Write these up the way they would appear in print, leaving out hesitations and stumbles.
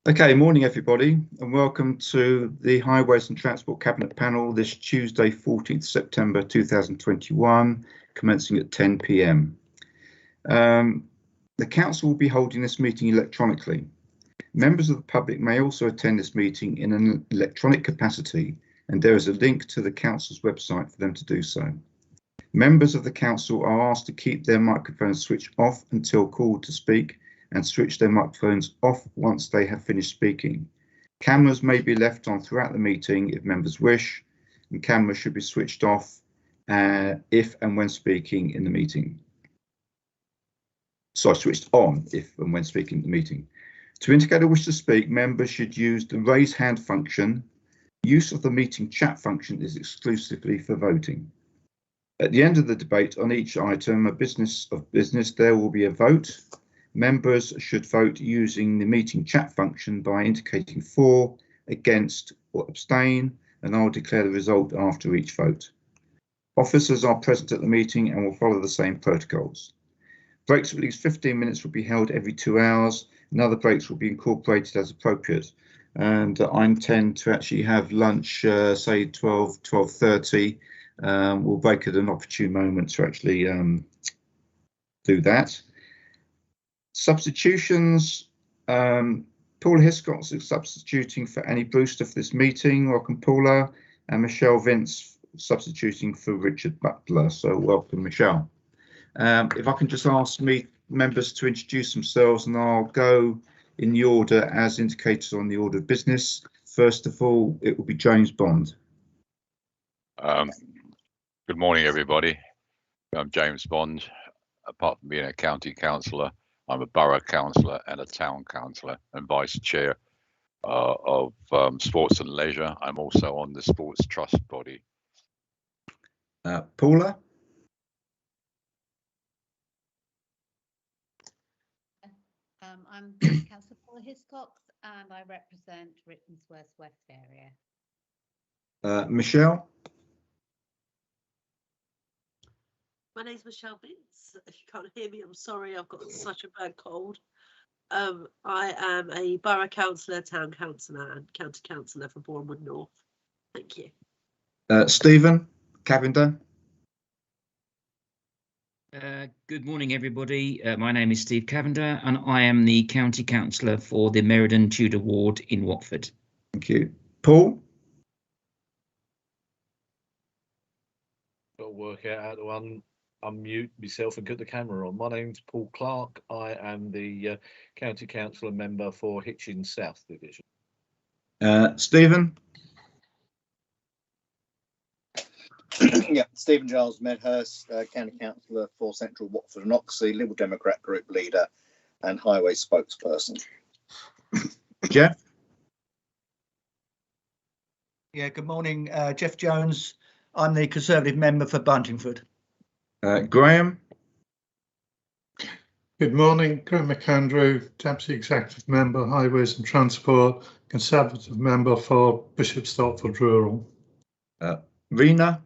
Okay, morning everybody, and welcome to the Highways and Transport Cabinet Panel this Tuesday, 14th September 2021, commencing at 10 p.m. The Council will be holding this meeting electronically. Members of the public may also attend this meeting in an electronic capacity, and there is a link to the Council's website for them to do so. Members of the Council are asked to keep their microphones switched off until called to speak, and switch their microphones off once they have finished speaking. Cameras may be left on throughout the meeting if members wish, and cameras should be switched off if and when speaking in the meeting. Sorry, switched on if and when speaking in the meeting. To indicate a wish to speak, members should use the raise hand function. Use of the meeting chat function is exclusively for voting. At the end of the debate on each item of business, there will be a vote. Members should vote using the meeting chat function by indicating for, against, or abstain, and I'll declare the result after each vote. Officers are present at the meeting and will follow the same protocols. Breaks of at least 15 minutes will be held every 2 hours, and other breaks will be incorporated as appropriate. And I intend to actually have lunch, say 12:30. We'll break at an opportune moment to actually do that. Substitutions, Paula Hiscox is substituting for Annie Brewster for this meeting. Welcome, Paula. And Michelle Vince substituting for Richard Butler. So welcome, Michelle. If I can just ask members to introduce themselves, and I'll go in the order as indicated on the order of business. First of all, it will be James Bond. Good morning, everybody. I'm James Bond. Apart from being a county councillor, I'm a borough councillor and a town councillor and vice chair of Sports and Leisure. I'm also on the Sports Trust body. Paula? I'm Councillor Paula Hiscox and I represent Rickmansworth West area. Michelle? My name's Michelle Vince. If you can't hear me, I'm sorry, I've got such a bad cold. I am a borough councillor, town councillor and county councillor for Bournemouth North. Thank you. Stephen Cavender. Good morning, everybody. My name is Steve Cavender and I am the county councillor for the Meriden Tudor ward in Watford. Thank you. Paul? Got to work out how to unmute myself and put the camera on. My name's Paul Clark. I am the county councillor member for Hitchin South Division. Stephen? Yeah, Stephen Giles Medhurst, county councillor for Central Watford and Oxley, Liberal Democrat group leader and highway spokesperson. Jeff? Yeah, good morning, Jeff Jones. I'm the Conservative member for Buntingford. Graham? Good morning, Graham McAndrew, Deputy Executive Member, Highways and Transport, Conservative Member for Bishop Stortford Rural. Rena?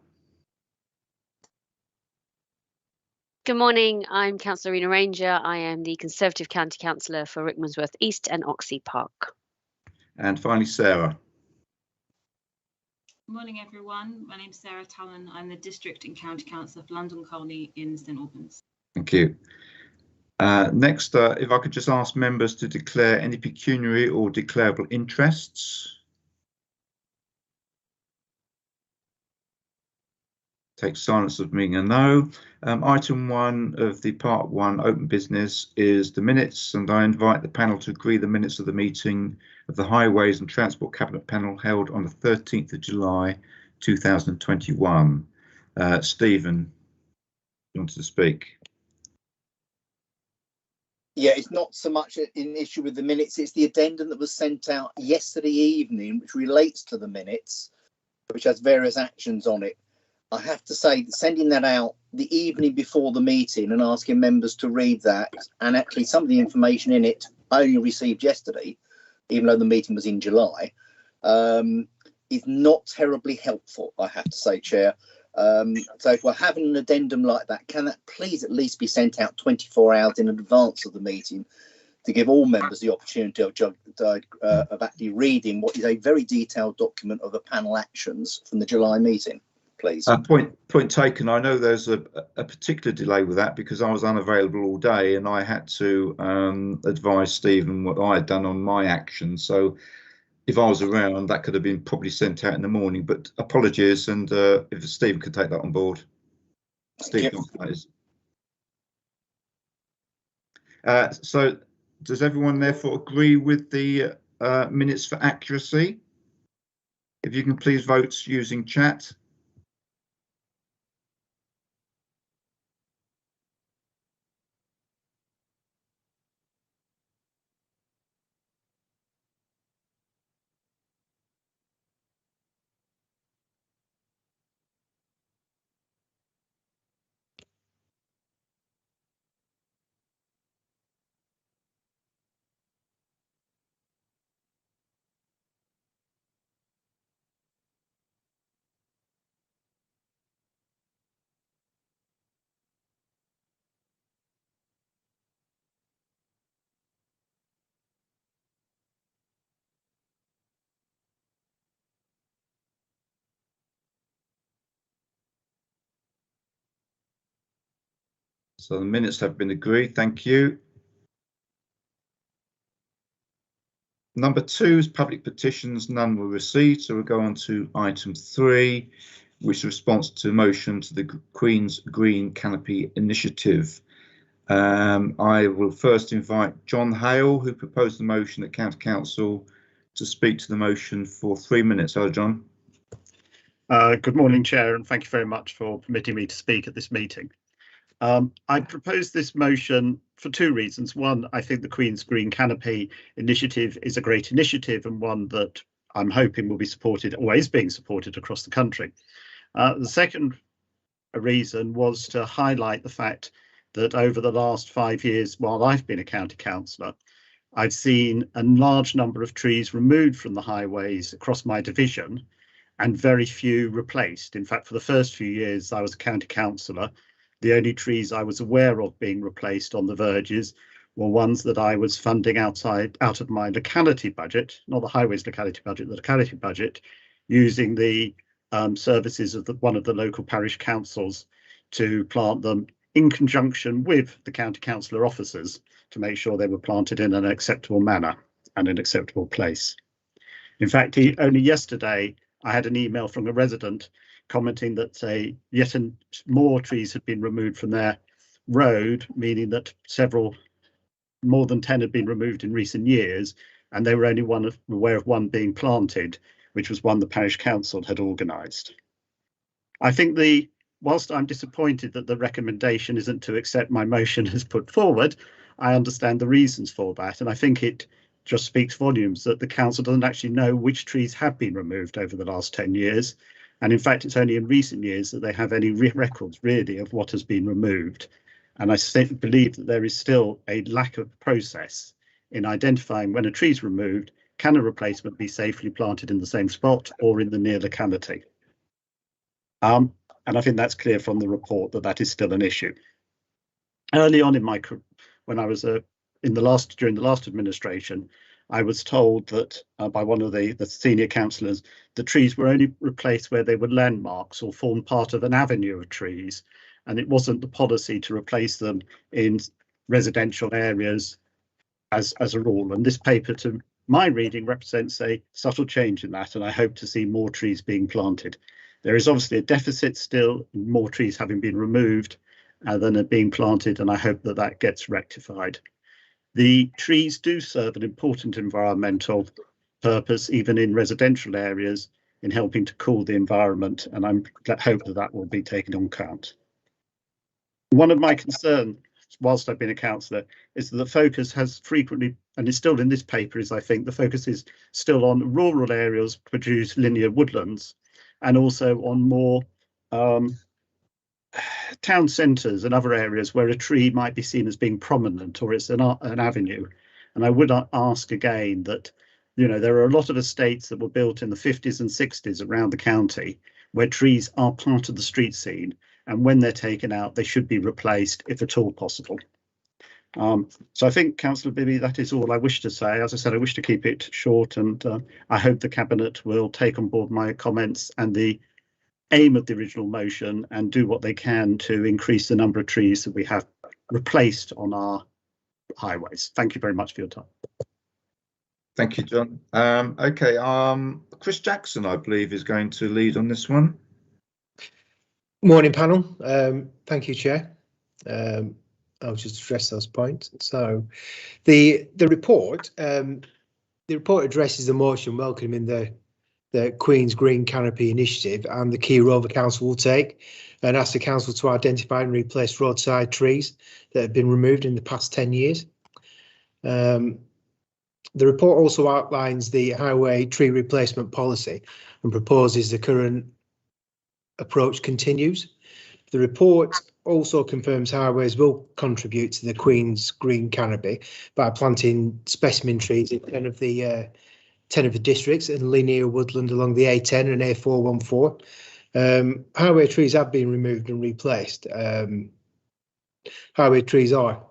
Good morning, I'm Councillor Rena Ranger. I am the Conservative County Councillor for Rickmansworth East and Oxley Park. And finally, Sarah. Good morning, everyone. My name's Sarah Tallen. I'm the District and County Councillor for London Colney in St Albans. Thank you. Next, if I could just ask members to declare any pecuniary or declarable interests. Take silence of being a no. Item 1 of the part 1 open business is the minutes, and I invite the panel to agree the minutes of the meeting of the Highways and Transport Cabinet Panel held on the 13th of July 2021. Stephen, you wanted to speak? Yeah, it's not so much an issue with the minutes, it's the addendum that was sent out yesterday evening, which relates to the minutes, which has various actions on it. I have to say, sending that out the evening before the meeting and asking members to read that, and actually some of the information in it I only received yesterday, even though the meeting was in July, is not terribly helpful, I have to say, Chair. So if we're having an addendum like that, can that please at least be sent out 24 hours in advance of the meeting to give all members the opportunity of actually reading what is a very detailed document of the panel actions from the July meeting, please. Point taken. I know there's a particular delay with that because I was unavailable all day and I had to advise Stephen what I had done on my action. So if I was around, that could have been probably sent out in the morning, but apologies. And if Stephen could take that on board. Stephen, so does everyone therefore agree with the minutes for accuracy? If you can please vote using chat. So the minutes have been agreed. Thank you. Number 2 is public petitions. None were received. So we'll go on to item 3, which is response to motion to the Queen's Green Canopy Initiative. I will first invite John Hale, who proposed the motion at County Council, to speak to the motion for 3 minutes. Hello, John. Good morning, Chair, and thank you very much for permitting me to speak at this meeting. I propose this motion for 2 reasons. One, I think the Queen's Green Canopy Initiative is a great initiative and one that I'm hoping will be supported, or is being supported, across the country. The second reason was to highlight the fact that over the last 5 years, while I've been a county councillor, I've seen a large number of trees removed from the highways across my division and very few replaced. In fact, for the first few years I was a county councillor, the only trees I was aware of being replaced on the verges were ones that I was funding out of my locality budget, not the highways locality budget, the locality budget, using the services of one of the local parish councils to plant them in conjunction with the county councillor officers to make sure they were planted in an acceptable manner and an acceptable place. In fact, only yesterday I had an email from a resident commenting that yet more trees had been removed from their road, meaning that more than 10 had been removed in recent years, and they were only aware of one being planted, which was one the parish council had organised. I think whilst I'm disappointed that the recommendation isn't to accept my motion as put forward, I understand the reasons for that, and I think it just speaks volumes that the council doesn't actually know which trees have been removed over the last 10 years. And in fact, it's only in recent years that they have any records really of what has been removed. And I believe that there is still a lack of process in identifying when a tree is removed, can a replacement be safely planted in the same spot or in the near locality? And I think that's clear from the report that that is still an issue. Early on when I was during the last administration, I was told that by one of the senior councillors, the trees were only replaced where they were landmarks or formed part of an avenue of trees, and it wasn't the policy to replace them in residential areas as a rule. And this paper, to my reading, represents a subtle change in that, and I hope to see more trees being planted. There is obviously a deficit still, more trees having been removed than are being planted, and I hope that that gets rectified. The trees do serve an important environmental purpose, even in residential areas, in helping to cool the environment, and I hope that that will be taken on account. One of my concerns, whilst I've been a councillor, is that the focus has frequently, and is still in this paper, I think the focus is still on rural areas produce linear woodlands, and also on more town centres and other areas where a tree might be seen as being prominent or it's an avenue. And I would ask again that, there are a lot of estates that were built in the 50s and 60s around the county where trees are part of the street scene, and when they're taken out, they should be replaced if at all possible. So I think, Councillor Bibby, that is all I wish to say. As I said, I wish to keep it short, and I hope the Cabinet will take on board my comments and the aim of the original motion and do what they can to increase the number of trees that we have replaced on our highways. Thank you very much for your time. Thank you, John. Okay, Chris Jackson, I believe, is going to lead on this one. Morning, panel. Thank you, Chair. I'll just address those points. So, the report addresses the motion welcoming the Queen's Green Canopy initiative and the key role the council will take, and asks the council to identify and replace roadside trees that have been removed in the past 10 years. The report also outlines the highway tree replacement policy and proposes the current approach continues. The report also confirms highways will contribute to the Queen's Green Canopy by planting specimen trees in 10 of the districts and linear woodland along the A10 and A414. Highway trees have been removed and replaced. Highway trees are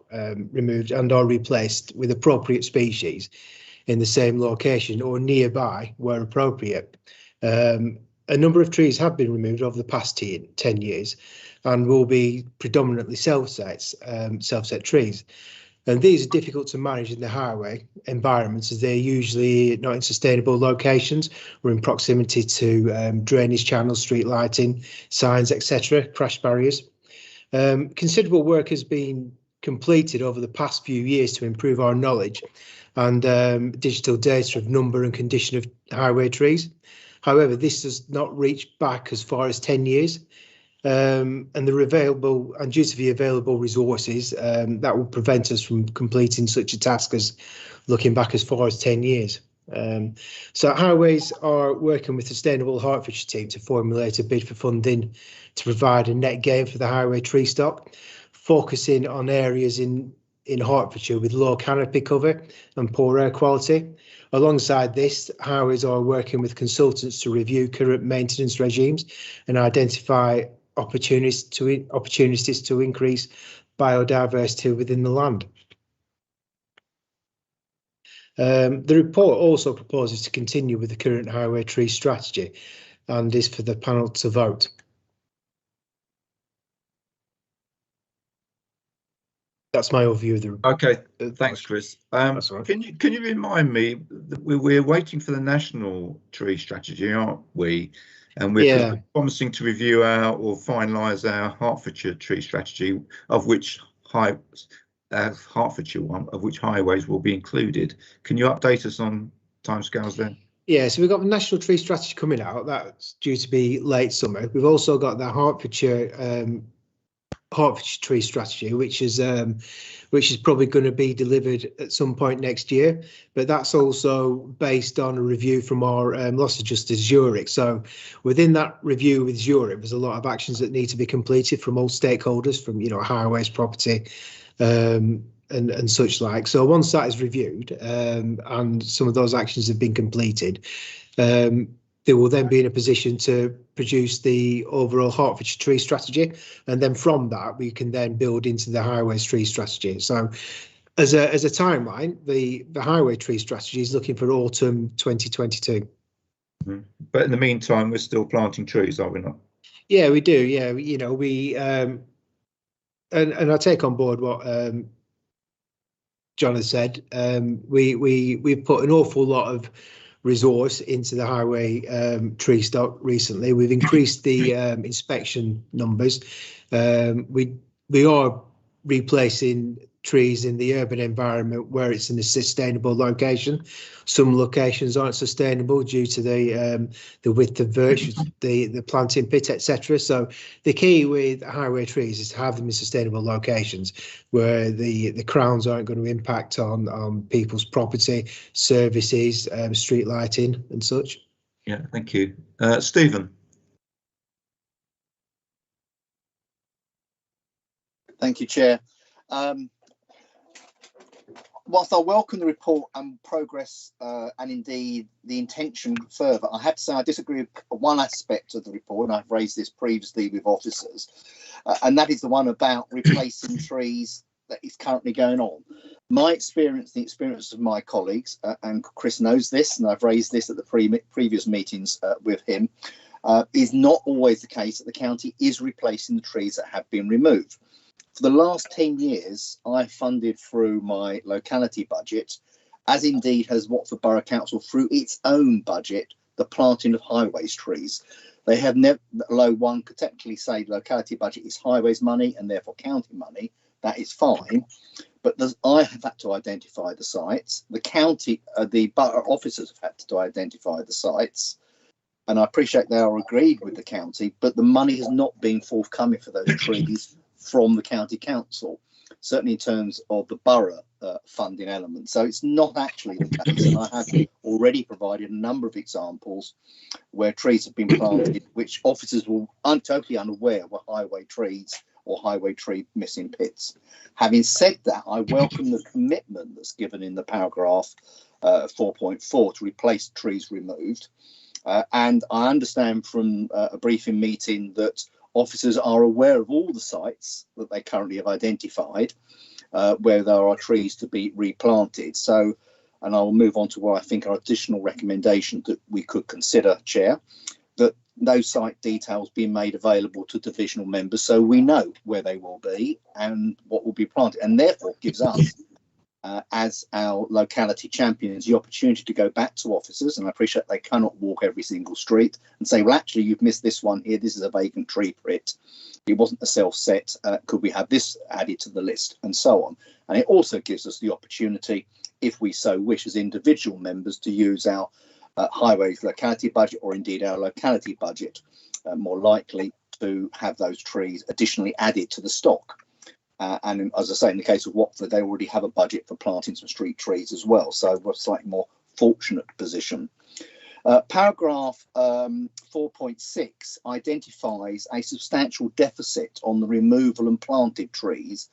removed and are replaced with appropriate species in the same location or nearby where appropriate. A number of trees have been removed over the past 10 years and will be predominantly self-set trees. And these are difficult to manage in the highway environments as they're usually not in sustainable locations or in proximity to drainage channels, street lighting, signs, etc., crash barriers. Considerable work has been completed over the past few years to improve our knowledge and digital data of number and condition of highway trees. However, this does not reach back as far as 10 years. And due to the available resources, that will prevent us from completing such a task as looking back as far as 10 years. So Highways are working with Sustainable Hertfordshire team to formulate a bid for funding to provide a net gain for the highway tree stock, focusing on areas in Hertfordshire with low canopy cover and poor air quality. Alongside this, Highways are working with consultants to review current maintenance regimes and identify opportunities to increase biodiversity within the land. The report also proposes to continue with the current highway tree strategy and is for the panel to vote. That's my overview of the report. Okay, thanks, Chris. Can you remind me that we're waiting for the national tree strategy, aren't we? And we're promising to review or finalise our Hertfordshire tree strategy, of which Hertfordshire one, of which highways will be included. Can you update us on timescales then? Yeah, so we've got the national tree strategy coming out. That's due to be late summer. We've also got the Hertfordshire tree strategy, which is probably going to be delivered at some point next year, but that's also based on a review from our loss adjuster Zurich. So within that review with Zurich, there's a lot of actions that need to be completed from all stakeholders, from highways, property, and such like. So once that is reviewed and some of those actions have been completed, they will then be in a position to produce the overall Hertfordshire tree strategy, and then from that we can then build into the highways tree strategy. So as a timeline, the highway tree strategy is looking for autumn 2022. Mm-hmm. But in the meantime, we're still planting trees, are we not? Yeah, we do. Yeah, we and I take on board what John has said. We've put an awful lot of resource into the highway tree stock recently. We've increased the inspection numbers. We are replacing trees in the urban environment where it's in a sustainable location. Some locations aren't sustainable due to the width of verge, the planting pit, etc. So the key with highway trees is to have them in sustainable locations where the crowns aren't going to impact on people's property, services, street lighting and such. Yeah, thank you. Stephen. Thank you, Chair. Whilst I welcome the report and progress and indeed the intention further, I have to say I disagree with one aspect of the report, and I've raised this previously with officers, and that is the one about replacing trees that is currently going on. My experience, the experience of my colleagues, and Chris knows this, and I've raised this at the previous meetings with him, is not always the case that the county is replacing the trees that have been removed. For the last 10 years, I funded through my locality budget, as indeed has Watford Borough Council through its own budget, the planting of highways trees. They have never, although one could technically say locality budget is highways money and therefore county money, that is fine. But I have had to identify the sites. The county, the borough officers have had to identify the sites. And I appreciate they are agreed with the county, but the money has not been forthcoming for those trees from the county council, certainly in terms of the borough funding element. So it's not actually the case. And I have already provided a number of examples where trees have been planted, which officers were totally unaware were highway trees or highway tree missing pits. Having said that, I welcome the commitment that's given in the paragraph 4.4 to replace trees removed. And I understand from a briefing meeting that officers are aware of all the sites that they currently have identified where there are trees to be replanted. So, and I will move on to what I think are additional recommendations that we could consider, Chair, that those site details being made available to divisional members so we know where they will be and what will be planted, and therefore gives us as our locality champions the opportunity to go back to officers, and I appreciate they cannot walk every single street and say, well, actually you've missed this one here, this is a vacant tree pit, it wasn't a self-set, could we have this added to the list, and so on. And it also gives us the opportunity, if we so wish as individual members, to use our highways locality budget, or indeed our locality budget, more likely to have those trees additionally added to the stock. And as I say, in the case of Watford, they already have a budget for planting some street trees as well. So we're a slightly more fortunate position. Paragraph 4.6 identifies a substantial deficit on the removal and planted trees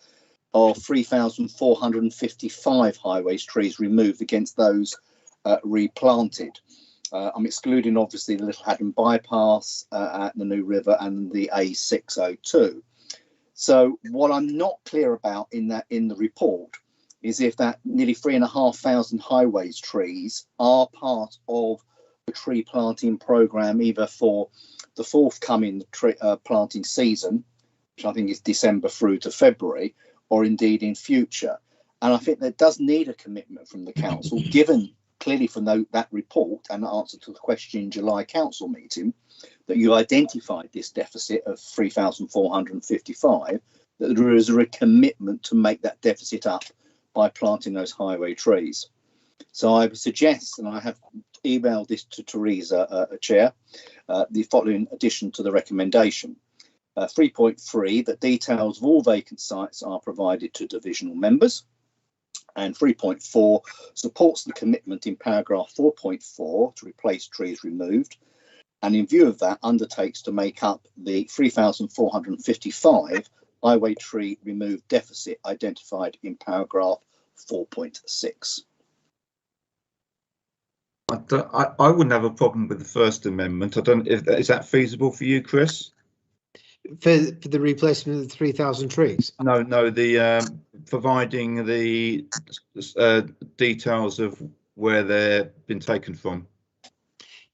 of 3,455 highways trees removed against those replanted. I'm excluding obviously the Little Haddon bypass at the New River and the A602. So what I'm not clear about in the report is if that nearly 3,500 highways trees are part of the tree planting programme, either for the forthcoming planting season, which I think is December through to February, or indeed in future. And I think that does need a commitment from the council, given clearly from that report and the answer to the question in July council meeting, that you identified this deficit of 3,455, that there is a commitment to make that deficit up by planting those highway trees. So I would suggest, and I have emailed this to Teresa, Chair, the following addition to the recommendation. 3.3, that details of all vacant sites are provided to divisional members. And 3.4 supports the commitment in paragraph 4.4 to replace trees removed, and in view of that undertakes to make up the 3,455 highway tree removed deficit identified in paragraph 4.6. I wouldn't have a problem with the First Amendment. I don't. Is that feasible for you, Chris? For the replacement of the 3,000 trees? No, the providing the details of where they've been taken from.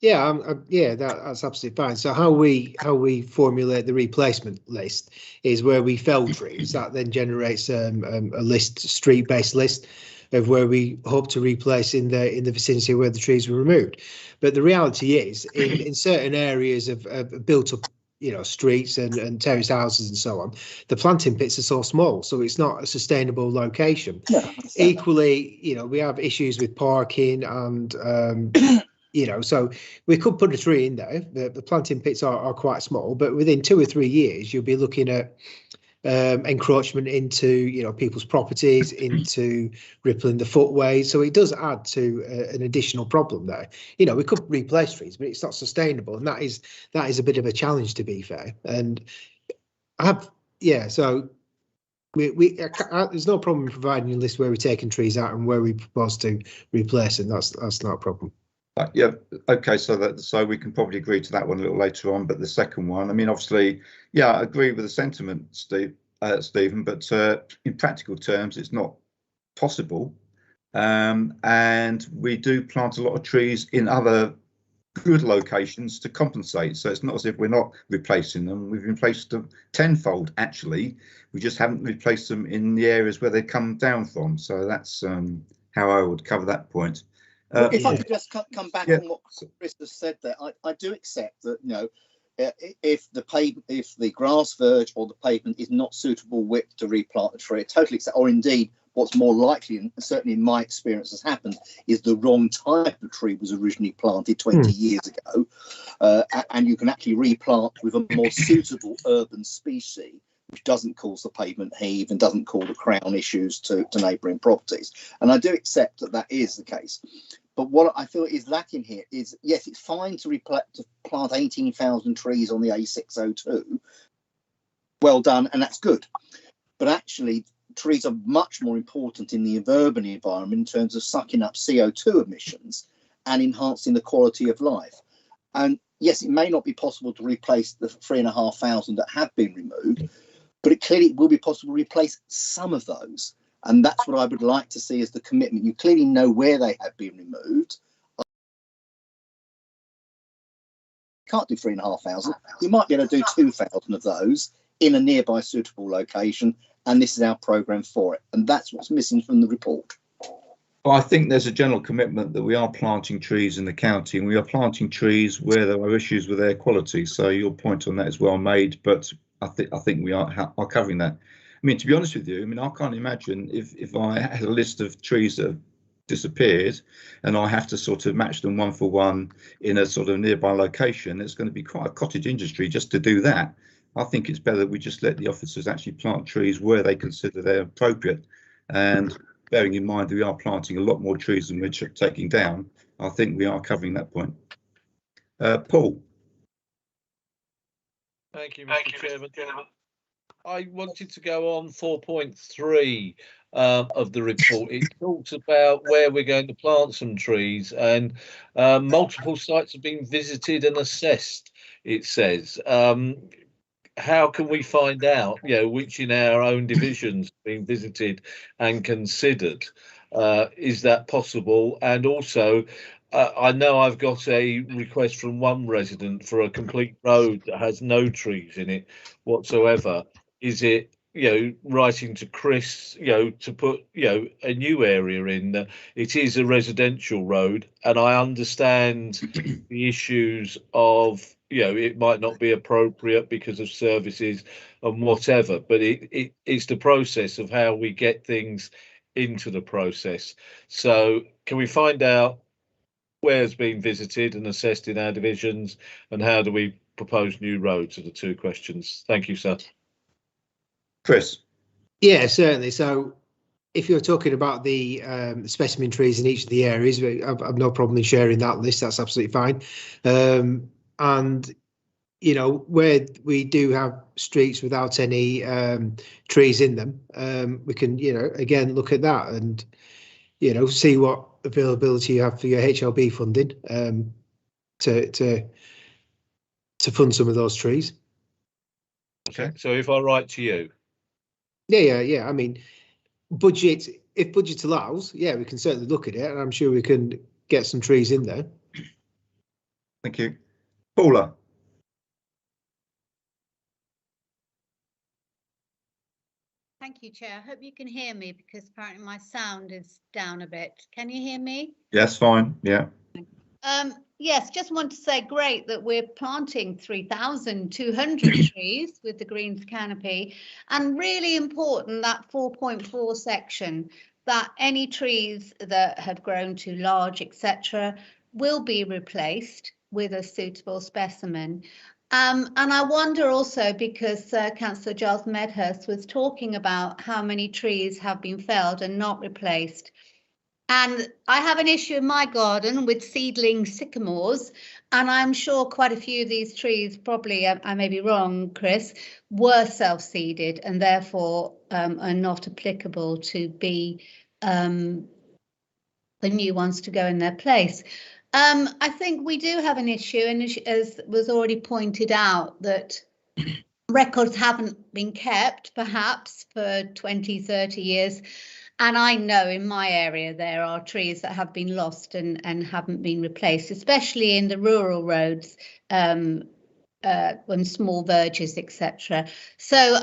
Yeah, yeah, that's absolutely fine. So how we formulate the replacement list is where we fell trees. That then generates a list, street-based list of where we hope to replace in the vicinity where the trees were removed. But the reality is, in certain areas of built up, streets and terraced houses and so on, the planting pits are so small, so it's not a sustainable location. Yeah, equally, we have issues with parking and so we could put a tree in there. The planting pits are quite small, but within 2 or 3 years you'll be looking at encroachment into people's properties, into rippling the footways. So it does add to an additional problem there. We could replace trees, but it's not sustainable, and that is a bit of a challenge, to be fair. And so there's no problem in providing a list where we're taking trees out and where we propose to replace them. That's not a problem. Yeah, okay, so we can probably agree to that one a little later on, but the second one, I mean, obviously, yeah, I agree with the sentiment, Steve, Stephen, but in practical terms, it's not possible. And we do plant a lot of trees in other good locations to compensate. So it's not as if we're not replacing them. We've replaced them tenfold, actually. We just haven't replaced them in the areas where they come down from. So that's how I would cover that point. If I could just come back on what Chris has said there, I do accept that, you know, if the grass verge or the pavement is not suitable width to replant a tree, I totally accept. Or indeed, what's more likely, and certainly in my experience has happened, is the wrong type of tree was originally planted 20 years ago, and you can actually replant with a more suitable urban species, which doesn't cause the pavement heave and doesn't cause the crown issues to neighbouring properties. And I do accept that that is the case. But what I feel is lacking here is, yes, it's fine to plant 18,000 trees on the A602. Well done, and that's good. But actually, trees are much more important in the urban environment in terms of sucking up CO2 emissions and enhancing the quality of life. And yes, it may not be possible to replace the 3,500 that have been removed, but it clearly will be possible to replace some of those. And that's what I would like to see as the commitment. You clearly know where they have been removed. Can't do 3,500. You might be able to do 2,000 of those in a nearby suitable location. And this is our programme for it. And that's what's missing from the report. Well, I think there's a general commitment that we are planting trees in the county, and we are planting trees where there are issues with air quality. So your point on that is well made, but I think we are covering that. I mean, to be honest with you, I mean, I can't imagine if I had a list of trees that have disappeared and I have to sort of match them one for one in a sort of nearby location, it's going to be quite a cottage industry just to do that. I think it's better that we just let the officers actually plant trees where they consider they're appropriate. And bearing in mind that we are planting a lot more trees than we're taking down, I think we are covering that point. Paul. Thank you, Mr. Chairman. I wanted to go on 4.3 of the report. It talks about where we're going to plant some trees, and multiple sites have been visited and assessed, it says. How can we find out, you know, which in our own divisions have been visited and considered? Is that possible? And also, I know I've got a request from one resident for a complete road that has no trees in it whatsoever. Is it, you know, writing to Chris, you know, to put, you know, a new area in? It is a residential road, and I understand the issues of, you know, it might not be appropriate because of services and whatever, but it's the process of how we get things into the process. So can we find out where's been visited and assessed in our divisions, and how do we propose new roads are the two questions. Thank you, sir. Chris. Yeah, certainly. So if you're talking about the specimen trees in each of the areas, I've no problem in sharing that list. That's absolutely fine. And, you know, where we do have streets without any trees in them, we can, you know, again, look at that and, you know, see what availability you have for your HLB funding to fund some of those trees. Okay. So if I write to you. Yeah. I mean, if budget allows, yeah, we can certainly look at it, and I'm sure we can get some trees in there. Thank you. Paula. Thank you, Chair. I hope you can hear me because apparently my sound is down a bit. Can you hear me? Yes, fine. Yeah. Yes, just want to say great that we're planting 3,200 trees with the Greens Canopy, and really important that 4.4 section, that any trees that had grown too large, etc., will be replaced with a suitable specimen. And I wonder also, because Councillor Giles Medhurst was talking about how many trees have been felled and not replaced. And I have an issue in my garden with seedling sycamores, and I'm sure quite a few of these trees, probably, I may be wrong, Chris, were self-seeded and therefore are not applicable to be the new ones to go in their place. I think we do have an issue, and as was already pointed out, that records haven't been kept perhaps for 20, 30 years. And I know in my area there are trees that have been lost and haven't been replaced, especially in the rural roads, when small verges, etc. So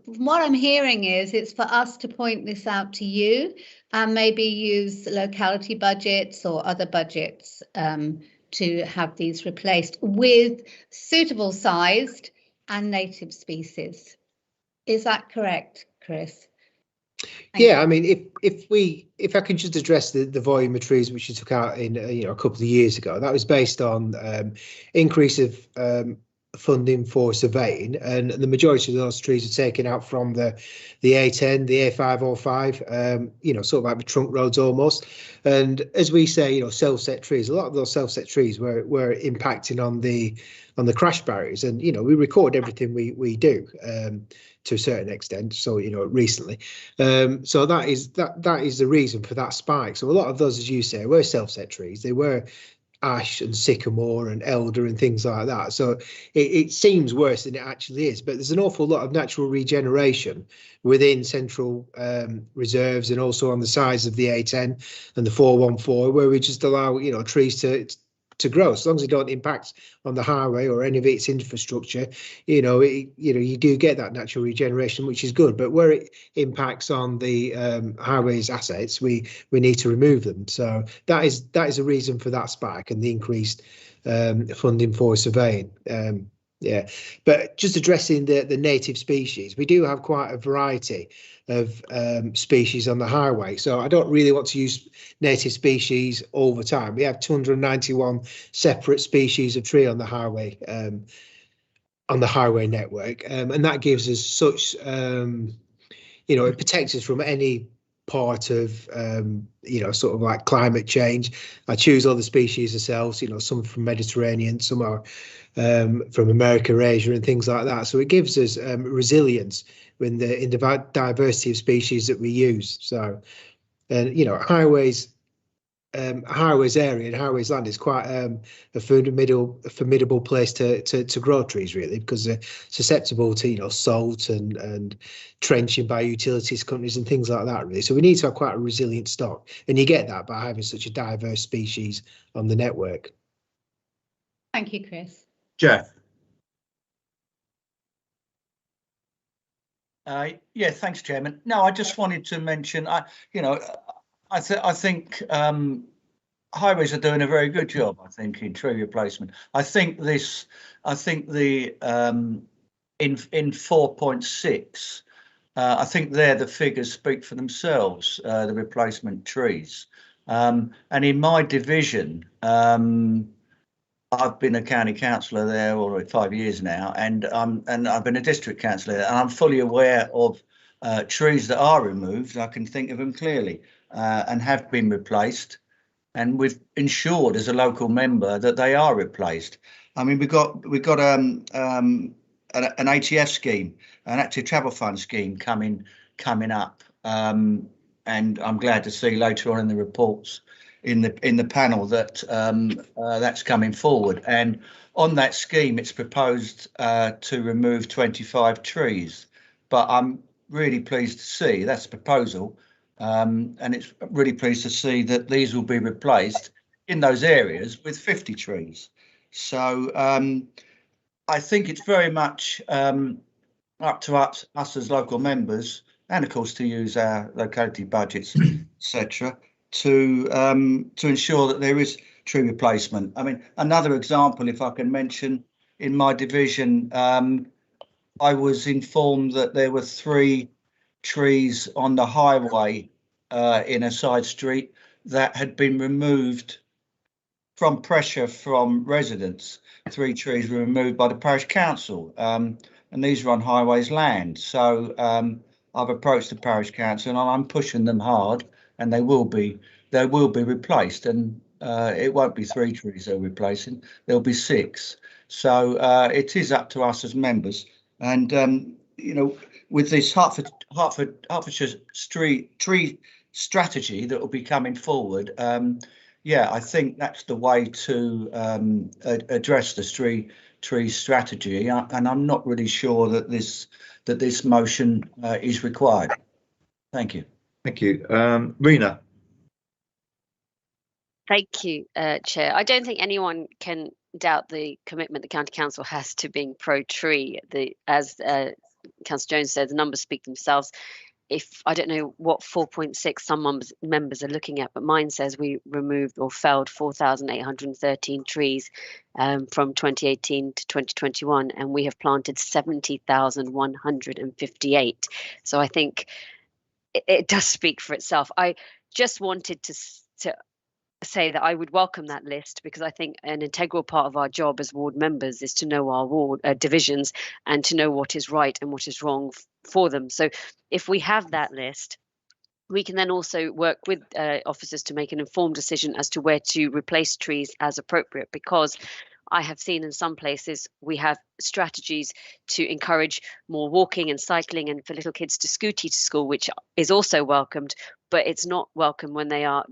what I'm hearing is it's for us to point this out to you and maybe use locality budgets or other budgets to have these replaced with suitable sized and native species. Is that correct, Chris? Yeah, I mean, if I can just address the volume of trees which you took out in a couple of years ago, that was based on increase of funding for surveying, and the majority of those trees are taken out from the A10, the A505, sort of like the trunk roads almost. And as we say, self-set trees, a lot of those self-set trees were impacting on the crash barriers, and we record everything we do to a certain extent. So recently, so that is the reason for that spike. So a lot of those, as you say, were self-set trees. They were ash and sycamore and elder and things like that. So it seems worse than it actually is, but there's an awful lot of natural regeneration within central reserves and also on the sides of the A10 and the 414, where we just allow trees to grow, as long as they don't impact on the highway or any of its infrastructure. You do get that natural regeneration, which is good, but where it impacts on the highways assets, we need to remove them. So that is a reason for that spike and the increased funding for surveying. Yeah, but just addressing the native species, we do have quite a variety of species on the highway. So I don't really want to use native species all the time. We have 291 separate species of tree on the highway network, and that gives us such it protects us from any part of sort of like climate change. I choose other species ourselves, some from Mediterranean, some are from America, Asia and things like that. So it gives us resilience in the diversity of species that we use. So highways area and highways land is quite a formidable place to grow trees, really, because they're susceptible to salt and trenching by utilities companies and things like that, really. So we need to have quite a resilient stock, and you get that by having such a diverse species on the network. Thank you, Chris. Jeff. Yeah, thanks, Chairman. No, I just wanted to mention, I think highways are doing a very good job, I think, in tree replacement. I think the in 4.6, I think there the figures speak for themselves, the replacement trees. And in my division, I've been a county councillor there already 5 years now, and I've been a district councillor there, and I'm fully aware of trees that are removed. I can think of them clearly, and have been replaced, and we've ensured as a local member that they are replaced. I mean, we've got an ATF scheme, an active travel fund scheme coming up, and I'm glad to see later on in the reports in the panel that that's coming forward. And on that scheme, it's proposed to remove 25 trees, but I'm really pleased to see that's a proposal, and it's really pleased to see that these will be replaced in those areas with 50 trees. So I think it's very much up to us as local members, and of course to use our locality budgets, etc., to ensure that there is tree replacement. I mean, another example, if I can mention, in my division, I was informed that there were 3 trees on the highway in a side street that had been removed from pressure from residents. 3 trees were removed by the parish council, and these are on highways land. So I've approached the parish council and I'm pushing them hard, and they will be replaced, and it won't be 3 trees they're replacing, there'll be 6. So it is up to us as members, and with this Hertfordshire tree strategy that will be coming forward, yeah, I think that's the way to address the tree strategy, and I'm not really sure that this motion is required. Thank you. Thank you. Rena. Thank you, Chair. I don't think anyone can doubt the commitment the County Council has to being pro-tree. As Councillor Jones said, the numbers speak themselves. If I don't know what 4.6 some members are looking at, but mine says we removed or felled 4,813 trees from 2018 to 2021, and we have planted 70,158. So I think it does speak for itself. I just wanted to say that I would welcome that list, because I think an integral part of our job as ward members is to know our ward divisions and to know what is right and what is wrong for them. So if we have that list, we can then also work with officers to make an informed decision as to where to replace trees as appropriate, because I have seen in some places we have strategies to encourage more walking and cycling and for little kids to scooty to school, which is also welcomed, but it's not welcome when they are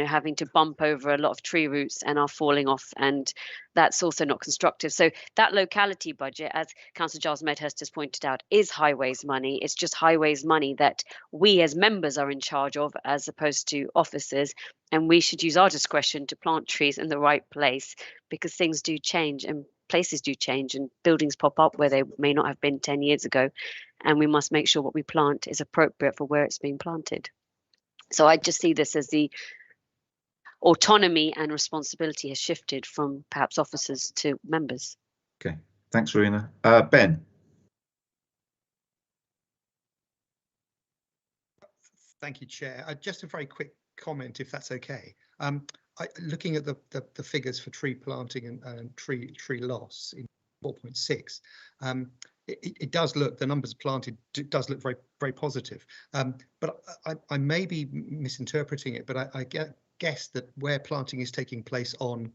having to bump over a lot of tree roots and are falling off, and that's also not constructive. So that locality budget, as Councillor Giles Medhurst has pointed out, is highways money. It's just highways money that we as members are in charge of as opposed to officers, and we should use our discretion to plant trees in the right place, because things do change and places do change and buildings pop up where they may not have been 10 years ago, and we must make sure what we plant is appropriate for where it's being planted. So I just see this as the autonomy and responsibility has shifted from perhaps officers to members. Okay, thanks, Rena. Ben. Thank you, Chair. Just a very quick comment, if that's okay. Looking at the figures for tree planting and tree loss in 4.6, it does look, the numbers planted does look very, very positive. But I may be misinterpreting it, but I guess that where planting is taking place on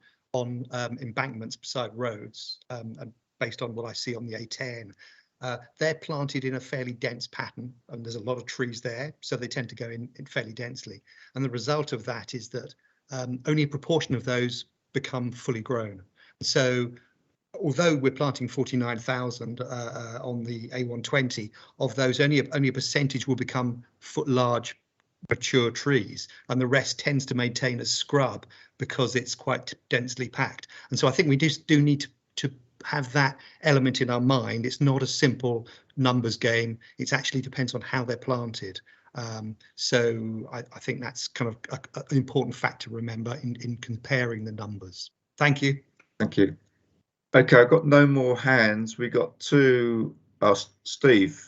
embankments beside roads, and based on what I see on the A10, they're planted in a fairly dense pattern, and there's a lot of trees there, so they tend to go in fairly densely. And the result of that is that only a proportion of those become fully grown. So although we're planting 49,000 on the A120, of those only a percentage will become foot-large mature trees, and the rest tends to maintain a scrub because it's quite densely packed. And so I think we do need to have that element in our mind. It's not a simple numbers game. It actually depends on how they're planted. So I think that's kind of an important fact to remember in comparing the numbers. Thank you. Thank you. Okay, I've got no more hands. We got two. Steve.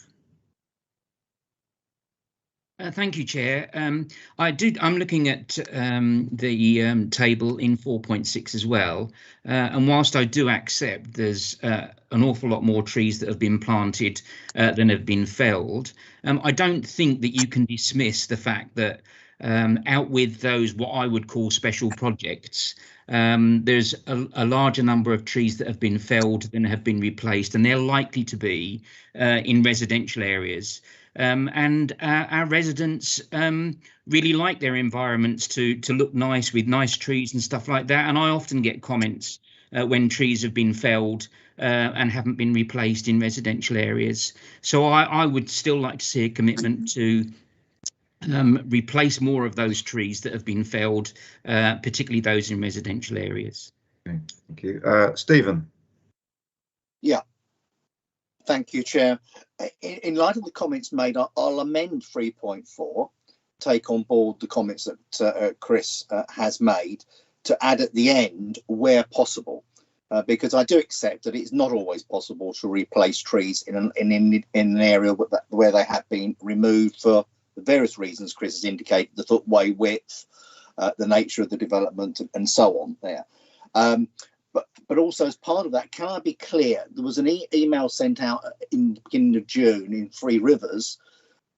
Thank you, Chair. I'm looking at the table in 4.6 as well, and whilst I do accept there's an awful lot more trees that have been planted than have been felled, I don't think that you can dismiss the fact that out with those what I would call special projects, there's a larger number of trees that have been felled than have been replaced, and they're likely to be in residential areas. And our residents really like their environments to look nice with nice trees and stuff like that. And I often get comments when trees have been felled and haven't been replaced in residential areas. So I would still like to see a commitment to replace more of those trees that have been felled, particularly those in residential areas. Okay, thank you. Stephen. Yeah. Thank you, Chair. In light of the comments made, I'll amend 3.4, take on board the comments that Chris has made, to add at the end where possible, because I do accept that it's not always possible to replace trees in an area where they have been removed for the various reasons Chris has indicated, the footway width, the nature of the development, and so on there. But also, as part of that, can I be clear? There was an email sent out in the beginning of June in Three Rivers,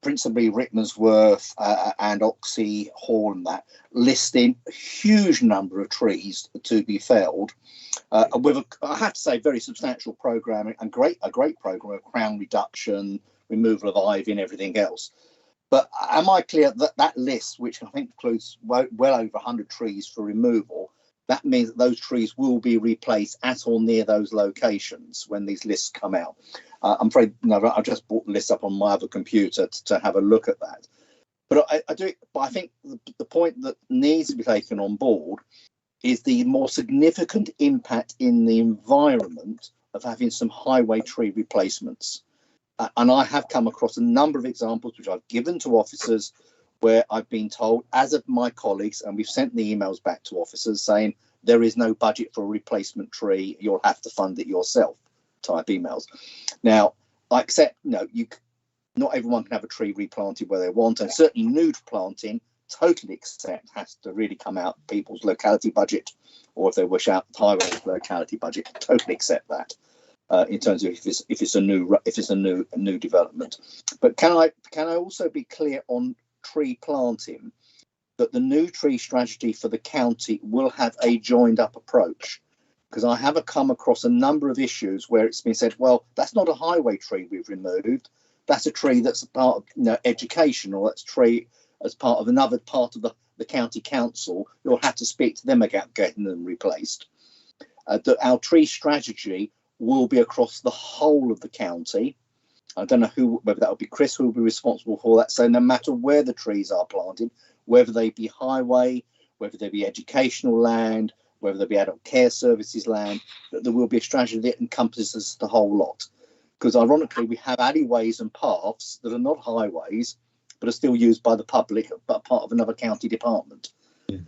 principally Rickmansworth and Oxley Hall, and that, listing a huge number of trees to be felled, with I have to say, very substantial programming and a great program of crown reduction, removal of ivy, and everything else. But am I clear that that list, which I think includes well over 100 trees for removal, that means that those trees will be replaced at or near those locations when these lists come out. I'm afraid I've just brought the list up on my other computer to have a look at that. But I think the point that needs to be taken on board is the more significant impact in the environment of having some highway tree replacements. And I have come across a number of examples which I've given to officers where I've been told, as of my colleagues, and we've sent the emails back to officers saying there is no budget for a replacement tree, you'll have to fund it yourself type emails. Now, I accept, not everyone can have a tree replanted where they want, and certainly nude planting, totally accept, has to really come out people's locality budget, or if they wish out the highway locality budget, totally accept that. In terms of if it's a new development. But can I also be clear on tree planting, that the new tree strategy for the county will have a joined up approach? Because I have come across a number of issues where it's been said, well, that's not a highway tree we've removed, that's a tree that's a part of education, or that's a tree as part of another part of the county council. You'll have to speak to them about getting them replaced. That our tree strategy will be across the whole of the county. I don't know whether that will be Chris who will be responsible for that. So no matter where the trees are planted, whether they be highway, whether they be educational land, whether they be adult care services land, that there will be a strategy that encompasses the whole lot. Because ironically, we have alleyways and paths that are not highways, but are still used by the public, but part of another county department.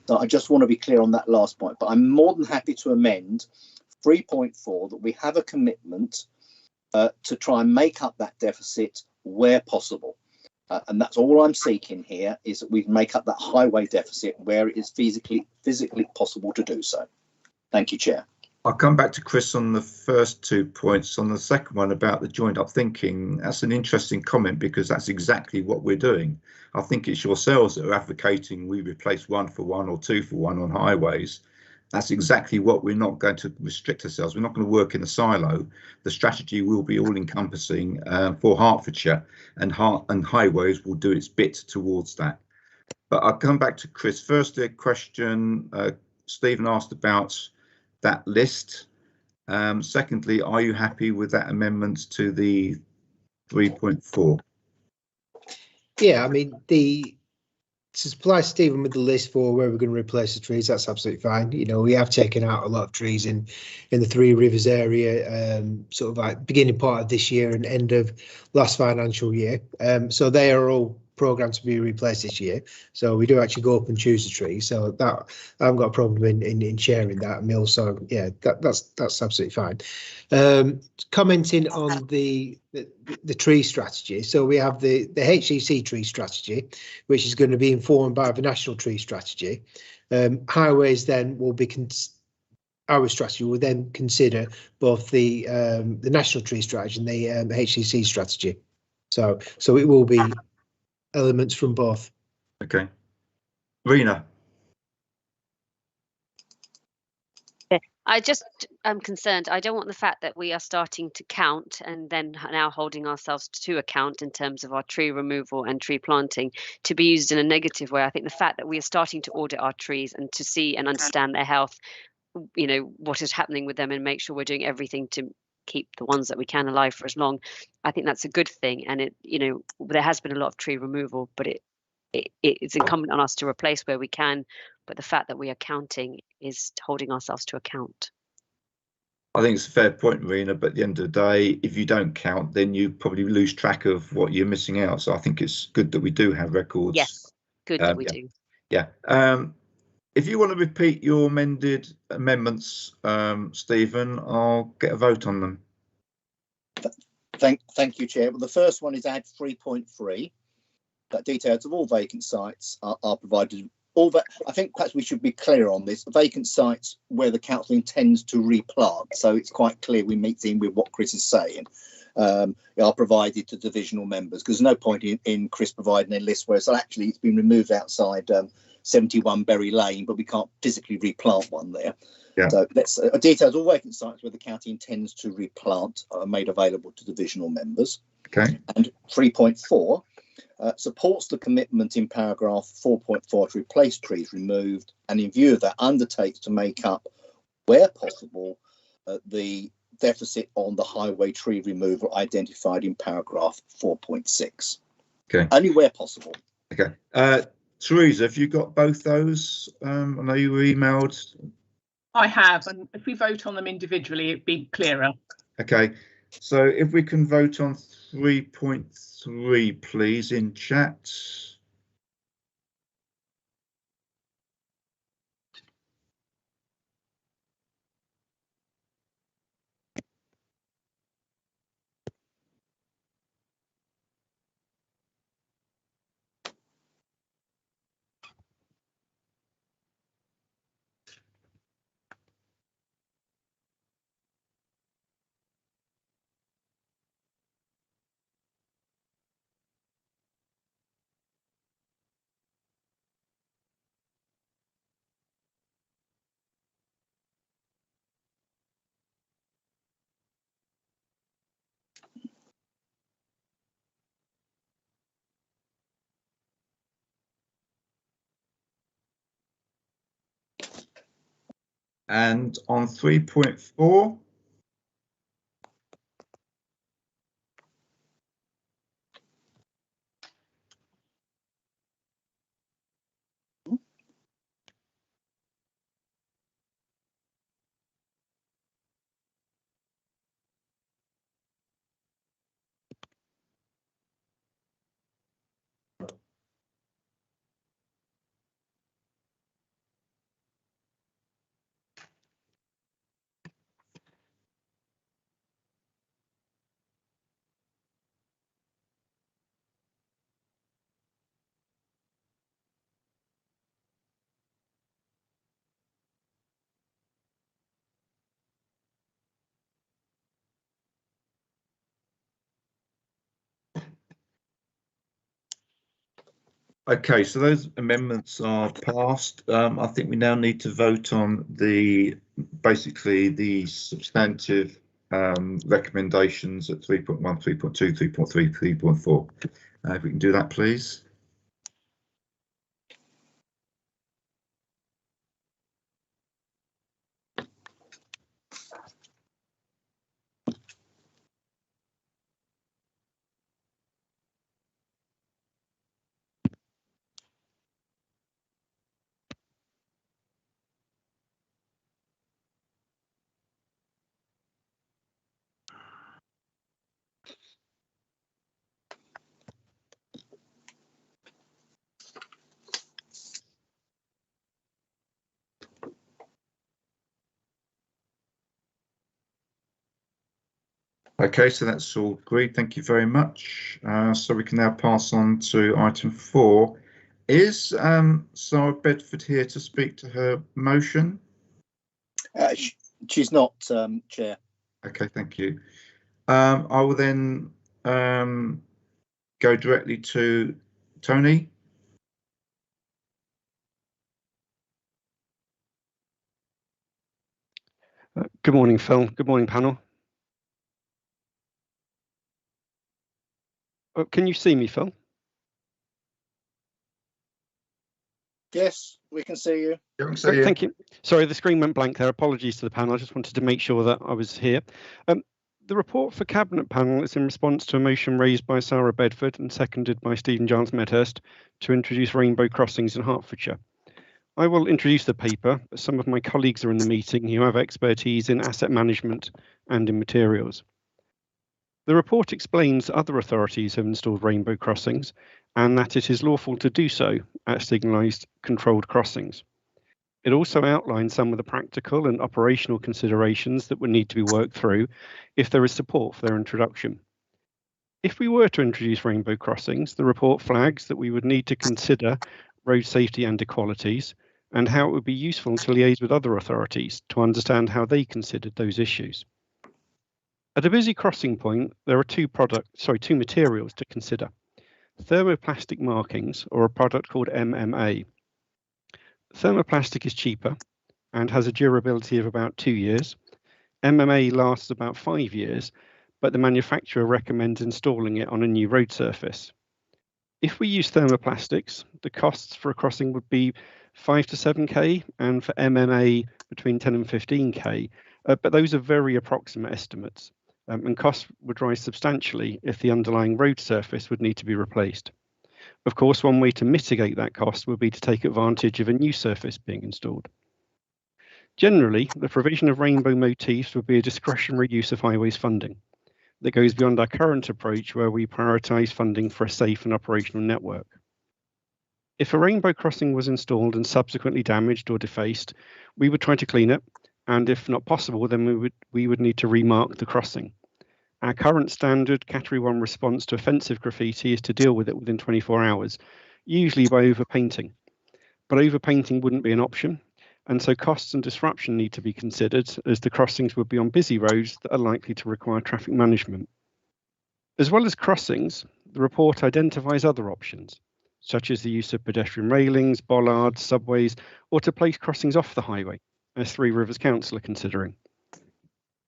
So I just want to be clear on that last point. But I'm more than happy to amend 3.4 that we have a commitment to try and make up that deficit where possible. And that's all I'm seeking here, is that we make up that highway deficit where it is physically possible to do so. Thank you, Chair. I'll come back to Chris on the first 2 points. On the second one about the joined up thinking, that's an interesting comment, because that's exactly what we're doing. I think it's yourselves that are advocating we replace 1 for 1 or 2 for 1 on highways. That's exactly what we're not going to restrict ourselves. We're not going to work in a silo. The strategy will be all encompassing for Hertfordshire, and highways will do its bit towards that. But I'll come back to Chris. Firstly, a question Stephen asked about that list. Secondly, are you happy with that amendment to the 3.4? Yeah, I mean, to supply Stephen with the list for where we're going to replace the trees, that's absolutely fine. We have taken out a lot of trees in the Three Rivers area, sort of like beginning part of this year and end of last financial year. So they are all programmed to be replaced this year. So we do actually go up and choose the tree. So that I haven't got a problem in sharing that, Mill. So yeah, that's absolutely fine. Commenting on the tree strategy. So we have the HCC tree strategy, which is going to be informed by the national tree strategy. Highways then will be our strategy will then consider both the national tree strategy and the HCC strategy. So it will be elements from both. Okay. Rena. I'm concerned. I don't want the fact that we are starting to count and then now holding ourselves to account in terms of our tree removal and tree planting to be used in a negative way. I think the fact that we are starting to audit our trees and to see and understand their health, what is happening with them, and make sure we're doing everything to keep the ones that we can alive for as long. I think that's a good thing. And there has been a lot of tree removal, but it's incumbent on us to replace where we can. But the fact that we are counting is holding ourselves to account. I think it's a fair point, Rena, but at the end of the day, if you don't count, then you probably lose track of what you're missing out. So I think it's good that we do have records. Yes, good that we do. Yeah. If you want to repeat your amended amendments, Stephen, I'll get a vote on them. Thank you, Chair. Well, the first one is add 3.3. That details of all vacant sites are provided. I think perhaps we should be clear on this. Vacant sites where the council intends to replant. So it's quite clear we meet in with what Chris is saying. Are provided to divisional members, because there's no point in Chris providing a list where actually it's been removed outside 71 Berry Lane, but we can't physically replant one there. Yeah. So let's details all vacant sites where the county intends to replant are made available to divisional members. Okay. And 3.4, supports the commitment in paragraph 4.4 to replace trees removed, and in view of that undertakes to make up, where possible, the deficit on the highway tree removal identified in paragraph 4.6. Okay. Only where possible. Okay. Teresa, have you got both those? I know you were emailed. I have, and if we vote on them individually, it'd be clearer. Okay. So if we can vote on 3.3, please, in chat. And on 3.4. Okay, so those amendments are passed. I think we now need to vote on basically the substantive recommendations at 3.1, 3.2, 3.3, 3.4. If we can do that, please. Okay, so that's all agreed. Thank you very much. So we can now pass on to item 4. Is Sarah Bedford here to speak to her motion? She's not, Chair. Okay, thank you. I will then go directly to Tony. Good morning, Phil. Good morning, panel. Oh, can you see me, Phil? Yes, we can see you. Thank you. Sorry, the screen went blank there. Apologies to the panel. I just wanted to make sure that I was here. The report for Cabinet panel is in response to a motion raised by Sarah Bedford and seconded by Stephen Giles Medhurst to introduce rainbow crossings in Hertfordshire. I will introduce the paper, but some of my colleagues are in the meeting who have expertise in asset management and in materials. The report explains other authorities have installed rainbow crossings and that it is lawful to do so at signalised controlled crossings. It also outlines some of the practical and operational considerations that would need to be worked through if there is support for their introduction. If we were to introduce rainbow crossings, the report flags that we would need to consider road safety and equalities and how it would be useful to liaise with other authorities to understand how they considered those issues. At a busy crossing point, there are two materials to consider. Thermoplastic markings, or a product called MMA. Thermoplastic is cheaper and has a durability of about 2 years. MMA lasts about 5 years, but the manufacturer recommends installing it on a new road surface. If we use thermoplastics, the costs for a crossing would be 5 to 7k, and for MMA between 10 and 15k. But those are very approximate estimates, and costs would rise substantially if the underlying road surface would need to be replaced. Of course, one way to mitigate that cost would be to take advantage of a new surface being installed. Generally, the provision of rainbow motifs would be a discretionary use of highways funding that goes beyond our current approach, where we prioritise funding for a safe and operational network. If a rainbow crossing was installed and subsequently damaged or defaced, we would try to clean it, and if not possible, then we would need to remark the crossing. Our current standard Category 1 response to offensive graffiti is to deal with it within 24 hours, usually by overpainting. But overpainting wouldn't be an option, and so costs and disruption need to be considered, as the crossings would be on busy roads that are likely to require traffic management. As well as crossings, the report identifies other options, such as the use of pedestrian railings, bollards, subways, or to place crossings off the highway, as Three Rivers Council are considering.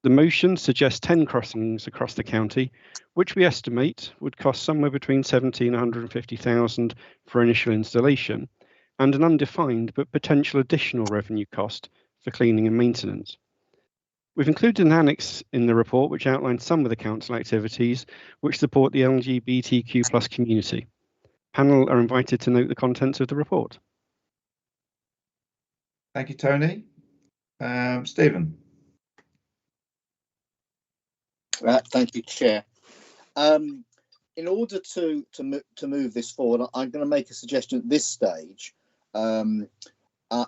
The motion suggests 10 crossings across the county, which we estimate would cost somewhere between 70 and 150,000 for initial installation, and an undefined but potential additional revenue cost for cleaning and maintenance. We've included an annex in the report which outlines some of the council activities which support the LGBTQ+ community. Panel are invited to note the contents of the report. Thank you, Tony. Stephen. Thank you, Chair. In order to move this forward, I'm going to make a suggestion at this stage,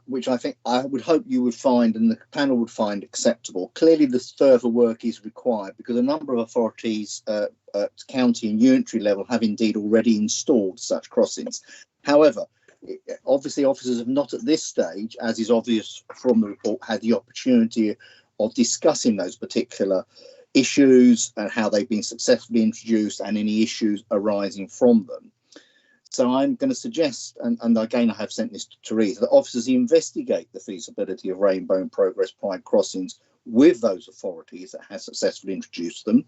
which I would hope you would find and the panel would find acceptable. Clearly, this further work is required because a number of authorities at county and unitary level have indeed already installed such crossings. However, obviously, officers have not at this stage, as is obvious from the report, had the opportunity of discussing those particular issues and how they've been successfully introduced and any issues arising from them. So I'm going to suggest, and again I have sent this to Teresa, that officers investigate the feasibility of Rainbow and Progress Pride crossings with those authorities that have successfully introduced them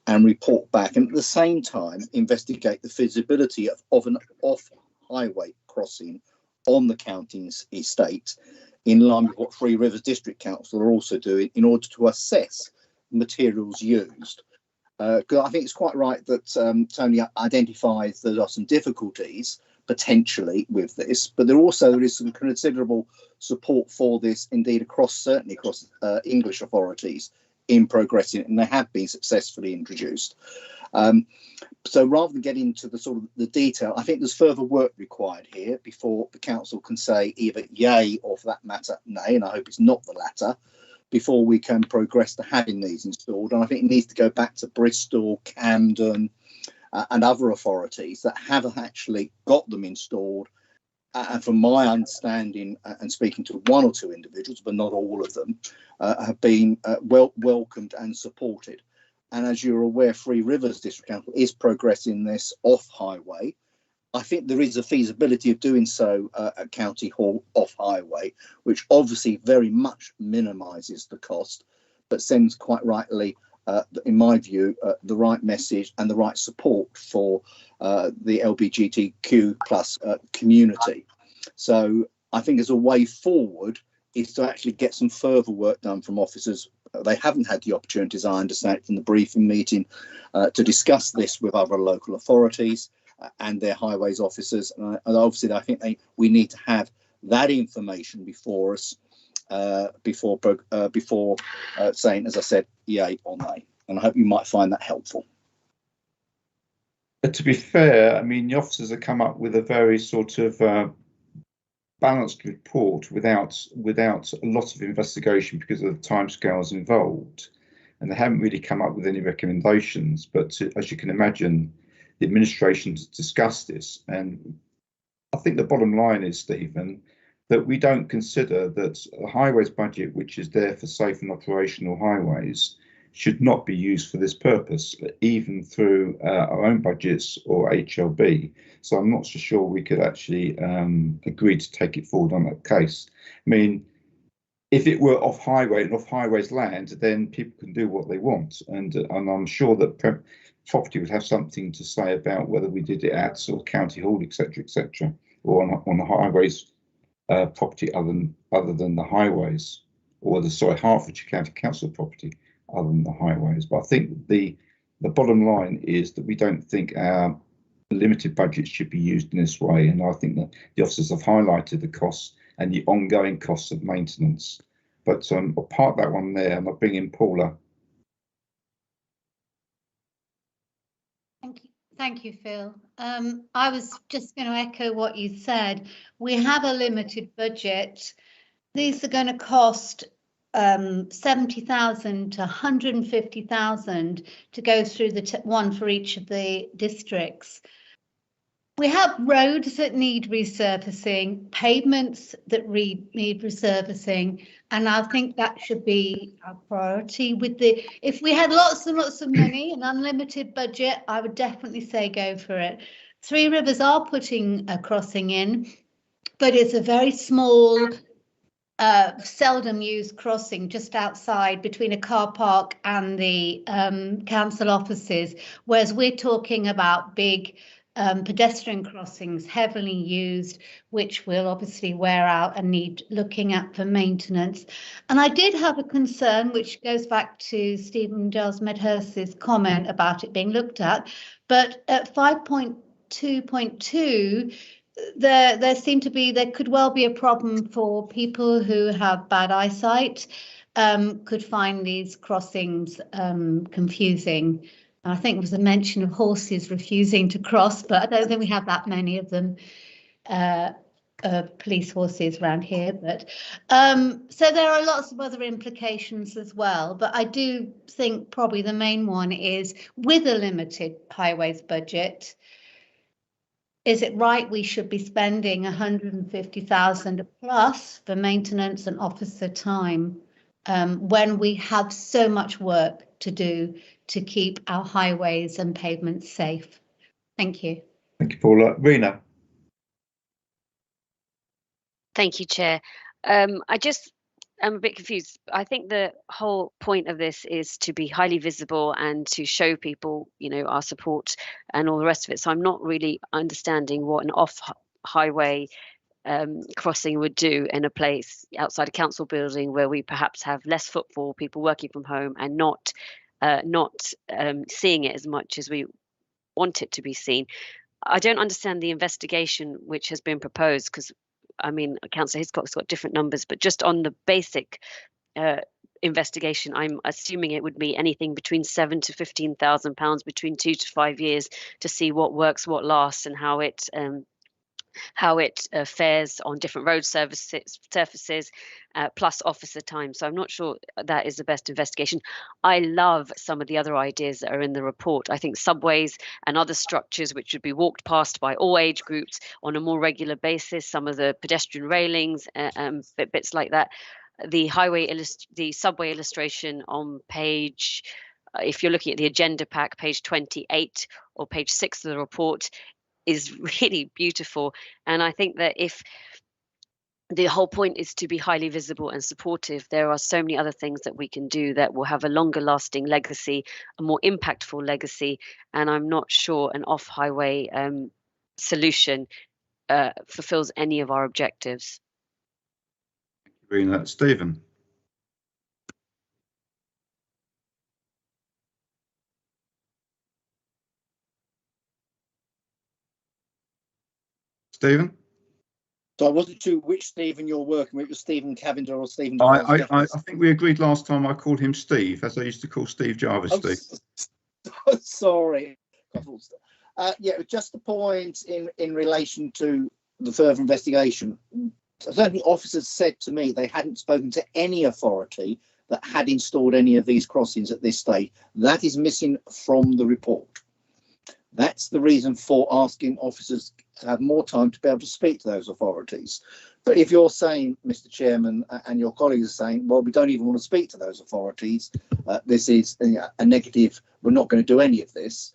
and report back, and at the same time investigate the feasibility of an off-highway crossing on the county's estate, in line with what Three Rivers District Council are also doing in order to assess materials used. Because I think it's quite right that Tony identifies there are some difficulties potentially with this, but there is some considerable support for this, indeed certainly across English authorities in progressing it, and they have been successfully introduced. So rather than get into the sort of the detail, I think there's further work required here before the council can say either yay or, for that matter, nay, and I hope it's not the latter, before we can progress to having these installed. And I think it needs to go back to Bristol, Camden, and other authorities that have actually got them installed. And from my understanding, and speaking to one or two individuals, but not all of them, have been welcomed and supported. And as you're aware, Three Rivers District Council is progressing this off-highway. I think there is a feasibility of doing so at County Hall off-highway, which obviously very much minimises the cost, but sends quite rightly, in my view, the right message and the right support for the LGBTQ+ community. So I think as a way forward is to actually get some further work done from officers. They haven't had the opportunity, as I understand it from the briefing meeting, to discuss this with other local authorities and their highways officers. And obviously, I think we need to have that information before us before saying, as I said, yay or nay. And I hope you might find that helpful. To be fair, I mean, the officers have come up with a very sort of balanced report without a lot of investigation because of the timescales involved, and they haven't really come up with any recommendations. But as you can imagine, the administration has discussed this, and I think the bottom line is, Stephen, that we don't consider that a highways budget, which is there for safe and operational highways, should not be used for this purpose, even through our own budgets or HLB. So I'm not so sure we could actually agree to take it forward on that case. I mean, if it were off highway and off highways land, then people can do what they want. And I'm sure that property would have something to say about whether we did it at sort of County Hall, etc., or on the highways property other than the highways, or the Hertfordshire County Council property other than the highways. But I think the bottom line is that we don't think our limited budgets should be used in this way, and I think that the officers have highlighted the costs and the ongoing costs of maintenance. But I'll park that one there, and I'll bring in Paula. Thank you, Phil. I was just going to echo what you said. We have a limited budget. These are going to cost 70,000 to 150,000 to go through the one for each of the districts. We have roads that need resurfacing, pavements that need resurfacing, and I think that should be our priority. If we had lots and lots of money, an unlimited budget, I would definitely say go for it. Three Rivers are putting a crossing in, but it's a very small, seldom used crossing just outside between a car park and the council offices, whereas we're talking about big pedestrian crossings, heavily used, which will obviously wear out and need looking at for maintenance. And I did have a concern, which goes back to Stephen Giles Medhurst's comment about it being looked at, but at 5.2.2, there could well be a problem for people who have bad eyesight, could find these crossings confusing. I think there was a mention of horses refusing to cross, but I don't think we have that many of them, police horses around here. But so there are lots of other implications as well. But I do think probably the main one is, with a limited highways budget, is it right we should be spending 150,000 plus for maintenance and officer time when we have so much work to do to keep our highways and pavements safe? Thank you. Thank you, Paula. Rena. Thank you, Chair. I'm a bit confused. I think the whole point of this is to be highly visible and to show people, our support and all the rest of it. So I'm not really understanding what an off-highway crossing would do in a place outside a council building where we perhaps have less footfall, people working from home, and not seeing it as much as we want it to be seen. I don't understand the investigation which has been proposed, because Councillor Hiscock's got different numbers, but just on the basic investigation, I'm assuming it would be anything between £7,000 to £15,000 between 2 to 5 years to see what works, what lasts, and how it fares on different road surfaces, plus officer time. So I'm not sure that is the best investigation. I love some of the other ideas that are in the report. I think subways and other structures which would be walked past by all age groups on a more regular basis, some of the pedestrian railings, bits like that. The subway illustration on page, if you're looking at the agenda pack, page 28 or page 6 of the report, is really beautiful. And I think that if the whole point is to be highly visible and supportive, there are so many other things that we can do that will have a longer lasting legacy, a more impactful legacy. And I'm not sure an off-highway solution fulfills any of our objectives. Rena. Stephen. Stephen? So I wasn't sure which Stephen you're working with, it was Stephen Cavender or Stephen. I think we agreed last time I called him Steve, as I used to call Steve Jarvis. Steve. Sorry. Yeah, just the point in relation to the further investigation. Certainly officers said to me they hadn't spoken to any authority that had installed any of these crossings at this stage. That is missing from the report. That's the reason for asking officers to have more time to be able to speak to those authorities. But if you're saying, Mr. Chairman, and your colleagues are saying, well, we don't even want to speak to those authorities, this is a negative, we're not going to do any of this,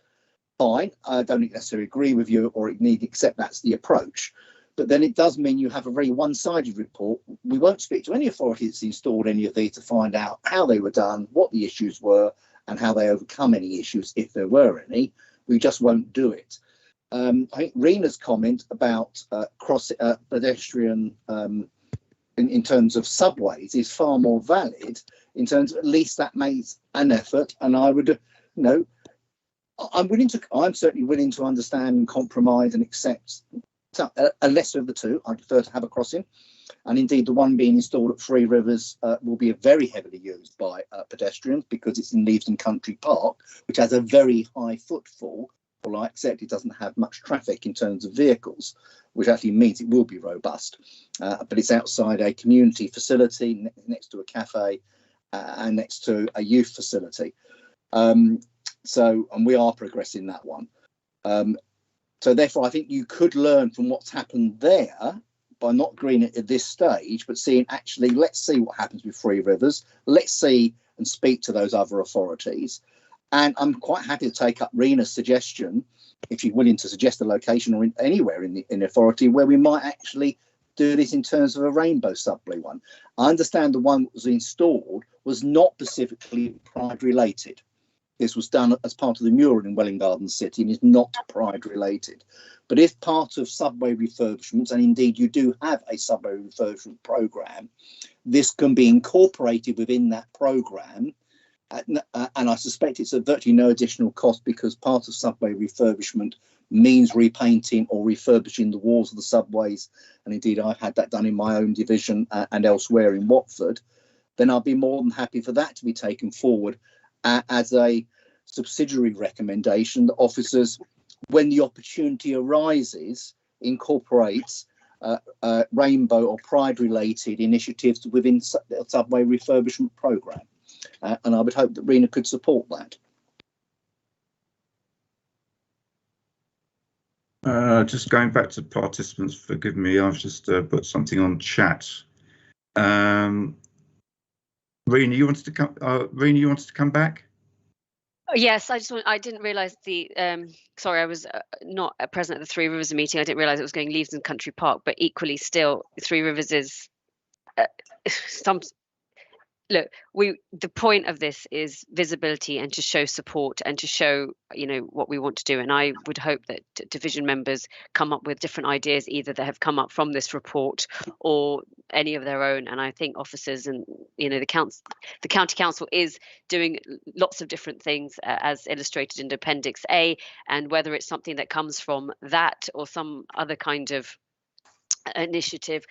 fine. I don't necessarily agree with you or need to accept that's the approach. But then it does mean you have a very one-sided report. We won't speak to any authority that's installed any of these to find out how they were done, what the issues were, and how they overcome any issues if there were any. We just won't do it. I think Rena's comment about pedestrian in terms of subways is far more valid, in terms of at least that makes an effort. And I would, I'm certainly willing to understand and compromise and accept a lesser of the two. I prefer to have a crossing. And indeed, the one being installed at Three Rivers will be very heavily used by pedestrians because it's in Leavesden Country Park, which has a very high footfall. Well, I accept it doesn't have much traffic in terms of vehicles, which actually means it will be robust. But it's outside a community facility next to a cafe and next to a youth facility. And we are progressing that one. So therefore, I think you could learn from what's happened there by not agreeing it at this stage, but seeing actually, let's see what happens with Three Rivers. Let's see and speak to those other authorities. And I'm quite happy to take up Rena's suggestion, if you're willing to suggest a location or anywhere in the authority where we might actually do this in terms of a rainbow subway one. I understand the one that was installed was not specifically Pride related. This was done as part of the mural in Welwyn Garden City and is not Pride related. But if part of subway refurbishments, and indeed you do have a subway refurbishment programme, this can be incorporated within that programme. And I suspect it's at virtually no additional cost, because part of subway refurbishment means repainting or refurbishing the walls of the subways. And indeed, I've had that done in my own division and elsewhere in Watford. Then I'll be more than happy for that to be taken forward as a subsidiary recommendation that officers, when the opportunity arises, incorporates rainbow or Pride related initiatives within the subway refurbishment programme. And I would hope that Rena could support that. Just going back to participants, forgive me, I've just put something on chat. Rena, you wanted to come? Rena, you wanted to come back? Yes, I didn't realise the. Sorry, I was not present at the Three Rivers meeting. I didn't realise it was going Leavesden Country Park, but equally still, Three Rivers is some. Look, the point of this is visibility and to show support and to show, what we want to do. And I would hope that division members come up with different ideas, either that have come up from this report or any of their own. And I think officers and, the county council is doing lots of different things as illustrated in Appendix A, and whether it's something that comes from that or some other kind of initiative.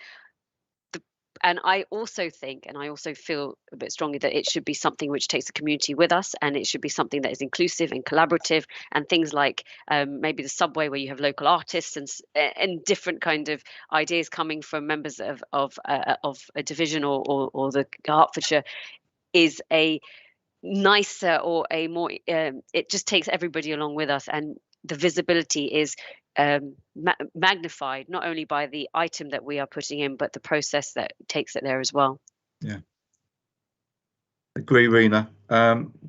And I also think, and I also feel a bit strongly, that it should be something which takes the community with us, and it should be something that is inclusive and collaborative, and things like maybe the subway where you have local artists and different kind of ideas coming from members of a division or the Hertfordshire is a nicer or a more, it just takes everybody along with us, and the visibility is magnified not only by the item that we are putting in, but the process that takes it there as well. Yeah, agree, Rena.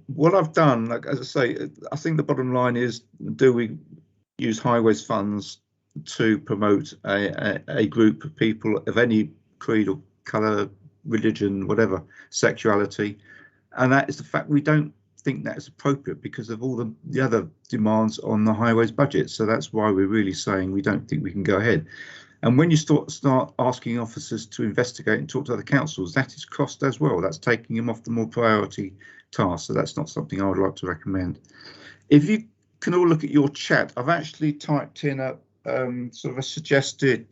What I've done, like, as I say, I think the bottom line is, do we use highways funds to promote a group of people of any creed or colour, religion, whatever, sexuality? And that is the fact we don't think that is appropriate because of all the other demands on the highways budget. So that's why we're really saying we don't think we can go ahead. And when you start asking officers to investigate and talk to other councils, that is cost as well. That's taking them off the more priority tasks. So that's not something I would like to recommend. If you can all look at your chat, I've actually typed in a sort of a suggested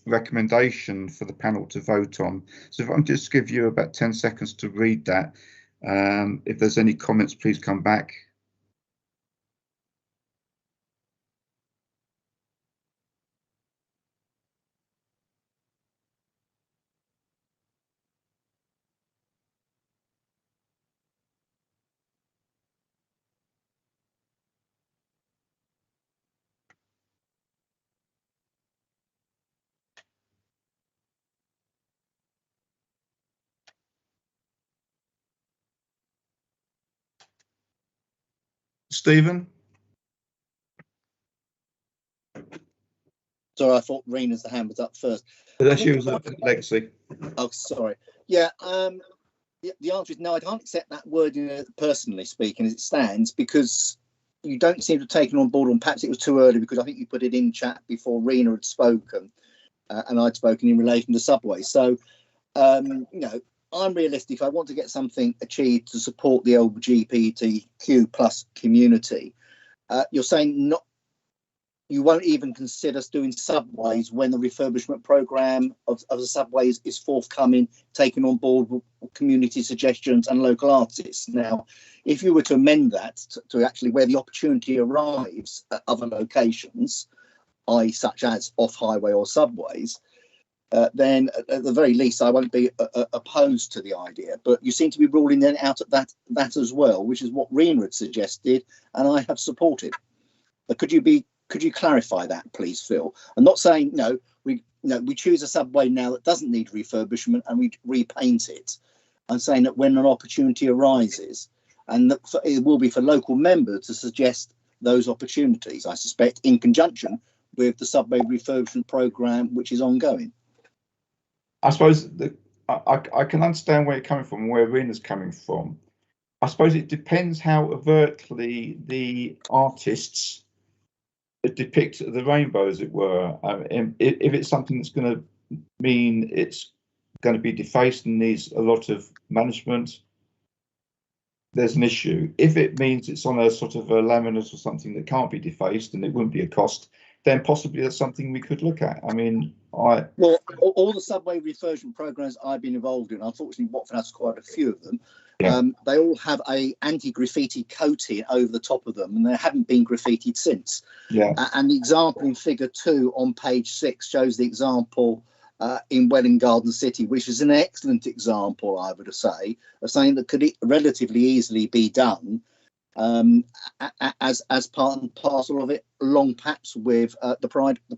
recommendation for the panel to vote on. So if I can just give you about 10 seconds to read that. If there's any comments, please come back. Stephen? Sorry, I thought Rena's hand was up first. But that's you, Lexi. Oh, sorry. Yeah, The answer is no. I can't accept that wording personally speaking as it stands, because you don't seem to have taken on board, and perhaps it was too early because I think you put it in chat before Rena had spoken and I'd spoken in relation to subways. So, you know, I'm realistic. If I want to get something achieved to support the LGBTQ plus community, you're saying not. You won't even consider doing subways when the refurbishment programme of the subways is forthcoming, taking on board community suggestions and local artists. Now, if you were to amend that to actually where the opportunity arrives at other locations, i.e. such as off-highway or subways, then at the very least I won't be opposed to the idea. But you seem to be ruling then out at that as well, which is what Rena had suggested and I have supported. But could you clarify that, please, Phil? I'm not saying we choose a subway now that doesn't need refurbishment and we repaint it. I'm saying that when an opportunity arises, and that it will be for local members to suggest those opportunities, I suspect, in conjunction with the subway refurbishment programme, which is ongoing. I suppose I can understand where you're coming from, where Rena's coming from. I suppose it depends how overtly the artists depict the rainbow, as it were. If it's something that's going to mean it's going to be defaced and needs a lot of management, there's an issue. If it means it's on a sort of a laminate or something that can't be defaced and it wouldn't be a cost, then possibly that's something we could look at. I mean, well, all the subway refurbishment programs I've been involved in, unfortunately Watford has quite a few of them. Yeah. They all have a anti-graffiti coating over the top of them, and they haven't been graffitied since. Yeah. And the example in figure 2 on page 6 shows the example in Welwyn Garden City, which is an excellent example, I would say, of something that could relatively easily be done as part and parcel of it, along perhaps with the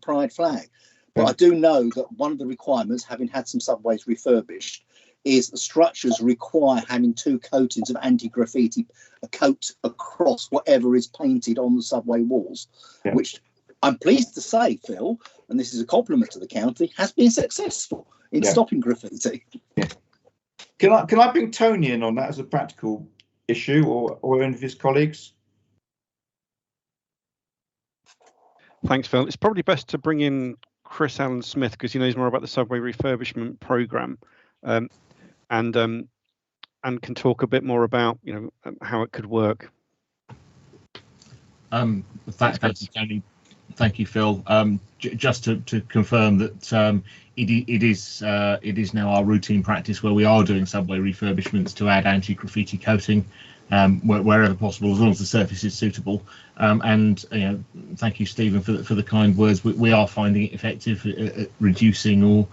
Pride flag. But I do know that one of the requirements, having had some subways refurbished, is the structures require having 2 coatings of anti-graffiti, a coat across whatever is painted on the subway walls, which I'm pleased to say, Phil, and this is a compliment to the county, has been successful in stopping graffiti. Yeah. Can I bring Tony in on that as a practical issue, or any of his colleagues? Thanks, Phil. It's probably best to bring in Chris Allen Smith because he knows more about the subway refurbishment programme, and can talk a bit more about how it could work. Thank you, Tony. Thank you, Phil. Just to confirm that it is now our routine practice where we are doing subway refurbishments to add anti-graffiti coating wherever possible, as long as the surface is suitable. And thank you, Stephen, for the kind words. We are finding it effective at reducing or,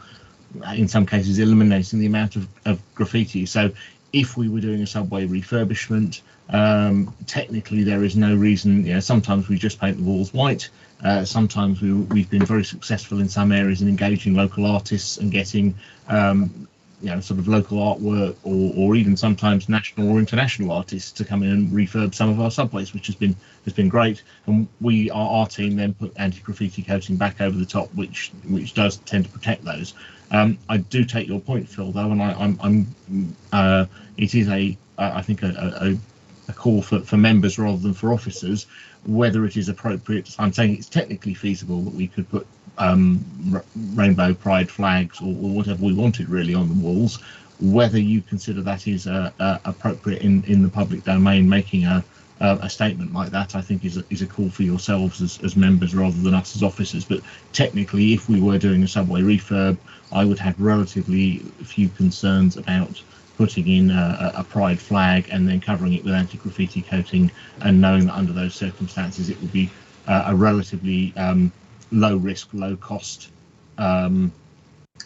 in some cases, eliminating the amount of graffiti. So if we were doing a subway refurbishment, technically there is no reason. Sometimes we just paint the walls white. Sometimes we've been very successful in some areas in engaging local artists and getting sort of local artwork or even sometimes national or international artists to come in and refurb some of our subways, which has been great. And our team then put anti-graffiti coating back over the top, which does tend to protect those. I do take your point, Phil, though, and it is I think a call for members rather than for officers, whether it is appropriate. I'm saying it's technically feasible that we could put rainbow pride flags or whatever we wanted really on the walls. Whether you consider that is appropriate in the public domain, making a statement like that, I think is a call for yourselves as members rather than us as officers. But technically, if we were doing a subway refurb, I would have relatively few concerns about putting in a pride flag and then covering it with anti-graffiti coating, and knowing that under those circumstances it would be a relatively low risk, low cost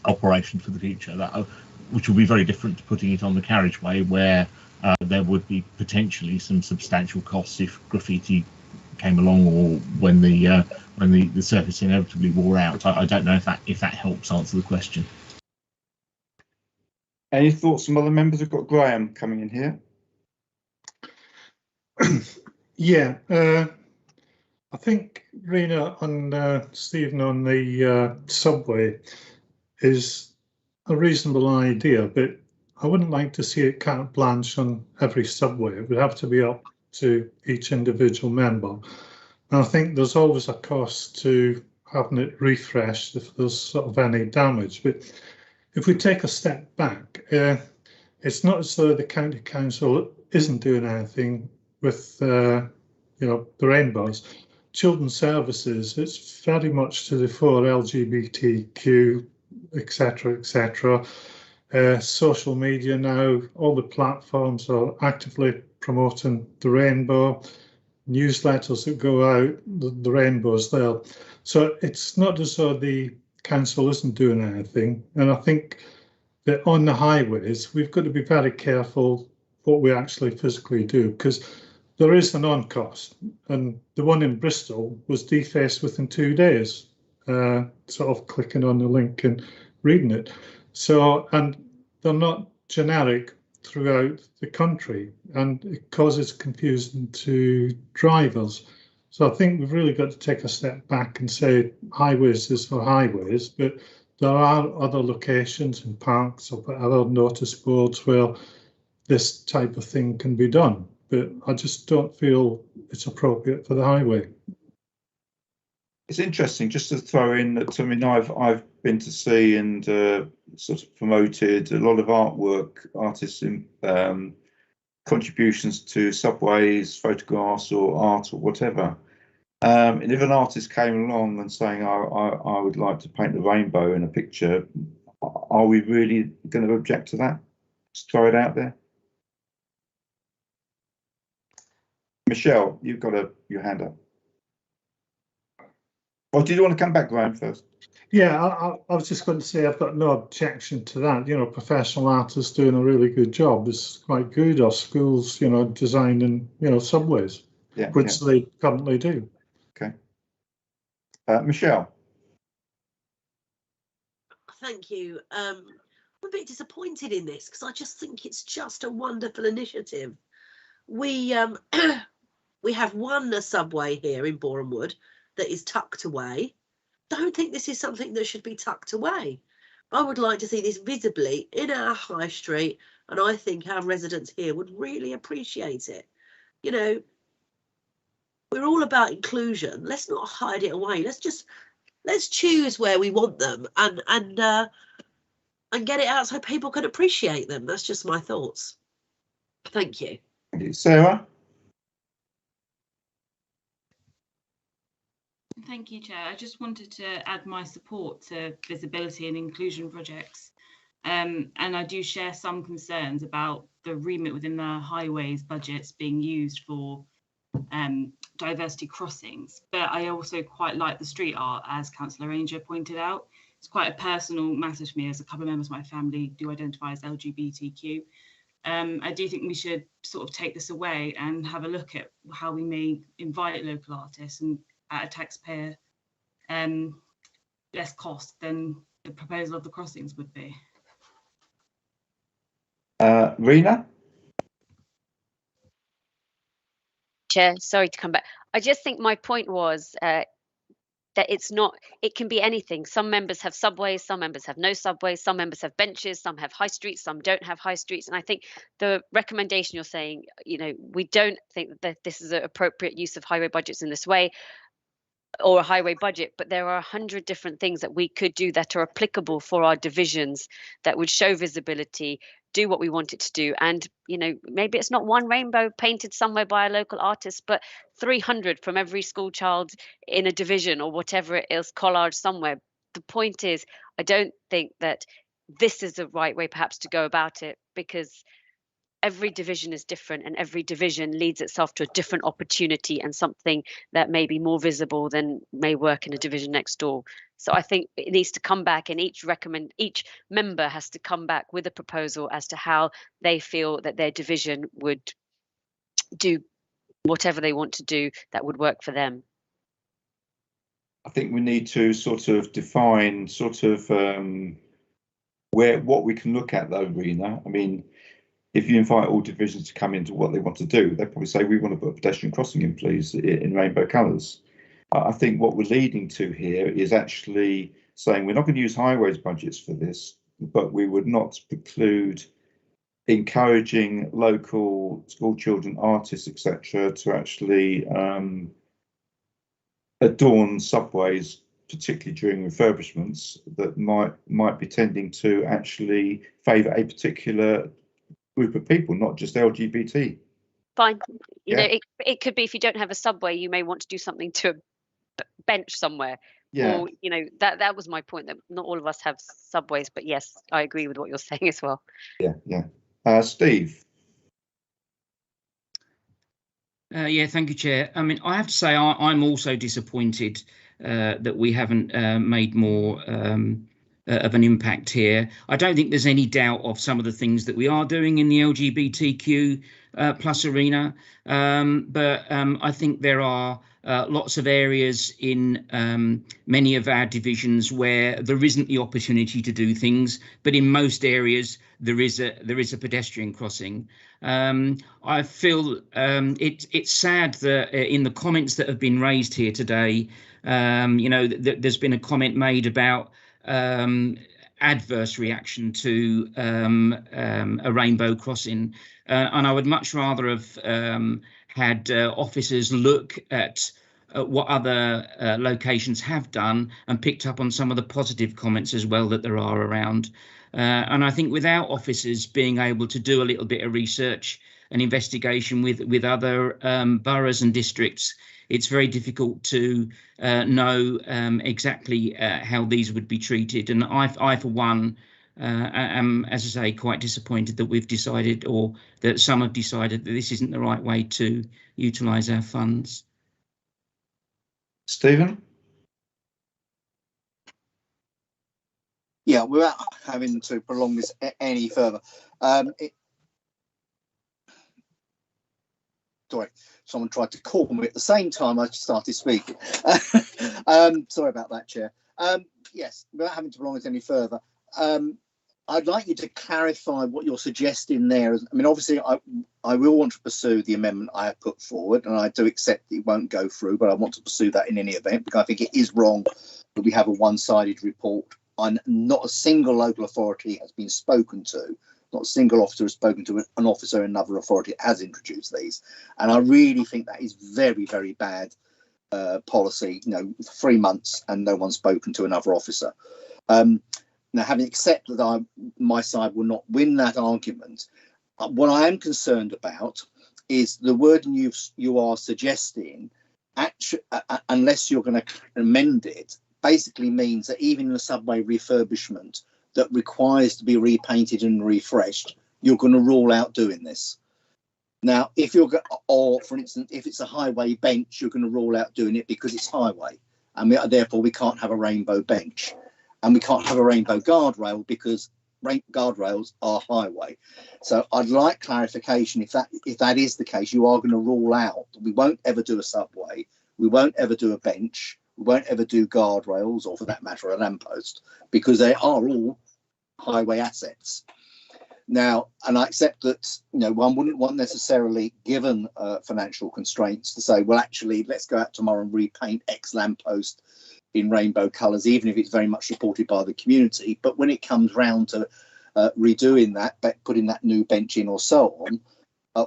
operation for the future, which will be very different to putting it on the carriageway, where there would be potentially some substantial costs if graffiti came along or when the surface inevitably wore out. I don't know if that helps answer the question. Any thoughts from other members? We've got Graham coming in here. Yeah, I think Rena and Stephen on the subway is a reasonable idea, but I wouldn't like to see it carte blanche on every subway. It would have to be up to each individual member. And I think there's always a cost to having it refreshed if there's sort of any damage. But if we take a step back, it's not as though the county council isn't doing anything with the rainbows. Children's services, it's very much to the fore, LGBTQ, etc., etc. Social media now, all the platforms are actively promoting the rainbow. Newsletters that go out, the rainbow's there. So it's not as though the council isn't doing anything. And I think that on the highways, we've got to be very careful what we actually physically do, because there is an on-cost. And the one in Bristol was defaced within 2 days, sort of clicking on the link and reading it. So, and they're not generic throughout the country, and it causes confusion to drivers. So I think we've really got to take a step back and say highways is for highways, but there are other locations in parks or other notice boards where this type of thing can be done. But I just don't feel it's appropriate for the highway. It's interesting just to throw in that, I mean, I've been to see and sort of promoted a lot of artists in contributions to subways, photographs or art or whatever. And if an artist came along and saying, I would like to paint the rainbow in a picture, are we really going to object to that? Just throw it out there. Michelle, you've got your hand up. Or did you want to come back, Graham, first? Yeah, I was just going to say I've got no objection to that. You know, professional artists doing a really good job is quite good, or schools, you know, designing, you know, subways, which they currently do. Okay. Michelle. Thank you. I'm a bit disappointed in this because I just think it's just a wonderful initiative. We we have one subway here in Boreham Wood that is tucked away. Don't think this is something that should be tucked away. I would like to see this visibly in our high street, and I think our residents here would really appreciate it. You know, we're all about inclusion. Let's not hide it away. Let's choose where we want them and get it out so people can appreciate them. That's just my thoughts. Thank you. Thank you. Sarah? Thank you, Chair. I just wanted to add my support to visibility and inclusion projects. And I do share some concerns about the remit within the highways budgets being used for diversity crossings. But I also quite like the street art, as Councillor Ranger pointed out. It's quite a personal matter to me, as a couple of members of my family do identify as LGBTQ. I do think we should sort of take this away and have a look at how we may invite local artists and at a taxpayer less cost than the proposal of the crossings would be. Rena? Chair, sorry to come back. I just think my point was that it's not, it can be anything. Some members have subways, some members have no subways, some members have benches, some have high streets, some don't have high streets. And I think the recommendation you're saying, you know, we don't think that this is an appropriate use of highway budgets in this way, or a highway budget, but there are 100 different things that we could do that are applicable for our divisions that would show visibility, do what we want it to do. And, you know, maybe it's not one rainbow painted somewhere by a local artist, but 300 from every school child in a division or whatever it is, collage somewhere. The point is, I don't think that this is the right way perhaps to go about it, because every division is different and every division leads itself to a different opportunity and something that may be more visible than may work in a division next door. So I think it needs to come back, and each member has to come back with a proposal as to how they feel that their division would do whatever they want to do that would work for them. I think we need to sort of define sort of what we can look at though, Rena. I mean, if you invite all divisions to come into what they want to do, they'll probably say, we want to put a pedestrian crossing in, please, in rainbow colours. I think what we're leading to here is actually saying we're not going to use highways budgets for this, but we would not preclude encouraging local school children, artists, etc., to actually adorn subways, particularly during refurbishments, that might be tending to actually favour a particular group of people, not just LGBT. Fine. You know, Yeah. it could be if you don't have a subway, you may want to do something to a bench somewhere. Yeah. Or, you know, that was my point, that not all of us have subways, but yes, I agree with what you're saying as well. Yeah. Steve. Yeah, thank you, Chair. I mean, I have to say I'm also disappointed that we haven't made more of an impact here. I don't think there's any doubt of some of the things that we are doing in the LGBTQ plus arena, but I think there are lots of areas in many of our divisions where there isn't the opportunity to do things, but in most areas there is a pedestrian crossing. I feel it's sad that in the comments that have been raised here today, you know, there's been a comment made about adverse reaction to a rainbow crossing, and I would much rather have had officers look at what other locations have done and picked up on some of the positive comments as well that there are around. And I think without officers being able to do a little bit of research and investigation with other boroughs and districts, it's very difficult to know exactly how these would be treated. And I for one, am, as I say, quite disappointed that we've decided, or that some have decided, that this isn't the right way to utilise our funds. Stephen? Yeah, without having to prolong this any further, sorry, someone tried to call me at the same time I started speaking. Sorry about that, Chair. Yes, without having to prolong it any further, I'd like you to clarify what you're suggesting there. I mean, obviously, I will want to pursue the amendment I have put forward, and I do accept it won't go through, but I want to pursue that in any event, because I think it is wrong that we have a one-sided report and not a single local authority has been spoken to. Not a single officer has spoken to an officer in another authority that has introduced these. And I really think that is very, very bad policy. You know, 3 months and no one's spoken to another officer. Now, having accepted that my side will not win that argument, what I am concerned about is the wording you are suggesting, actually, unless you're going to amend it, basically means that even in a subway refurbishment that requires to be repainted and refreshed, you're going to rule out doing this. Now, if you're, or for instance, if it's a highway bench, you're going to rule out doing it because it's highway, and therefore we can't have a rainbow bench, and we can't have a rainbow guardrail because guardrails are highway. So I'd like clarification if that is the case. You are going to rule out. We won't ever do a subway. We won't ever do a bench. We won't ever do guardrails, or for that matter, a lamppost, because they are all highway assets. Now, and I accept that, you know, one wouldn't want necessarily, given financial constraints, to say, well, actually, let's go out tomorrow and repaint X lamppost in rainbow colours, even if it's very much supported by the community. But when it comes round to redoing that, putting that new bench in or so on,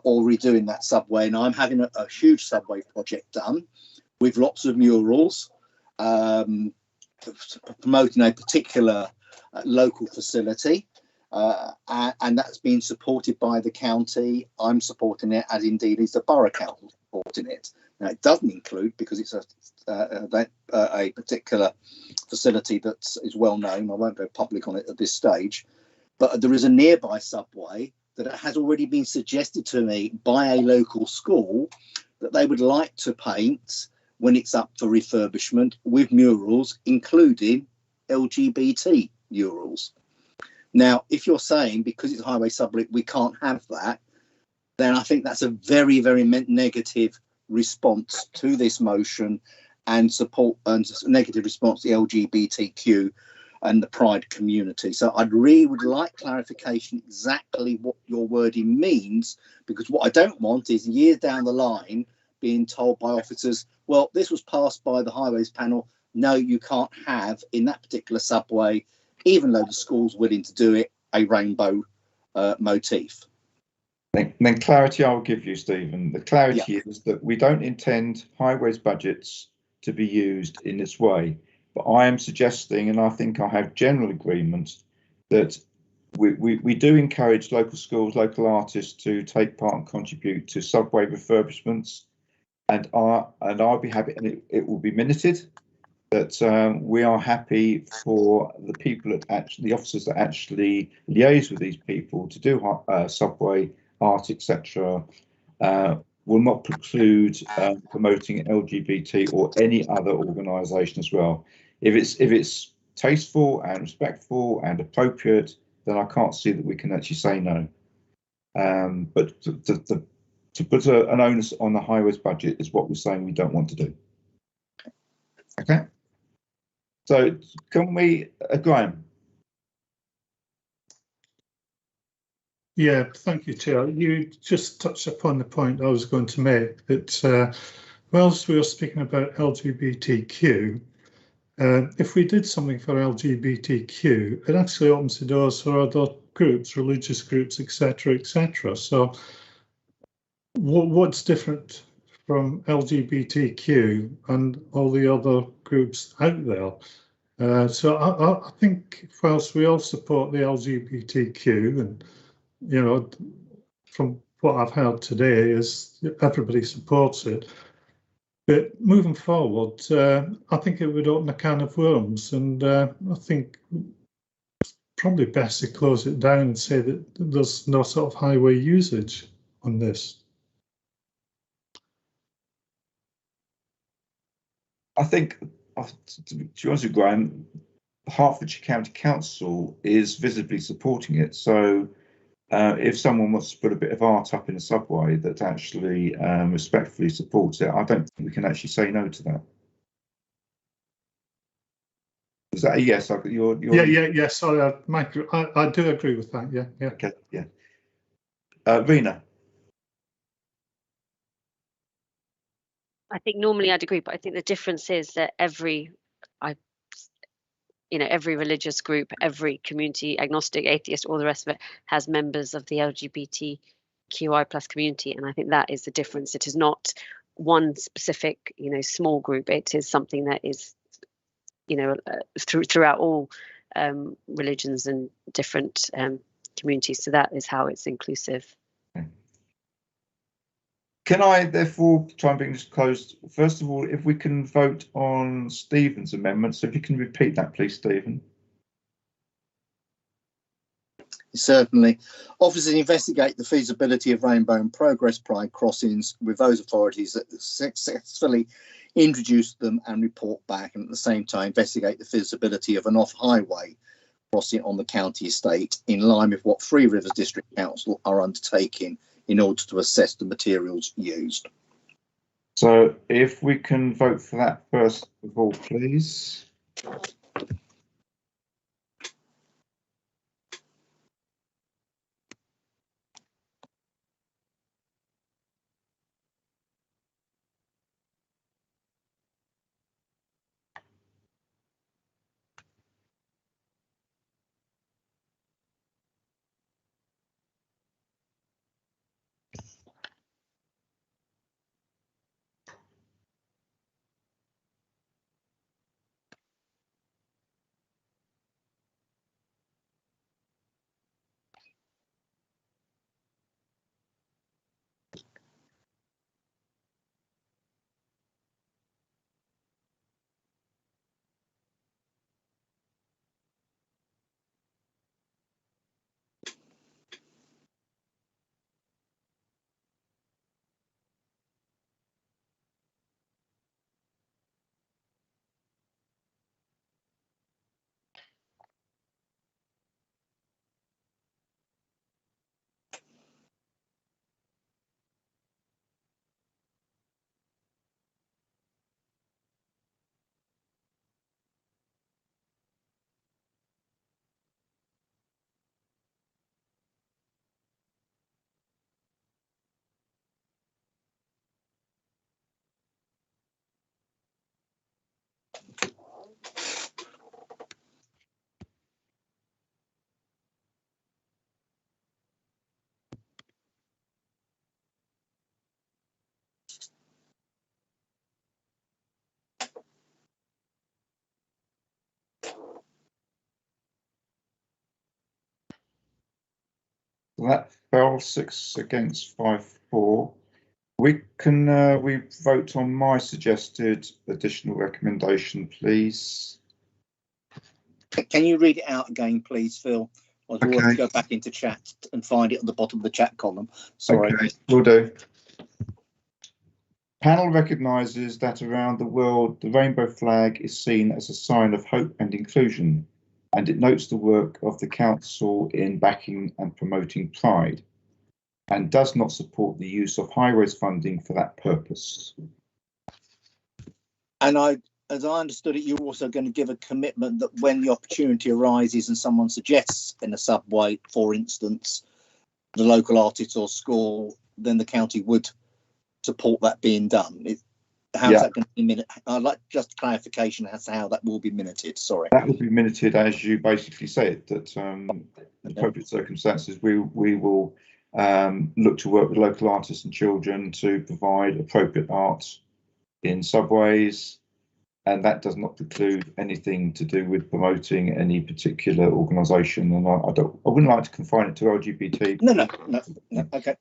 or redoing that subway, and I'm having a huge subway project done with lots of murals, promoting a particular local facility, and that's been supported by the county. I'm supporting it, as indeed is the Borough Council supporting it. Now, it doesn't include, because it's a particular facility that is well known. I won't go public on it at this stage, but there is a nearby subway that has already been suggested to me by a local school that they would like to paint when it's up for refurbishment with murals, including LGBT murals. Now, if you're saying because it's a highway subway we can't have that, then I think that's a very, very negative response to this motion, and support and negative response to the LGBTQ and the Pride community. So I'd really would like clarification exactly what your wording means, because what I don't want is years down the line being told by officers, well, this was passed by the Highways panel. No, you can't have in that particular subway, even though the school's willing to do it, a rainbow motif. Then clarity I will give you, Stephen. The clarity is that we don't intend highways budgets to be used in this way. But I am suggesting, and I think I have general agreement, that we do encourage local schools, local artists to take part and contribute to subway refurbishments. And I'll be happy, and it will be minuted, that we are happy for the people that the officers that actually liaise with these people to do subway art, etc. Will not preclude promoting LGBT or any other organisation as well. If it's tasteful and respectful and appropriate, then I can't see that we can actually say no. But to put an onus on the highways budget is what we're saying we don't want to do. Okay. So can we, Graham? Yeah, thank you, Chair. You just touched upon the point I was going to make, that whilst we are speaking about LGBTQ, if we did something for LGBTQ, it actually opens the doors for other groups, religious groups, etc., etc. So what's different from LGBTQ and all the other groups out there? So I think whilst we all support the LGBTQ, and you know, from what I've heard today is everybody supports it. But moving forward, I think it would open a can of worms, and I think it's probably best to close it down and say that there's no sort of highway usage on this. I think, to be honest with Graham, Hertfordshire County Council is visibly supporting it. So if someone wants to put a bit of art up in a subway that actually respectfully supports it, I don't think we can actually say no to that. Is that a yes? Yeah. Sorry, Mike, I do agree with that. Yeah. Okay. Yeah. Rena. I think normally I'd agree, but I think the difference is that every religious group, every community, agnostic, atheist, all the rest of it, has members of the LGBTQI+ community, and I think that is the difference. It is not one specific, small group. It is something that is, throughout all religions and different communities. So that is how it's inclusive. Can I therefore try and bring this closed? First of all, if we can vote on Stephen's amendment, so if you can repeat that, please, Stephen. Certainly. Officers investigate the feasibility of Rainbow and Progress Pride crossings with those authorities that successfully introduce them and report back, and at the same time investigate the feasibility of an off-highway crossing on the county estate in line with what Three Rivers District Council are undertaking in order to assess the materials used. So if we can vote for that first of all, please. That fell 6 against 5-4. We can we vote on my suggested additional recommendation, please. Can you read it out again, please, Phil? I will have to go back into chat and find it at the bottom of the chat column. Sorry. Okay, will do. Panel recognises that around the world the rainbow flag is seen as a sign of hope and inclusion, and it notes the work of the council in backing and promoting pride, and does not support the use of highways funding for that purpose. And as I understood it, you're also going to give a commitment that when the opportunity arises and someone suggests in a subway, for instance, the local artist or school, then the county would support that being done. How's that going to be minuted? I'd like just clarification as to how that will be minuted. Sorry. That will be minuted as you basically said, that in appropriate circumstances we will look to work with local artists and children to provide appropriate art in subways, and that does not preclude anything to do with promoting any particular organisation. And I wouldn't like to confine it to LGBT. No. Okay.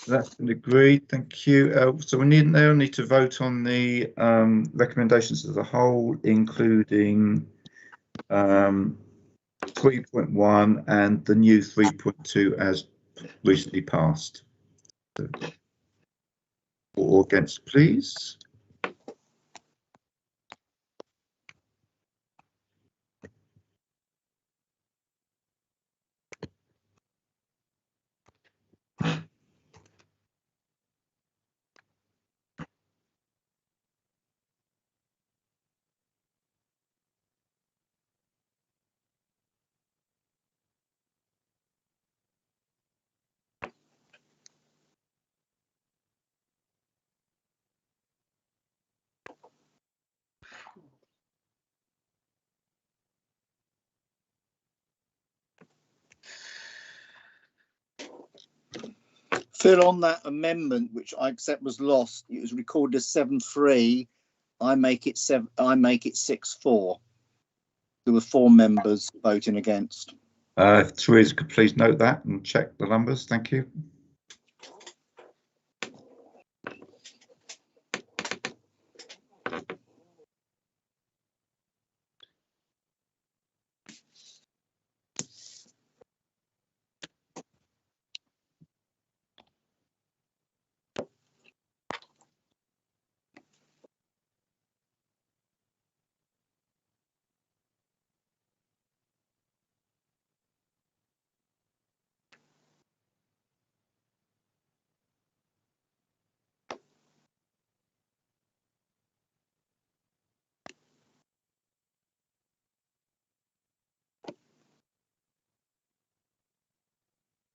That's been agreed. Thank you. So we now need to vote on the recommendations as a whole, including 3.1 and the new 3.2 as recently passed. So, or against, please. Phil, on that amendment, which I accept was lost, it was recorded as 7-3. I make it 6-4. There were 4 members voting against. If Teresa could please note that and check the numbers. Thank you.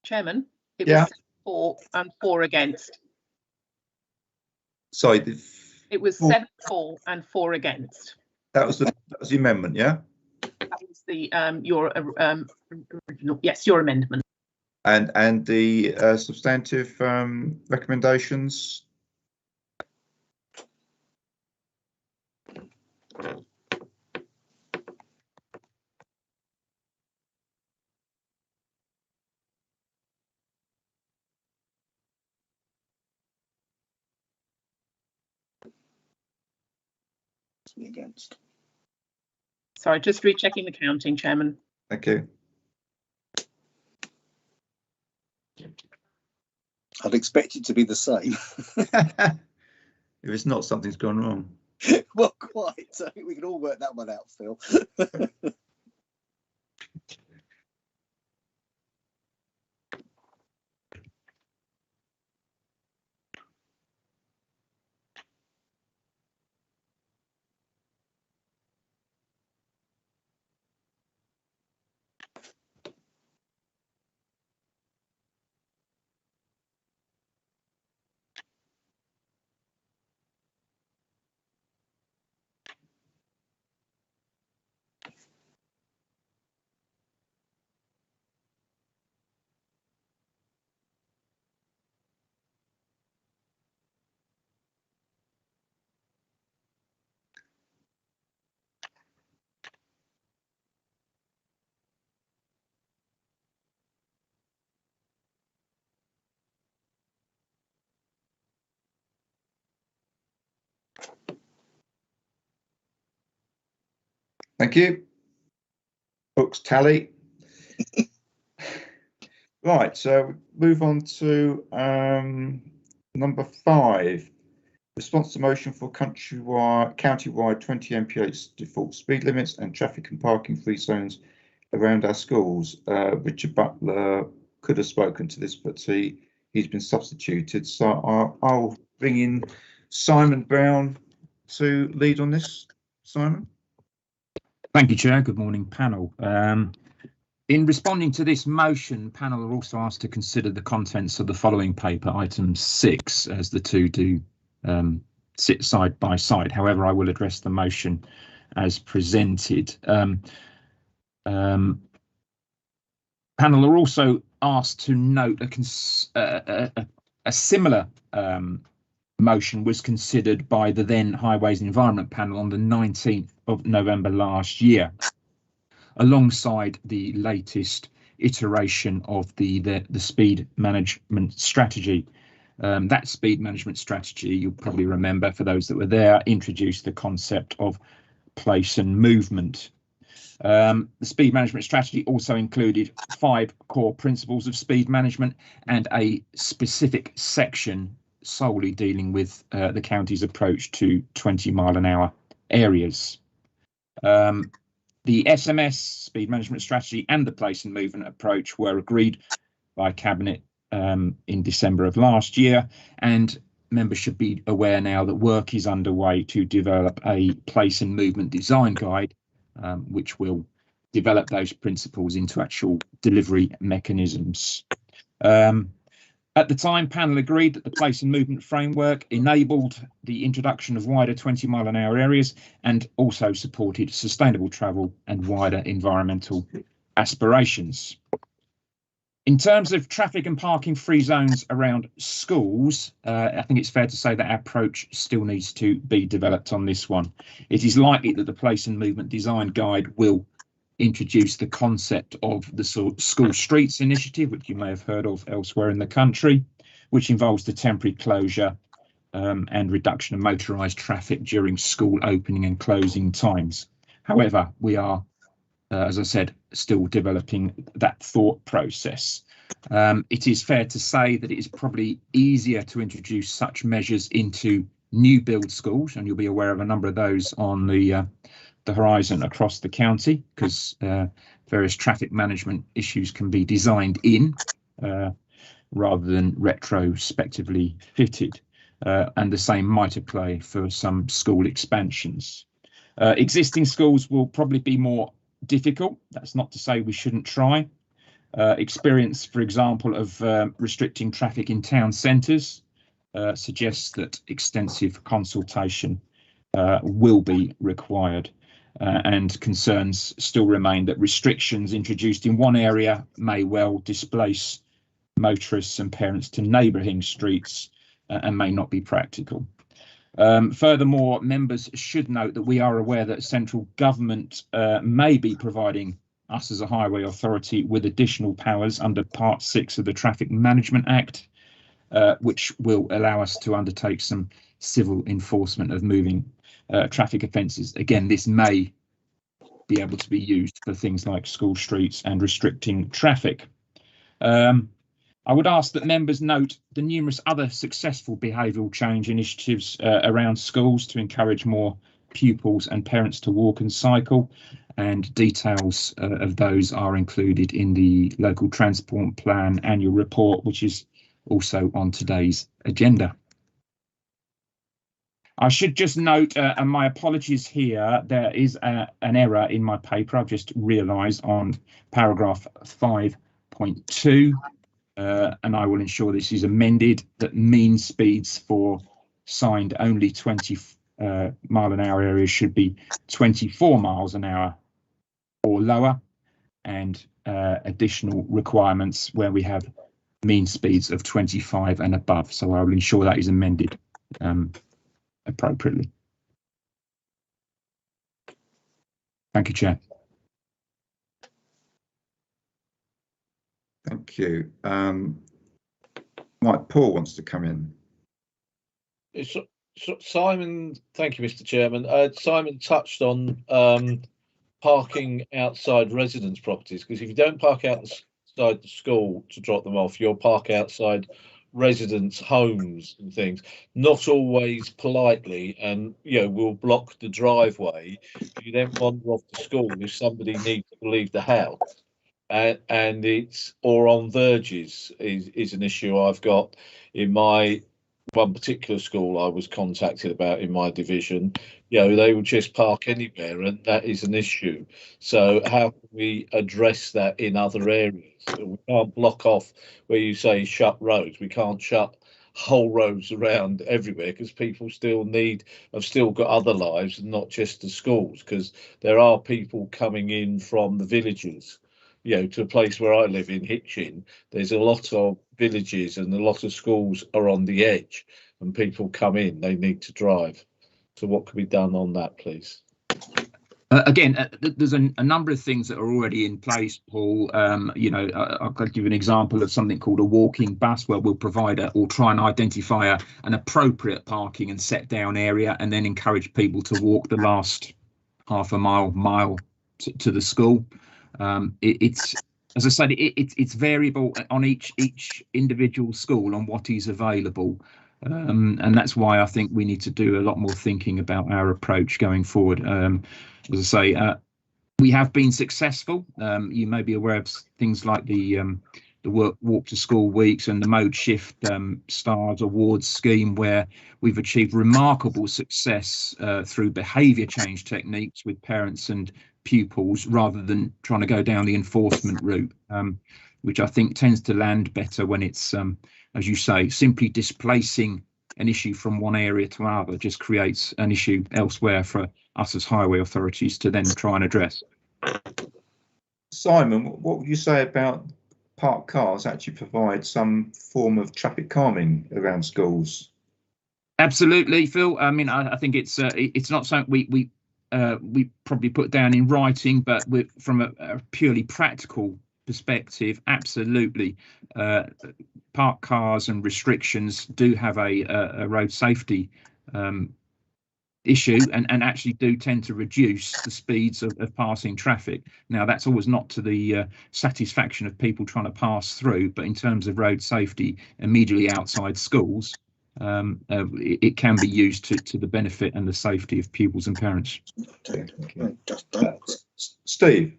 Chairman, it Yeah. was 7 for and 4 against. Sorry, It was 7 for and 4 against. that was the amendment, yeah? That was the your original, yes, your amendment. And the substantive recommendations. Against. Sorry, just rechecking the counting, Chairman. Thank you. I'd expect it to be the same. If it's not, something's gone wrong. Well, quite. I think we can all work that one out, Phil. Thank you. Books tally. Right, so move on to number 5. Response to motion for countywide 20 mph default speed limits and traffic and parking free zones around our schools. Richard Butler could have spoken to this, but he's been substituted. So I'll bring in Simon Brown to lead on this. Simon. Thank you, Chair. Good morning, panel. In responding to this motion, panel are also asked to consider the contents of the following paper, item 6, as the two do sit side by side. However, I will address the motion as presented. Panel are also asked to note a similar motion was considered by the then Highways and Environment Panel on the 19th of November last year, alongside the latest iteration of the speed management strategy. That speed management strategy, you'll probably remember, for those that were there, introduced the concept of place and movement. The speed management strategy also included 5 core principles of speed management and a specific section solely dealing with the county's approach to 20-mile-an-hour areas. The SMS, speed management strategy, and the place and movement approach were agreed by Cabinet in December of last year, and members should be aware now that work is underway to develop a place and movement design guide, which will develop those principles into actual delivery mechanisms. At the time, panel agreed that the place and movement framework enabled the introduction of wider 20-mile-an-hour areas and also supported sustainable travel and wider environmental aspirations. In terms of traffic and parking free zones around schools, I think it's fair to say that our approach still needs to be developed on this one. It is likely that the place and movement design guide will introduce the concept of the School Streets Initiative, which you may have heard of elsewhere in the country, which involves the temporary closure and reduction of motorised traffic during school opening and closing times. However, we are, as I said, still developing that thought process. It is fair to say that it is probably easier to introduce such measures into new build schools, and you'll be aware of a number of those on the horizon across the county, because various traffic management issues can be designed in rather than retrospectively fitted, and the same might apply for some school expansions. Existing schools will probably be more difficult. That's not to say we shouldn't try, Experience, for example, of restricting traffic in town centres suggests that extensive consultation will be required, and concerns still remain that restrictions introduced in one area may well displace motorists and parents to neighbouring streets and may not be practical. Furthermore, members should note that we are aware that central government may be providing us as a highway authority with additional powers under Part 6 of the Traffic Management Act, which will allow us to undertake some civil enforcement of moving traffic offences. Again, this may be able to be used for things like school streets and restricting traffic. I would ask that members note the numerous other successful behavioural change initiatives around schools to encourage more pupils and parents to walk and cycle, and details of those are included in the local transport plan annual report, which is also on today's agenda. I should just note, and my apologies here, there is an error in my paper. I've just realised on paragraph 5.2, and I will ensure this is amended, that mean speeds for signed only 20 mile an hour areas should be 24 miles an hour or lower, and additional requirements where we have mean speeds of 25 and above. So I will ensure that is amended appropriately. Thank you, Chair. Thank you. Mike Paul wants to come in. Simon, thank you, Mr. Chairman. Simon touched on parking outside residence properties, because if you don't park outside the school to drop them off, you'll park outside residents' homes and things, not always politely, and will block the driveway. You then wander off to school if somebody needs to leave the house, and it's, or on verges is an issue I've got in my one particular school I was contacted about in my division. They would just park anywhere, and that is an issue. So how can we address that in other areas? We can't block off, where you say shut roads. We can't shut whole roads around everywhere, because people have still got other lives and not just the schools, because there are people coming in from the villages. To a place where I live in Hitchin, there's a lot of villages and a lot of schools are on the edge, and people come in, they need to drive. So what can be done on that, please? Again, there's a number of things that are already in place, Paul. I'll give you an example of something called a walking bus, where we'll provide or try and identify an appropriate parking and set down area, and then encourage people to walk the last half a mile to the school. It's, as I said, it's variable on each individual school on what is available, and that's why I think we need to do a lot more thinking about our approach going forward. As I say, we have been successful. You may be aware of things like the walk to school weeks and the Mode Shift Stars Awards scheme, where we've achieved remarkable success through behaviour change techniques with parents and pupils, rather than trying to go down the enforcement route, which I think tends to land better when it's, as you say, simply displacing an issue from one area to another just creates an issue elsewhere for us as highway authorities to then try and address. Simon, what would you say about parked cars actually provide some form of traffic calming around schools? Absolutely, Phil. I mean, I think it's not something we probably put down in writing, but from a purely practical perspective, absolutely. Parked cars and restrictions do have a road safety issue, and actually do tend to reduce the speeds of passing traffic. Now, that's always not to the satisfaction of people trying to pass through, but in terms of road safety immediately outside schools, it can be used to the benefit and the safety of pupils and parents. Steve.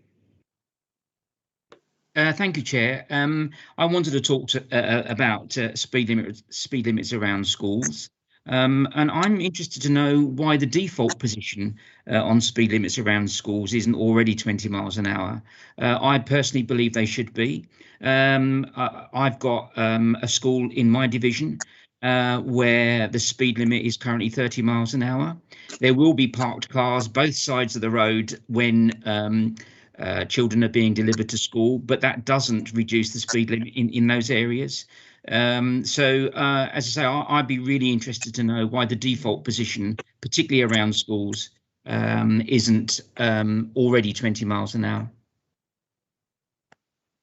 Thank you, Chair. I wanted to talk about speed limits around schools. And I'm interested to know why the default position on speed limits around schools isn't already 20 miles an hour. I personally believe they should be. I've got a school in my division where the speed limit is currently 30 miles an hour. There will be parked cars both sides of the road when children are being delivered to school, but that doesn't reduce the speed limit in those areas. So as I say, I'd be really interested to know why the default position, particularly around schools, isn't already 20 miles an hour.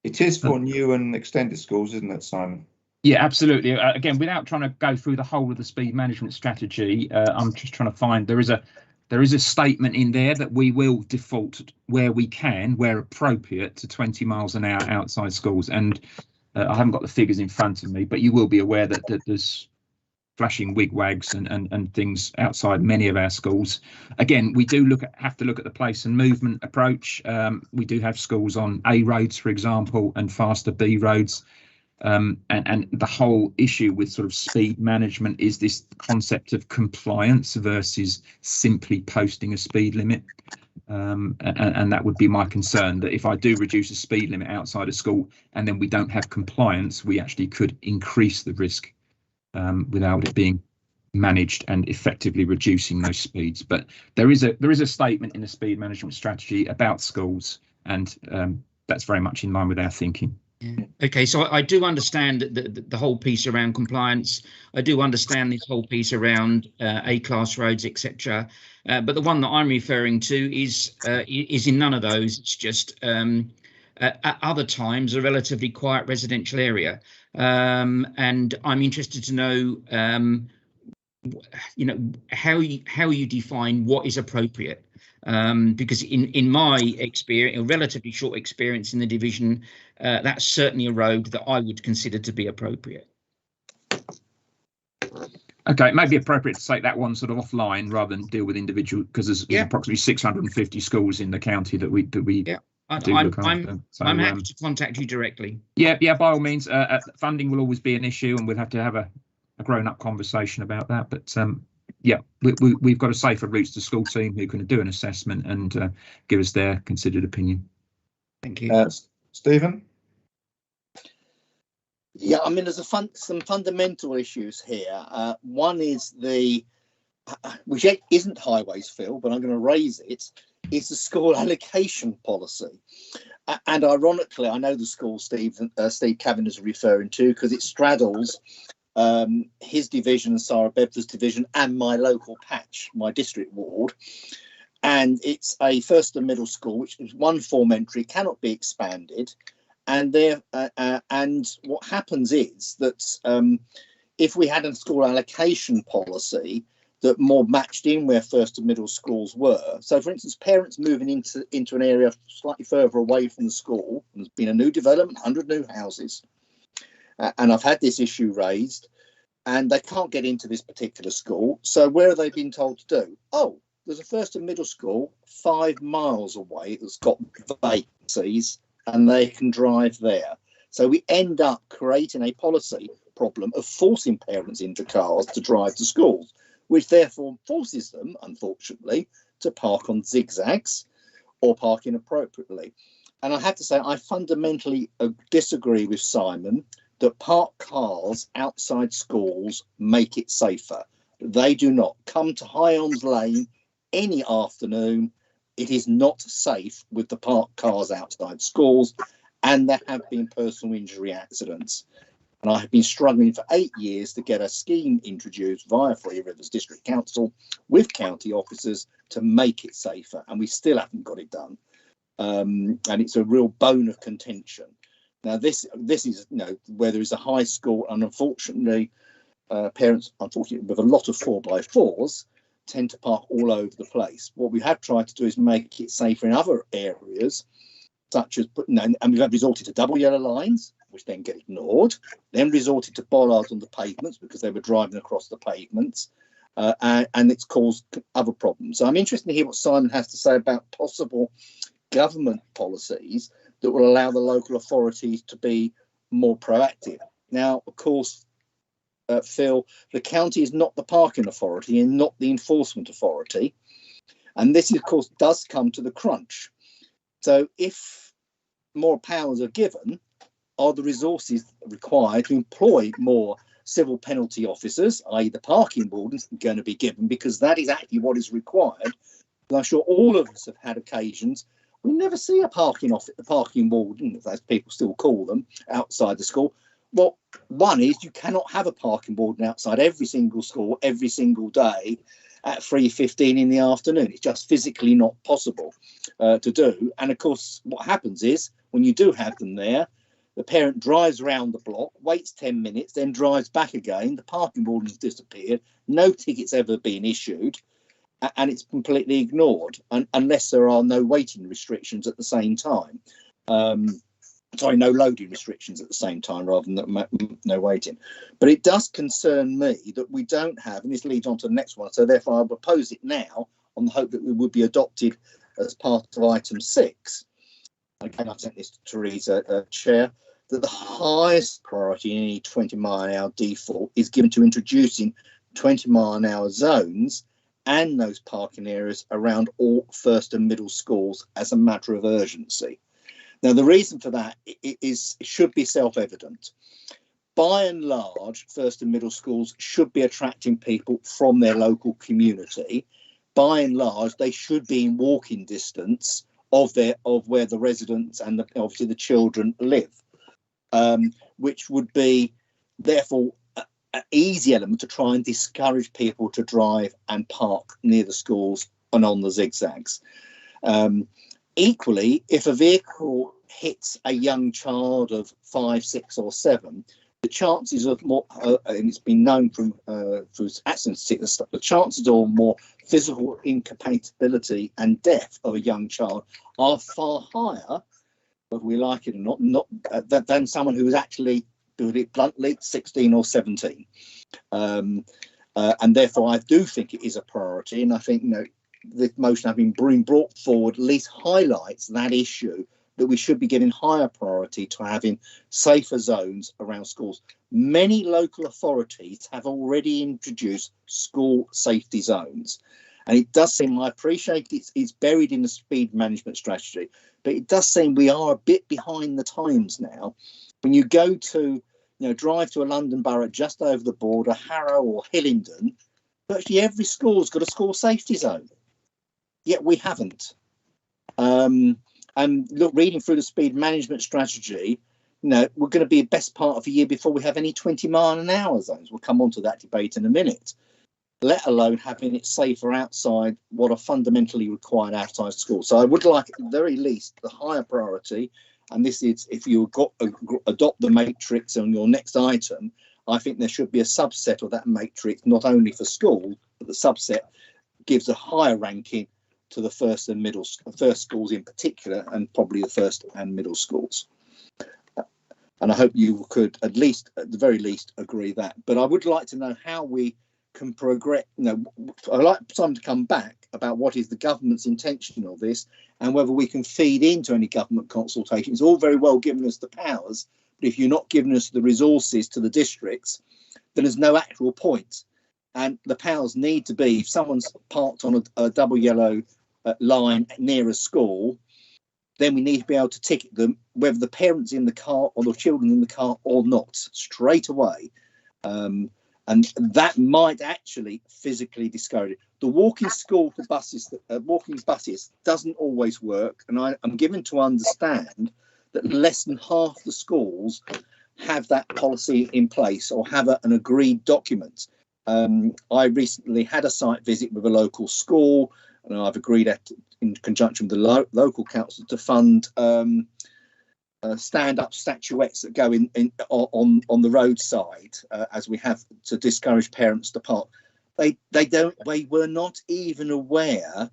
It is for new and extended schools, isn't it, Simon? Yeah, absolutely. Again, without trying to go through the whole of the speed management strategy, I'm just trying to find there is a statement in there that we will default where we can, where appropriate, to 20 miles an hour outside schools. And I haven't got the figures in front of me, but you will be aware that there's flashing wigwags and things outside many of our schools. Again, we do have to look at the place and movement approach. We do have schools on A roads, for example, and faster B roads. And the whole issue with sort of speed management is this concept of compliance versus simply posting a speed limit. And that would be my concern, that if I do reduce a speed limit outside a school and then we don't have compliance, we actually could increase the risk without it being managed and effectively reducing those speeds. But there is a statement in the speed management strategy about schools, and that's very much in line with our thinking. Yeah. Okay, so I do understand the whole piece around compliance. I do understand this whole piece around A-class roads, etc. But the one that I'm referring to is in none of those. It's just at other times a relatively quiet residential area, and I'm interested to know, how you define what is appropriate. Because in my experience, a relatively short experience in the division, that's certainly a road that I would consider to be appropriate. Okay, it may be appropriate to take that one sort of offline rather than deal with individual, because there's approximately 650 schools in the county that we do look after. So, I'm happy to contact you directly. Yeah, by all means. Funding will always be an issue, and we'll have to have a grown-up conversation about that. But yeah, we've got a safer routes to school team who can do an assessment and give us their considered opinion. Thank you. Stephen? Yeah, I mean, there's some fundamental issues here. One is which isn't highways, Phil, but I'm going to raise it, is the school allocation policy. And ironically, I know the school Steve Cavan is referring to, because it straddles his division, Sarah Bedford's division, and my local patch, my district ward. And it's a first and middle school, which is one form entry, cannot be expanded. And what happens is that if we had a school allocation policy that more matched in where first and middle schools were. So, for instance, parents moving into an area slightly further away from the school, and there's been a new development, 100 new houses. And I've had this issue raised, and they can't get into this particular school. So where are they being told to do? Oh, there's a first and middle school 5 miles away that's got vacancies, and they can drive there. So we end up creating a policy problem of forcing parents into cars to drive to schools, which therefore forces them, unfortunately, to park on zigzags or park inappropriately. And I have to say, I fundamentally disagree with Simon that parked cars outside schools make it safer. They do not. Come to High Elms Lane any afternoon. It is not safe with the parked cars outside schools, and there have been personal injury accidents. And I have been struggling for 8 years to get a scheme introduced via Three Rivers District Council with county officers to make it safer, and we still haven't got it done. And it's a real bone of contention. Now, this is, where there is a high school, and unfortunately, parents, unfortunately, with a lot of 4x4s, tend to park all over the place. What we have tried to do is make it safer in other areas, such as and we've resorted to double yellow lines, which then get ignored, then resorted to bollards on the pavements because they were driving across the pavements, and it's caused other problems. So I'm interested to hear what Simon has to say about possible government policies that will allow the local authorities to be more proactive. Now, of course, Phil, the county is not the parking authority and not the enforcement authority. And this, of course, does come to the crunch. So if more powers are given, are the resources required to employ more civil penalty officers, i.e. the parking wardens, going to be given, because that is actually what is required. And I'm sure all of us have had occasions we never see a parking warden, as people still call them, outside the school. Well, one is you cannot have a parking warden outside every single school every single day at 3:15 in the afternoon. It's just physically not possible to do. And of course, what happens is when you do have them there, the parent drives around the block, waits 10 minutes, then drives back again. The parking warden's disappeared. No tickets ever been issued. And it's completely ignored unless there are no waiting restrictions at the same time. Sorry, no loading restrictions at the same time rather than no waiting. But it does concern me that we don't have, and this leads on to the next one, so therefore I'll propose it now on the hope that it would be adopted as part of item 6. Again, I've sent this to Teresa, Chair, that the highest priority in any 20-mile-an-hour default is given to introducing 20-mile-an-hour zones and those parking areas around all first and middle schools as a matter of urgency. Now, the reason for that is it should be self-evident. By and large, first and middle schools should be attracting people from their local community. By and large, they should be in walking distance of where the residents and obviously the children live, which would be therefore an easy element to try and discourage people to drive and park near the schools and on the zigzags. Equally, if a vehicle hits a young child of 5, 6 or 7, the chances of more, and it's been known from through accident statistics, the chances of more physical incapacity and death of a young child are far higher, whether we like it or not than someone who is actually, to put it bluntly, 16 or 17. And therefore, I do think it is a priority. And I think, the motion having been brought forward at least highlights that issue, that we should be giving higher priority to having safer zones around schools. Many local authorities have already introduced school safety zones. And it does seem, I appreciate it's buried in the speed management strategy, but it does seem we are a bit behind the times now. When you go to, drive to a London borough just over the border, Harrow or Hillingdon, virtually every school's got a school safety zone. Yet we haven't. And look, reading through the speed management strategy, we're going to be the best part of a year before we have any 20-mile-an-hour zones. We'll come on to that debate in a minute, let alone having it safer outside what are fundamentally required outside school. So I would like, at the very least, the higher priority. And this is, if you adopt the matrix on your next item, I think there should be a subset of that matrix, not only for school, but the subset gives a higher ranking to the first schools in particular, and probably the first and middle schools. And I hope you could at the very least agree that. But I would like to know how we can progress. I'd like someone to come back about what is the government's intention of this, and whether we can feed into any government consultation. It's all very well giving us the powers, but if you're not giving us the resources to the districts, then there's no actual point. And the powers need to be, if someone's parked on a double yellow line near a school, then we need to be able to ticket them, whether the parents in the car or the children in the car or not, straight away. And that might actually physically discourage it. The walking school for buses, walking buses doesn't always work. And I'm given to understand that less than half the schools have that policy in place or have an agreed document. I recently had a site visit with a local school, and I've agreed in conjunction with the local council to fund stand-up statuettes that go on the roadside, as we have to discourage parents to park. They were not even aware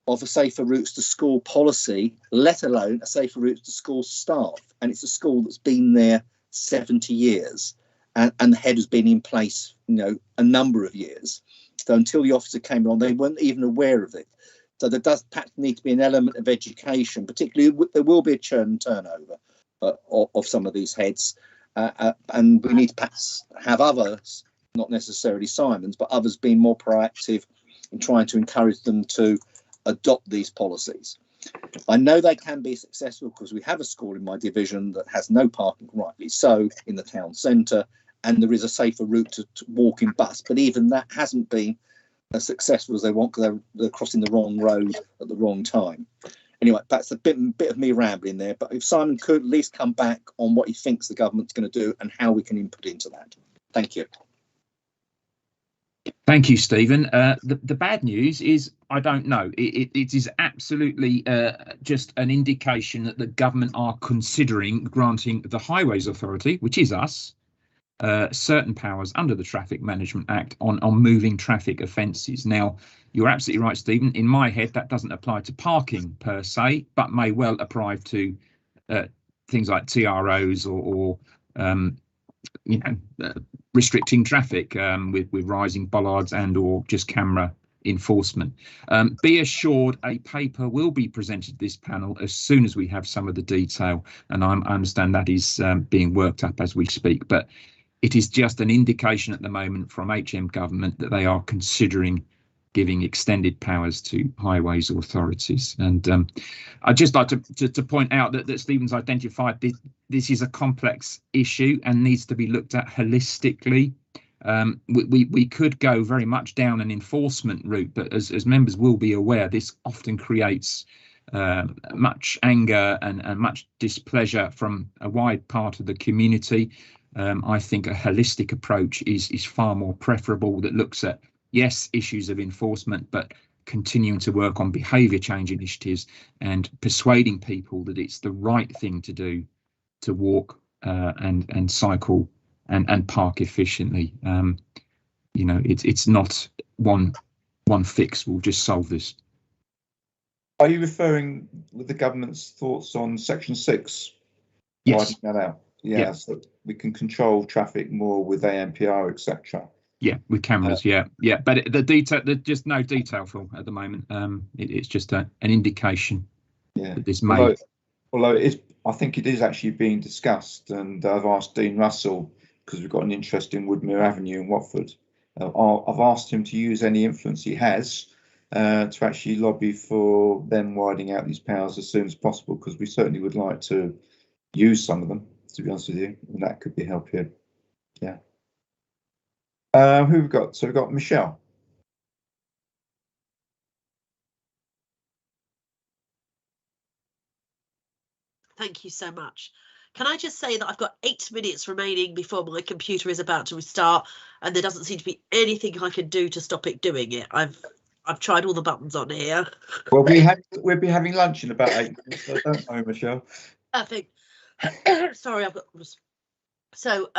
of a safer routes to school policy, let alone a safer routes to school staff. And it's a school that's been there 70 years, and the head has been in place, a number of years. So until the officer came along, they weren't even aware of it. So there does perhaps need to be an element of education, particularly there will be a churn and turnover of some of these heads, and we need to perhaps have others not necessarily Simon's, but others being more proactive in trying to encourage them to adopt these policies. I know they can be successful because we have a school in my division that has no parking, rightly so, in the town centre, and there is a safer route to walk in bus, but even that hasn't been as successful as they want because they're crossing the wrong road at the wrong time. Anyway, that's a bit of me rambling there, but if Simon could at least come back on what he thinks the government's going to do and how we can input into that. Thank you. Thank you, Stephen. The bad news is I don't know. It is absolutely just an indication that the government are considering granting the Highways Authority, which is us, certain powers under the Traffic Management Act on moving traffic offences. Now, you're absolutely right, Stephen. In my head, that doesn't apply to parking per se, but may well apply to things like TROs or restricting traffic with rising bollards and/or just camera enforcement. Be assured, a paper will be presented to this panel as soon as we have some of the detail, and I understand that is being worked up as we speak. But it is just an indication at the moment from HM government that they are considering giving extended powers to highways authorities. And I'd just like to point out that Stephen's identified this is a complex issue and needs to be looked at holistically. We could go very much down an enforcement route, but as members will be aware, this often creates much anger and much displeasure from a wide part of the community. I think a holistic approach is far more preferable, that looks at, yes, issues of enforcement, but continuing to work on behaviour change initiatives and persuading people that it's the right thing to do to walk and cycle and park efficiently. You know, it's not one fix will just solve this. Are you referring with the government's thoughts on Section 6? Yes. Widening that out? Yeah, so we can control traffic more with ANPR, etc. Yeah, with cameras. Yeah. But the detail, there's just no detail for at the moment. It's just an indication. Yeah. That this may. Although it is, I think it is actually being discussed, and I've asked Dean Russell, because we've got an interest in Woodmere Avenue in Watford. I've asked him to use any influence he has to actually lobby for them widening out these powers as soon as possible, because we certainly would like to use some of them, to be honest with you, and that could be help here. Yeah. Who we've got? So we've got Michelle. Thank you so much. Can I just say that I've got 8 minutes remaining before my computer is about to restart, and there doesn't seem to be anything I can do to stop it doing it. I've tried all the buttons on here. Well, we'll be having lunch in about 8 minutes, so don't worry, Michelle. Perfect. Sorry, I've got. So,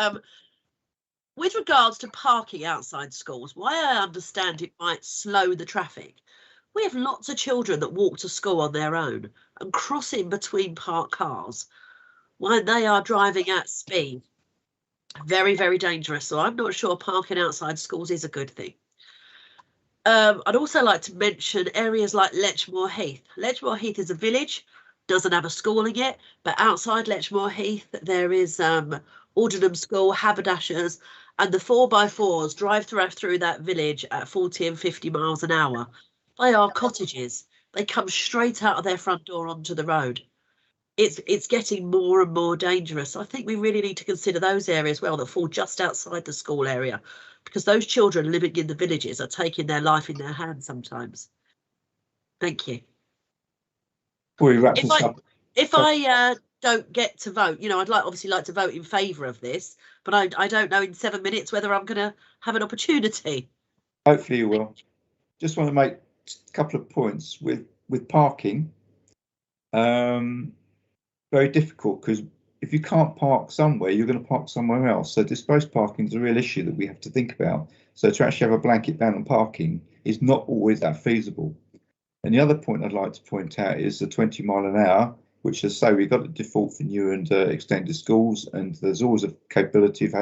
with regards to parking outside schools, why I understand it might slow the traffic. We have lots of children that walk to school on their own and cross in between parked cars when they are driving at speed. Very, very dangerous. So I'm not sure parking outside schools is a good thing. I'd also like to mention areas like Letchmore Heath. Letchmore Heath is a village, doesn't have a school in it, but outside Letchmore Heath there is Aldenham School, haberdashers, and the 4x4s drive through that village at 40 and 50 miles an hour. They are cottages. They come straight out of their front door onto the road. It's getting more and more dangerous. I think we really need to consider those areas well that fall just outside the school area, because those children living in the villages are taking their life in their hands sometimes. Thank you. If I don't get to vote, you know, I'd obviously like to vote in favour of this, but I don't know in 7 minutes whether I'm going to have an opportunity. Hopefully you will. Just want to make a couple of points with parking. Very difficult, because if you can't park somewhere, you're going to park somewhere else. So displaced parking is a real issue that we have to think about. So to actually have a blanket ban on parking is not always that feasible. And the other point I'd like to point out is the 20 mile an hour, which, as I say, we've got a default for new and extended schools, and there's always a capability of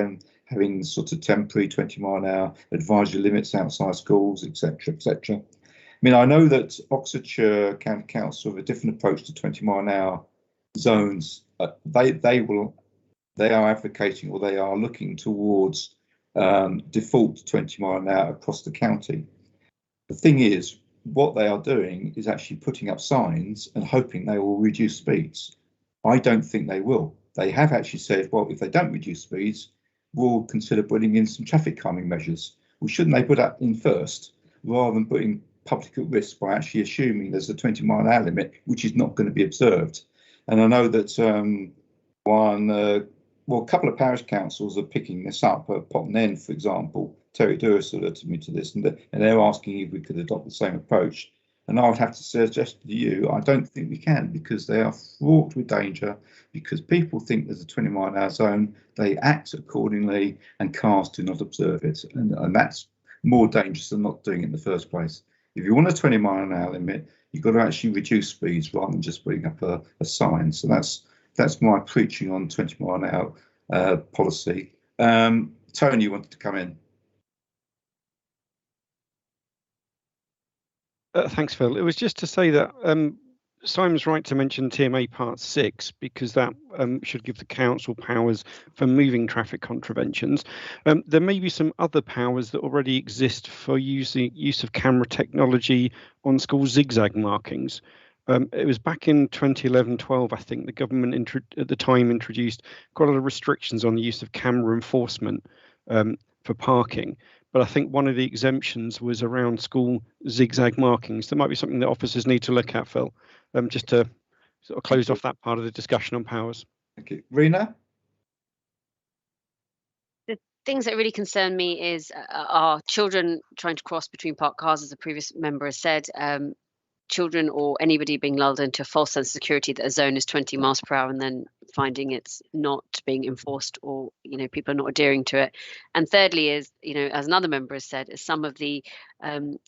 having sort of temporary 20 mile an hour advisory limits outside schools, etc., etc. I mean, I know that Oxfordshire County Council have a different approach to 20 mile an hour zones. They are advocating, or they are looking towards default 20 mile an hour across the county. The thing is, what they are doing is actually putting up signs and hoping they will reduce speeds. I don't think they will. They have actually said, well, if they don't reduce speeds, we'll consider putting in some traffic calming measures. Well, shouldn't they put that in first, rather than putting public at risk by actually assuming there's a 20 mile an hour limit, which is not going to be observed? And I know that a couple of parish councils are picking this up. Potton End, for example, Terry Dewis alerted me to this, and they're asking if we could adopt the same approach. And I would have to suggest to you, I don't think we can, because they are fraught with danger, because people think there's a 20 mile an hour zone, they act accordingly, and cars do not observe it. And that's more dangerous than not doing it in the first place. If you want a 20 mile an hour limit, you've got to actually reduce speeds rather than just putting up a sign. So that's my preaching on 20 mile an hour policy. Tony, you wanted to come in. Thanks, Phil. It was just to say that Simon's right to mention TMA Part 6, because that should give the council powers for moving traffic contraventions. There may be some other powers that already exist for use of camera technology on school zigzag markings. It was back in 2011-12, I think, the government at the time introduced quite a lot of restrictions on the use of camera enforcement for parking. But I think one of the exemptions was around school zigzag markings. That might be something that officers need to look at, Phil, just to sort of close off that part of the discussion on powers. Thank you. Rena? The things that really concern me is are children trying to cross between parked cars, as the previous member has said, children or anybody being lulled into a false sense of security that a zone is 20 miles per hour and then finding it's not being enforced, or people are not adhering to it. And thirdly is, as another member has said, is some of the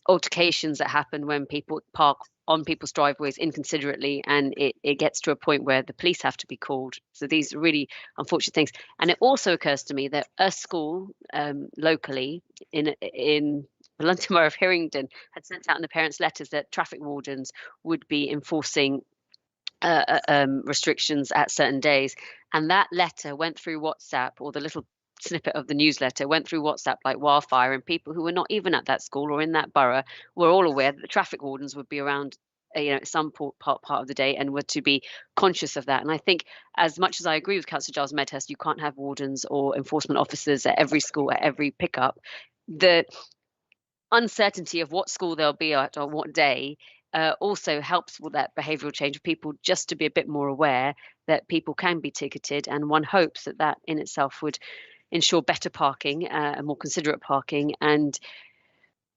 altercations that happen when people park on people's driveways inconsiderately, and it gets to a point where the police have to be called. So these are really unfortunate things. And it also occurs to me that a school locally in the London Borough of Hirrington had sent out in the parents' letters that traffic wardens would be enforcing restrictions at certain days. And that letter went through WhatsApp, or the little snippet of the newsletter went through WhatsApp like wildfire, and people who were not even at that school or in that borough were all aware that the traffic wardens would be around some part of the day, and were to be conscious of that. And I think, as much as I agree with Councillor Giles Medhurst, you can't have wardens or enforcement officers at every school at every pickup. The uncertainty of what school they'll be at on what day also helps with that behavioural change of people, just to be a bit more aware that people can be ticketed, and one hopes that that in itself would ensure better parking, and more considerate parking, and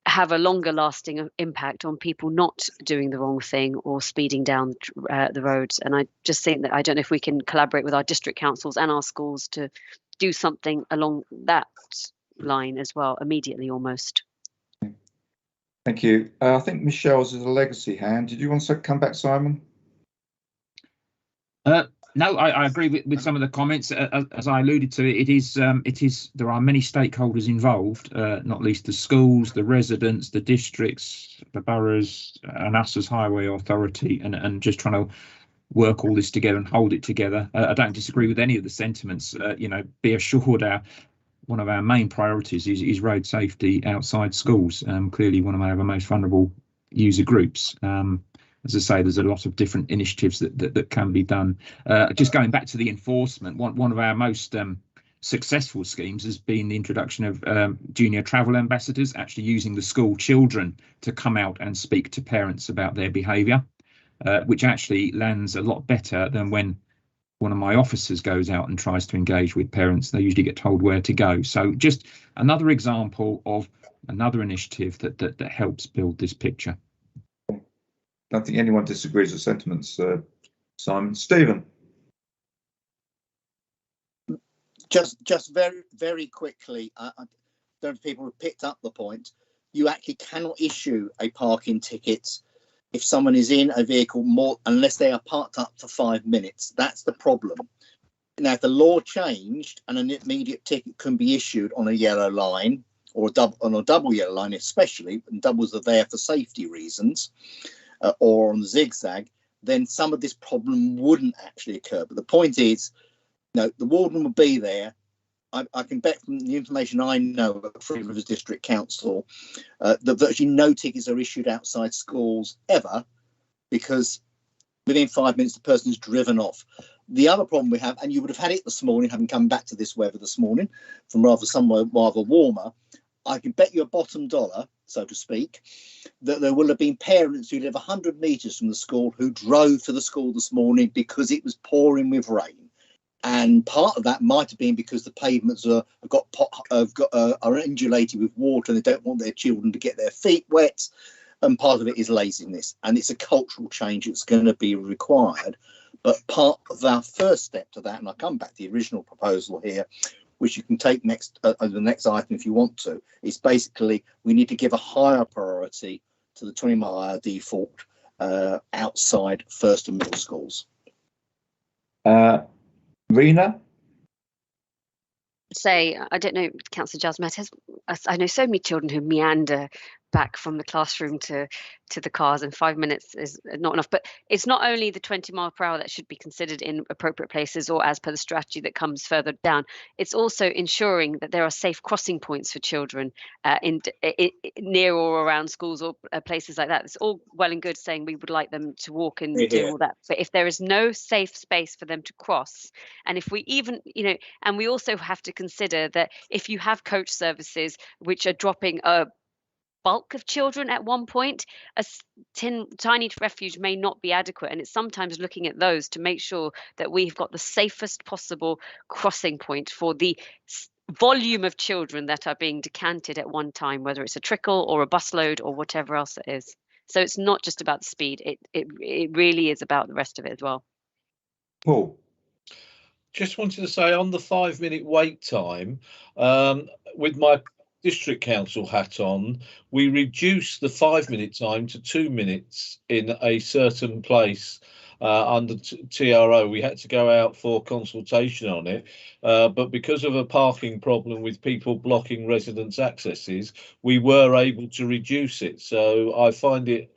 have a longer lasting impact on people not doing the wrong thing or speeding down the roads. And I just think that, I don't know if we can collaborate with our district councils and our schools to do something along that line as well, immediately almost. Thank you. I think Michelle's is a legacy hand. Did you want to come back, Simon? No, I agree with some of the comments. As I alluded to, it is there are many stakeholders involved, not least the schools, the residents, the districts, the boroughs, and us as Highway Authority, and just trying to work all this together and hold it together. I don't disagree with any of the sentiments. Be assured, one of our main priorities is road safety outside schools. Clearly, one of our most vulnerable user groups. As I say, there's a lot of different initiatives that can be done. Just going back to the enforcement, one of our most successful schemes has been the introduction of junior travel ambassadors, actually using the school children to come out and speak to parents about their behaviour, which actually lands a lot better than when one of my officers goes out and tries to engage with parents. They usually get told where to go. So just another example of another initiative that helps build this picture. I don't think anyone disagrees with sentiments, Simon. Stephen. Just very quickly, I don't know if people have picked up the point. You actually cannot issue a parking ticket if someone is in a vehicle unless they are parked up for 5 minutes. That's the problem. Now, if the law changed and an immediate ticket can be issued on a yellow line, or on a double yellow line especially, and doubles are there for safety reasons, or on the zigzag, then some of this problem wouldn't actually occur. But the point is, the warden will be there. I can bet from the information I know at Three Rivers District Council that virtually no tickets are issued outside schools ever, because within 5 minutes the person's driven off. The other problem we have, and you would have had it this morning, having come back to this weather this morning from somewhere rather warmer, I can bet you a bottom dollar, so to speak, that there will have been parents who live 100 metres from the school who drove to the school this morning because it was pouring with rain. And part of that might have been because the pavements are insulated with water and they don't want their children to get their feet wet. And part of it is laziness. And it's a cultural change that's going to be required. But part of our first step to that, and I'll come back to the original proposal here, which you can take next the next item if you want to, is basically we need to give a higher priority to the 20-mile default outside first and middle schools. Rena? Say, I don't know, Councillor Giles Meadows, I know so many children who meander back from the classroom to the cars, and 5 minutes is not enough. But it's not only the 20 mile per hour that should be considered in appropriate places or as per the strategy that comes further down. It's also ensuring that there are safe crossing points for children near or around schools or places like that. It's all well and good saying we would like them to walk and do all that, but if there is no safe space for them to cross, and if we even, and we also have to consider that if you have coach services which are dropping a bulk of children at one point, a tiny refuge may not be adequate, and it's sometimes looking at those to make sure that we've got the safest possible crossing point for the volume of children that are being decanted at one time, whether it's a trickle or a busload or whatever else it is. So it's not just about the speed, it really is about the rest of it as well. Paul? Just wanted to say on the 5 minute wait time, with my district council hat on, we reduced the 5 minute time to 2 minutes in a certain place under TRO. We had to go out for consultation on it, but because of a parking problem with people blocking residents' accesses, we were able to reduce it. So I find it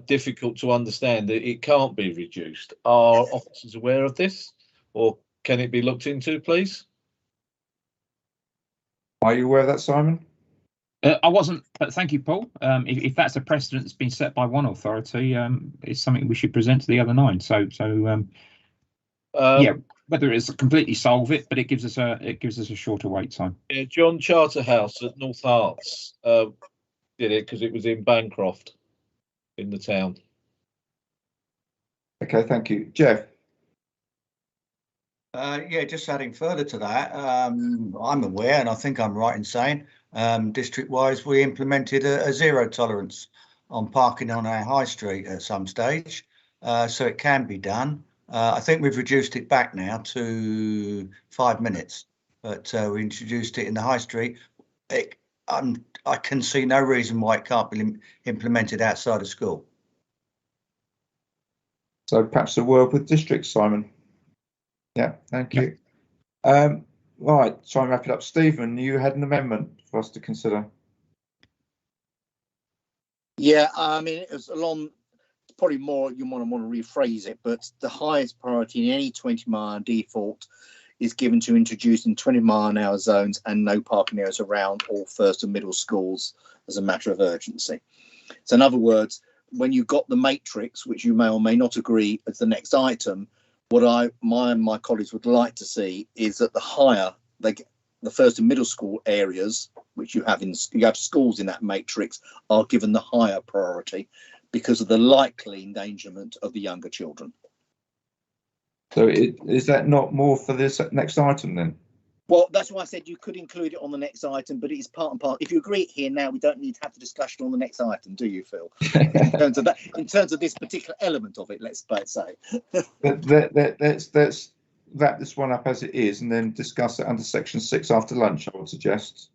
difficult to understand that it can't be reduced. Are officers aware of this, or can it be looked into, please? Are you aware of that, Simon? I wasn't, but thank you, Paul. If that's a precedent that's been set by one authority, it's something we should present to the other 9. So yeah, whether it's completely solve it, but it gives us a shorter wait time. Yeah, John Charterhouse at North Herts did it because it was in Bancroft in the town. Okay, thank you. Jeff? Yeah, just adding further to that, I'm aware, and I think I'm right in saying, district-wise, we implemented a zero tolerance on parking on our high street at some stage, so it can be done. I think we've reduced it back now to 5 minutes, but we introduced it in the high street. I can see no reason why it can't be implemented outside of school. So perhaps a word with districts, Simon. Yeah, thank you. Right, try and wrap it up. Stephen, you had an amendment for us to consider. Yeah, I mean, it was probably more, you want to rephrase it, but the highest priority in any 20-mile default is given to introducing 20-mile-an-hour zones and no parking areas around all first and middle schools as a matter of urgency. So in other words, when you've got the matrix, which you may or may not agree as the next item, what my colleagues would like to see is that the first and middle school areas, which you have schools in that matrix, are given the higher priority because of the likely endangerment of the younger children. So is that not more for this next item then? Well, that's why I said you could include it on the next item, but it is part and part. If you agree it here now, we don't need to have the discussion on the next item, do you, Phil? In terms of this particular element of it, let's say. Let's wrap this one up as it is and then discuss it under section 6 after lunch, I would suggest.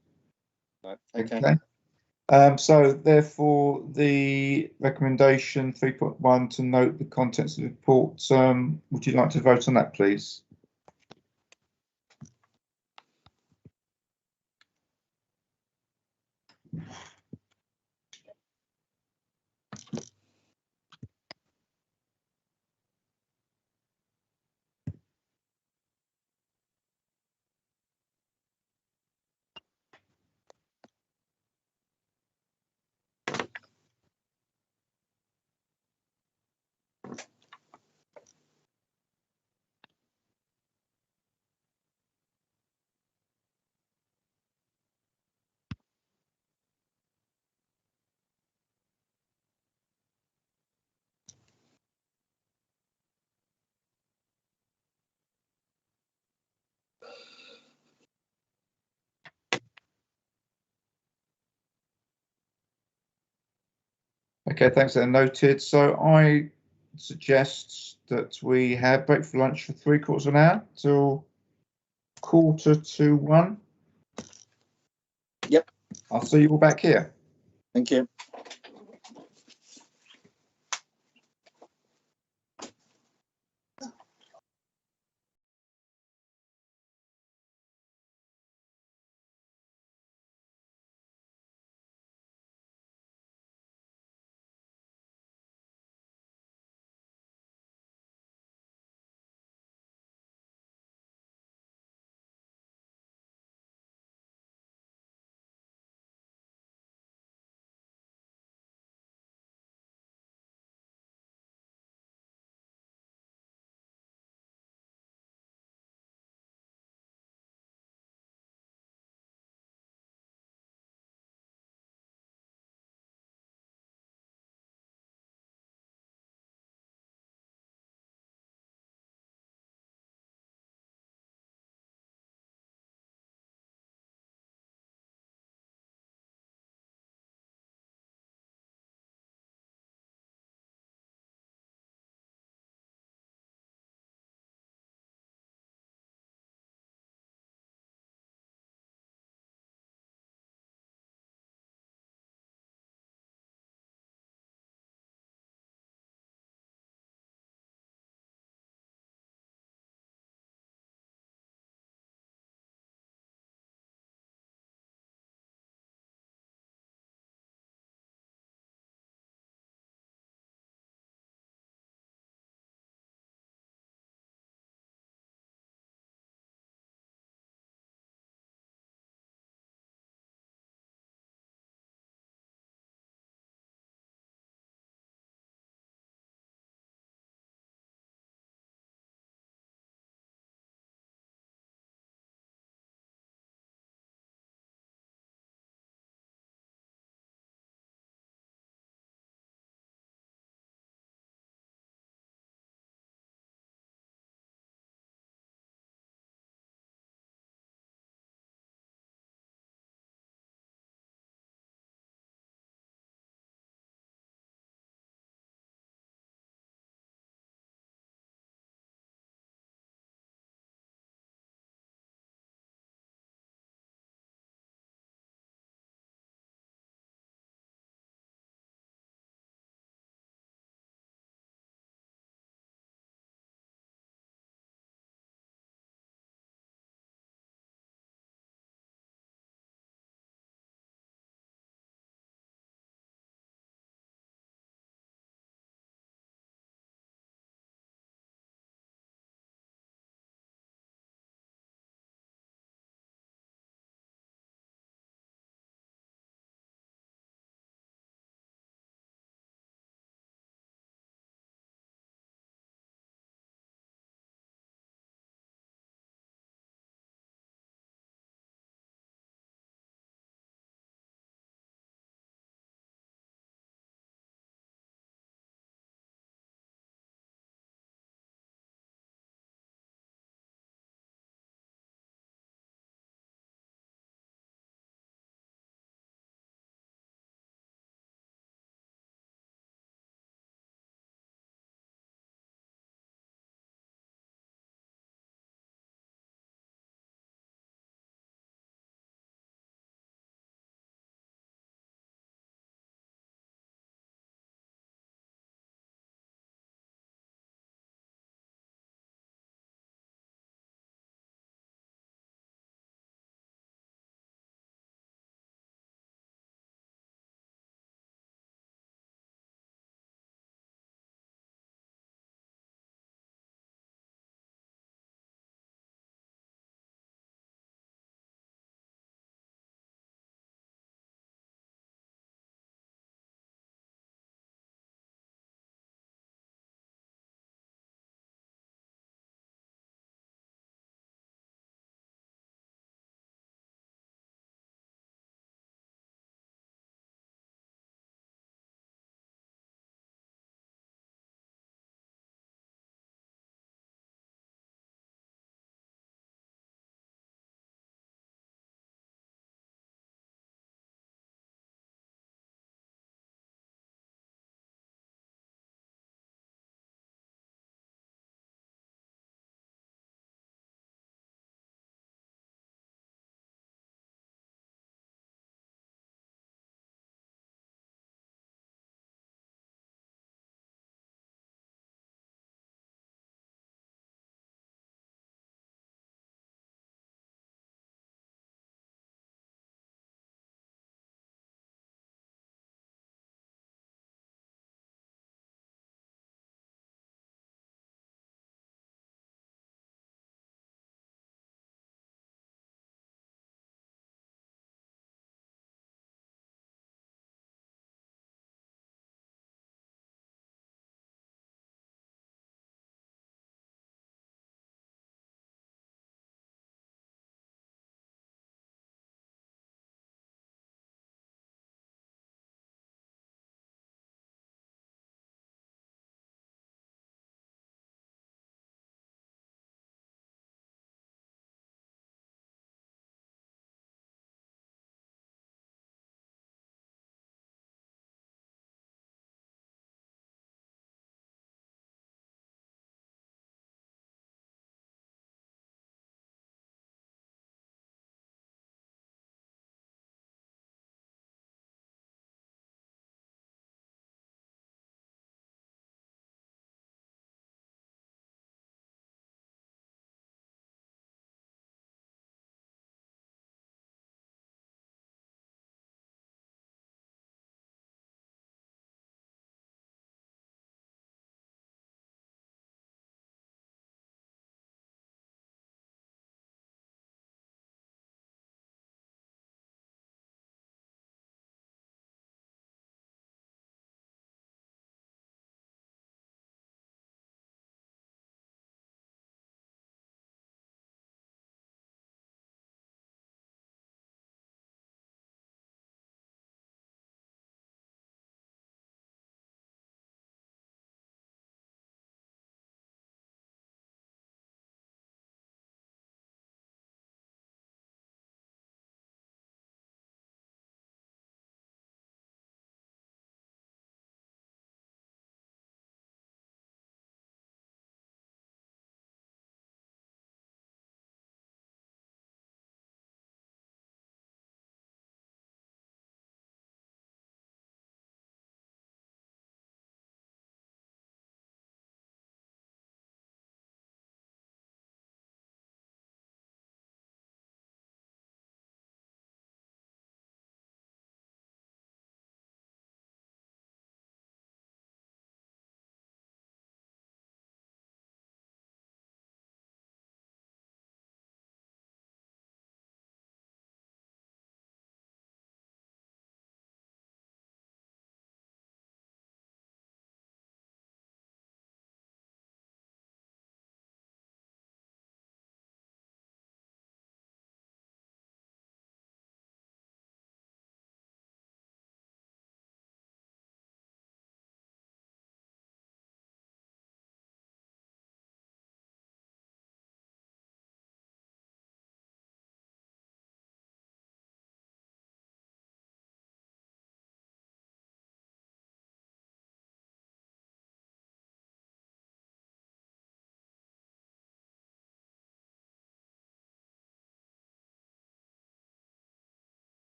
Right, okay. So therefore the recommendation 3.1 to note the contents of the report, would you like to vote on that, please? Okay, thanks. Then noted. So I suggest that we have break for lunch for 3/4 of an hour till 1:45. Yep. I'll see you all back here. Thank you.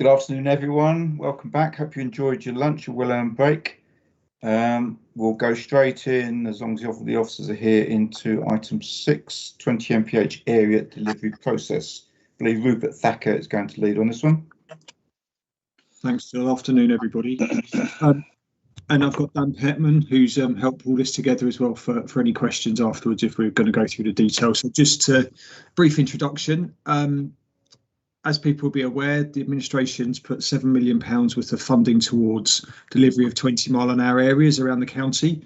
Good afternoon, everyone. Welcome back. Hope you enjoyed your lunch, your well-earned break. We'll go straight in, as long as the officers are here, into item 6, 20 mph area delivery process. I believe Rupert Thacker is going to lead on this one. Thanks, Phil. Afternoon, everybody. And I've got Dan Petman, who's helped pull this together as well for any questions afterwards if we're going to go through the details. So just a brief introduction. As people will be aware, the administration's put £7 million worth of funding towards delivery of 20 mile an hour areas around the county.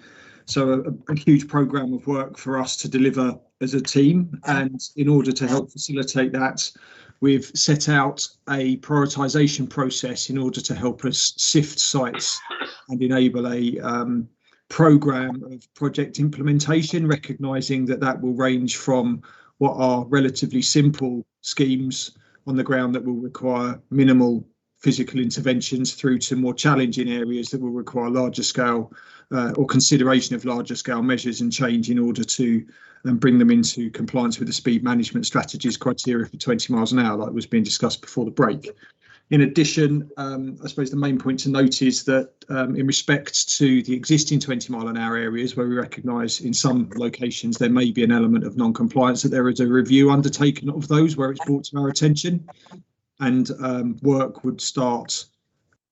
So a huge programme of work for us to deliver as a team. And in order to help facilitate that, we've set out a prioritisation process in order to help us sift sites and enable a programme of project implementation, recognising that will range from what are relatively simple schemes on the ground that will require minimal physical interventions through to more challenging areas that will require larger scale or consideration of larger scale measures and change in order to bring them into compliance with the speed management strategies criteria for 20 miles an hour, like was being discussed before the break. In addition, I suppose the main point to note is that in respect to the existing 20 mile an hour areas where we recognise in some locations there may be an element of non-compliance, that there is a review undertaken of those where it's brought to our attention, and work would start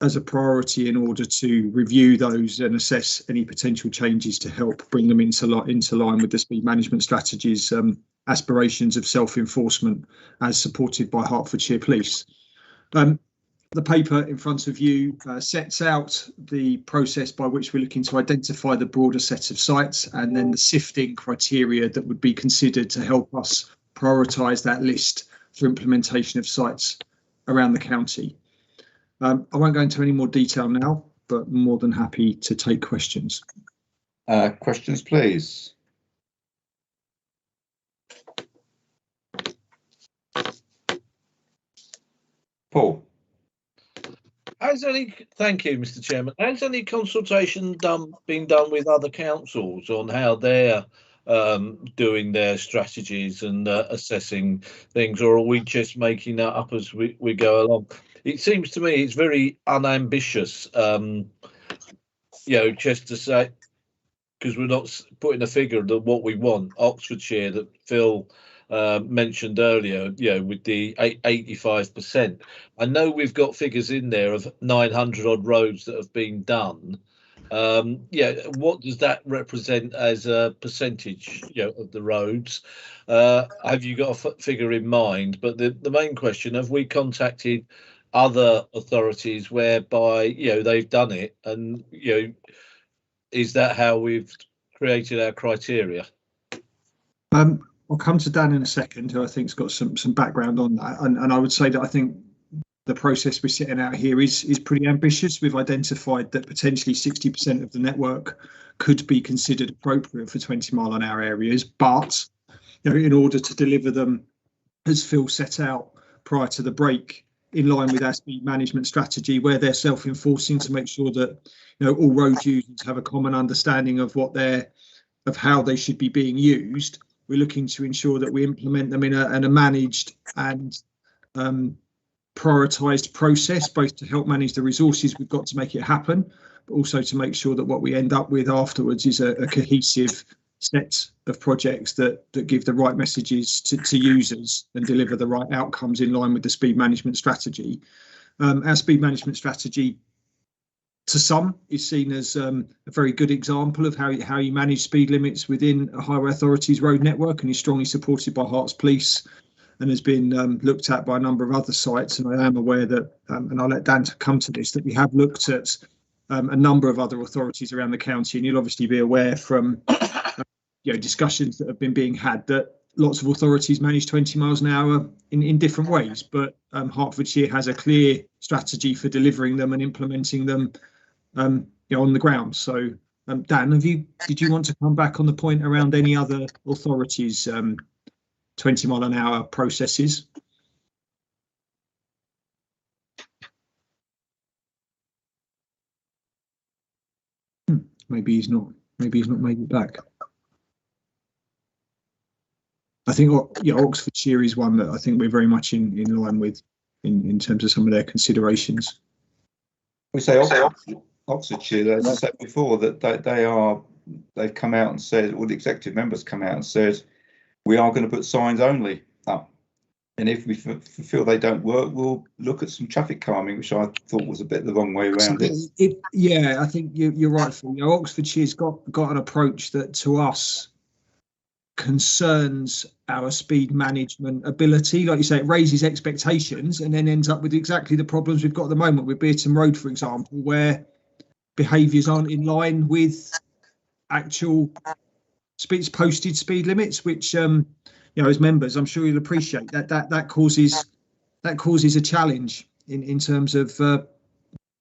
as a priority in order to review those and assess any potential changes to help bring them into line with the speed management strategies aspirations of self-enforcement as supported by Hertfordshire Police. The paper in front of you sets out the process by which we're looking to identify the broader set of sites and then the sifting criteria that would be considered to help us prioritise that list for implementation of sites around the county. I won't go into any more detail now, but more than happy to take questions. Questions, please. Paul. Thank you, Mr. Chairman. Has any consultation been done with other councils on how they're doing their strategies and assessing things, or are we just making that up as we go along? It seems to me it's very unambitious, just to say, because we're not putting a figure of what we want. Oxfordshire that Phil mentioned earlier, with the 85%. I know we've got figures in there of 900 odd roads that have been done. What does that represent as a percentage, of the roads? Have you got a figure in mind? But the main question: have we contacted other authorities whereby they've done it, and is that how we've created our criteria? I'll come to Dan in a second, who I think's got some background on that, and I would say that I think the process we're setting out here is pretty ambitious. We've identified that potentially 60% of the network could be considered appropriate for 20 mile an hour areas, but in order to deliver them, as Phil set out prior to the break, in line with our speed management strategy, where they're self-enforcing, to make sure that all road users have a common understanding of how they should be being used. We're looking to ensure that we implement them in a managed and prioritised process, both to help manage the resources we've got to make it happen, but also to make sure that what we end up with afterwards is a cohesive set of projects that give the right messages to users and deliver the right outcomes in line with the speed management strategy. Our speed management strategy, to some, is seen as a very good example of how you manage speed limits within a highway authority's road network, and is strongly supported by Herts Police and has been looked at by a number of other sites. And I am aware that, and I'll let Dan come to this, that we have looked at a number of other authorities around the county, and you'll obviously be aware from discussions that have been being had that lots of authorities manage 20 miles an hour in different ways, but Hertfordshire has a clear strategy for delivering them and implementing them on the ground. So Dan, did you want to come back on the point around any other authorities 20 mile an hour processes? Maybe he's not made it back. I think Oxfordshire is one that I think we're very much in line with. in terms of some of their considerations. We say Oxfordshire, as I said before, that they've come out and said, all the executive members come out and said, we are going to put signs only up. And if we feel they don't work, we'll look at some traffic calming, which I thought was a bit the wrong way around it. Yeah, I think you're right, Phil. You know, Oxfordshire's got an approach that to us concerns our speed management ability. Like you say, it raises expectations and then ends up with exactly the problems we've got at the moment with Beerton Road, for example, where behaviours aren't in line with actual posted speed limits, which you know, as members, I'm sure you'll appreciate that causes a challenge in terms of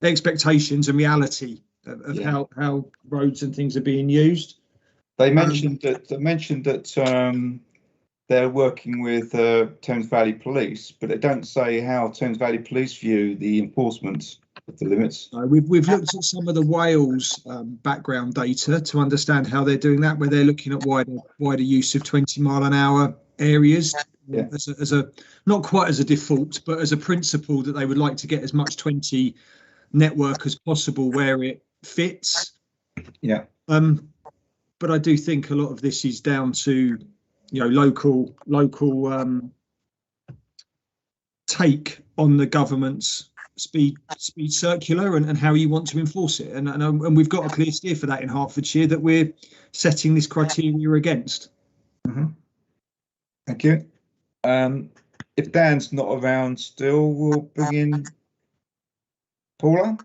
expectations and reality of how roads and things are being used. They mentioned that they're working with Thames Valley Police, but they don't say how Thames Valley Police view the enforcement of the limits. We've looked at some of the Wales background data to understand how they're doing that, where they're looking at wider use of 20-mile-an-hour areas as a not quite as a default, but as a principle that they would like to get as much 20 network as possible where it fits. Yeah. But I do think a lot of this is down to, you know, local take on the government's speed circular and how you want to enforce it, and we've got a clear steer for that in Hertfordshire that we're setting this criteria against. Mm-hmm. Thank you. If Dan's not around still, we'll bring in Paula.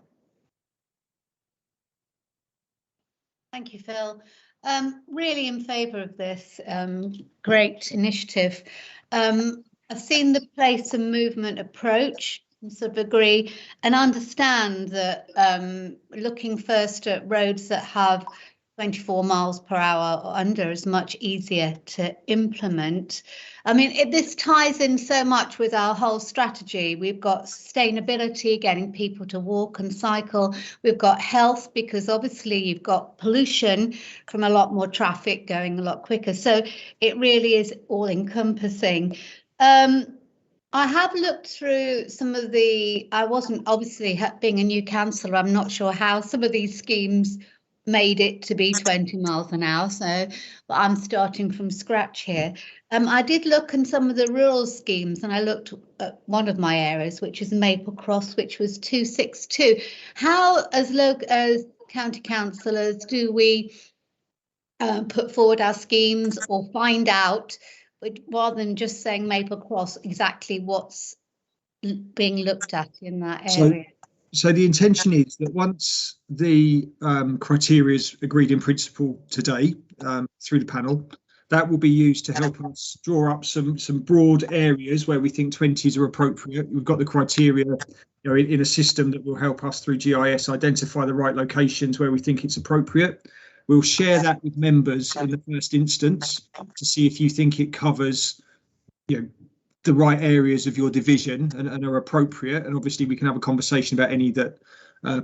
Thank you, Phil. Really in favour of this great initiative. I've seen the place and movement approach and sort of agree and understand that looking first at roads that have 24 miles per hour or under is much easier to implement. I mean, this ties in so much with our whole strategy. We've got sustainability, getting people to walk and cycle. We've got health, because obviously you've got pollution from a lot more traffic going a lot quicker. So it really is all encompassing. I have looked through some of I wasn't, obviously being a new councillor, I'm not sure how some of these schemes made it to be 20 miles an hour, so I'm starting from scratch here. I did look in some of the rural schemes, and I looked at one of my areas, which is Maple Cross, which was 262. How, as county councillors, do we put forward our schemes or find out, rather than just saying Maple Cross, exactly what's being looked at in that area? So the intention is that once the criteria is agreed in principle today through the panel, that will be used to help us draw up some broad areas where we think 20s are appropriate. We've got the criteria, you know, in a system that will help us through GIS identify the right locations where we think it's appropriate. We'll share that with members in the first instance to see if you think it covers, you know, the right areas of your division and are appropriate, and obviously we can have a conversation about any that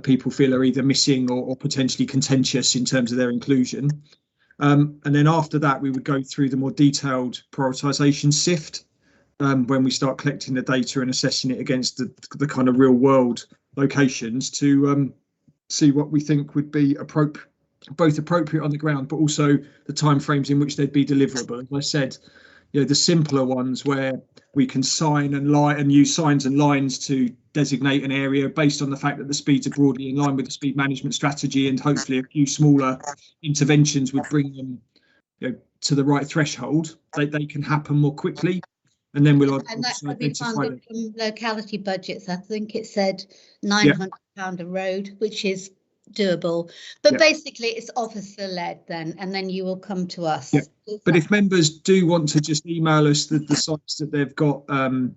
people feel are either missing or potentially contentious in terms of their inclusion, and then after that we would go through the more detailed prioritisation sift when we start collecting the data and assessing it against the kind of real world locations to see what we think would be both appropriate on the ground, but also the timeframes in which they'd be deliverable. As I said, you know, the simpler ones where we can sign and use signs and lines to designate an area based on the fact that the speeds are broadly in line with the speed management strategy, and hopefully a few smaller interventions would bring them, you know, to the right threshold. They can happen more quickly, and then we'll and that could be funded from locality budgets. I think it said £900 a road, which is doable, but basically it's officer led then, and then you will come to us. But if members do want to just email us the sites that they've got you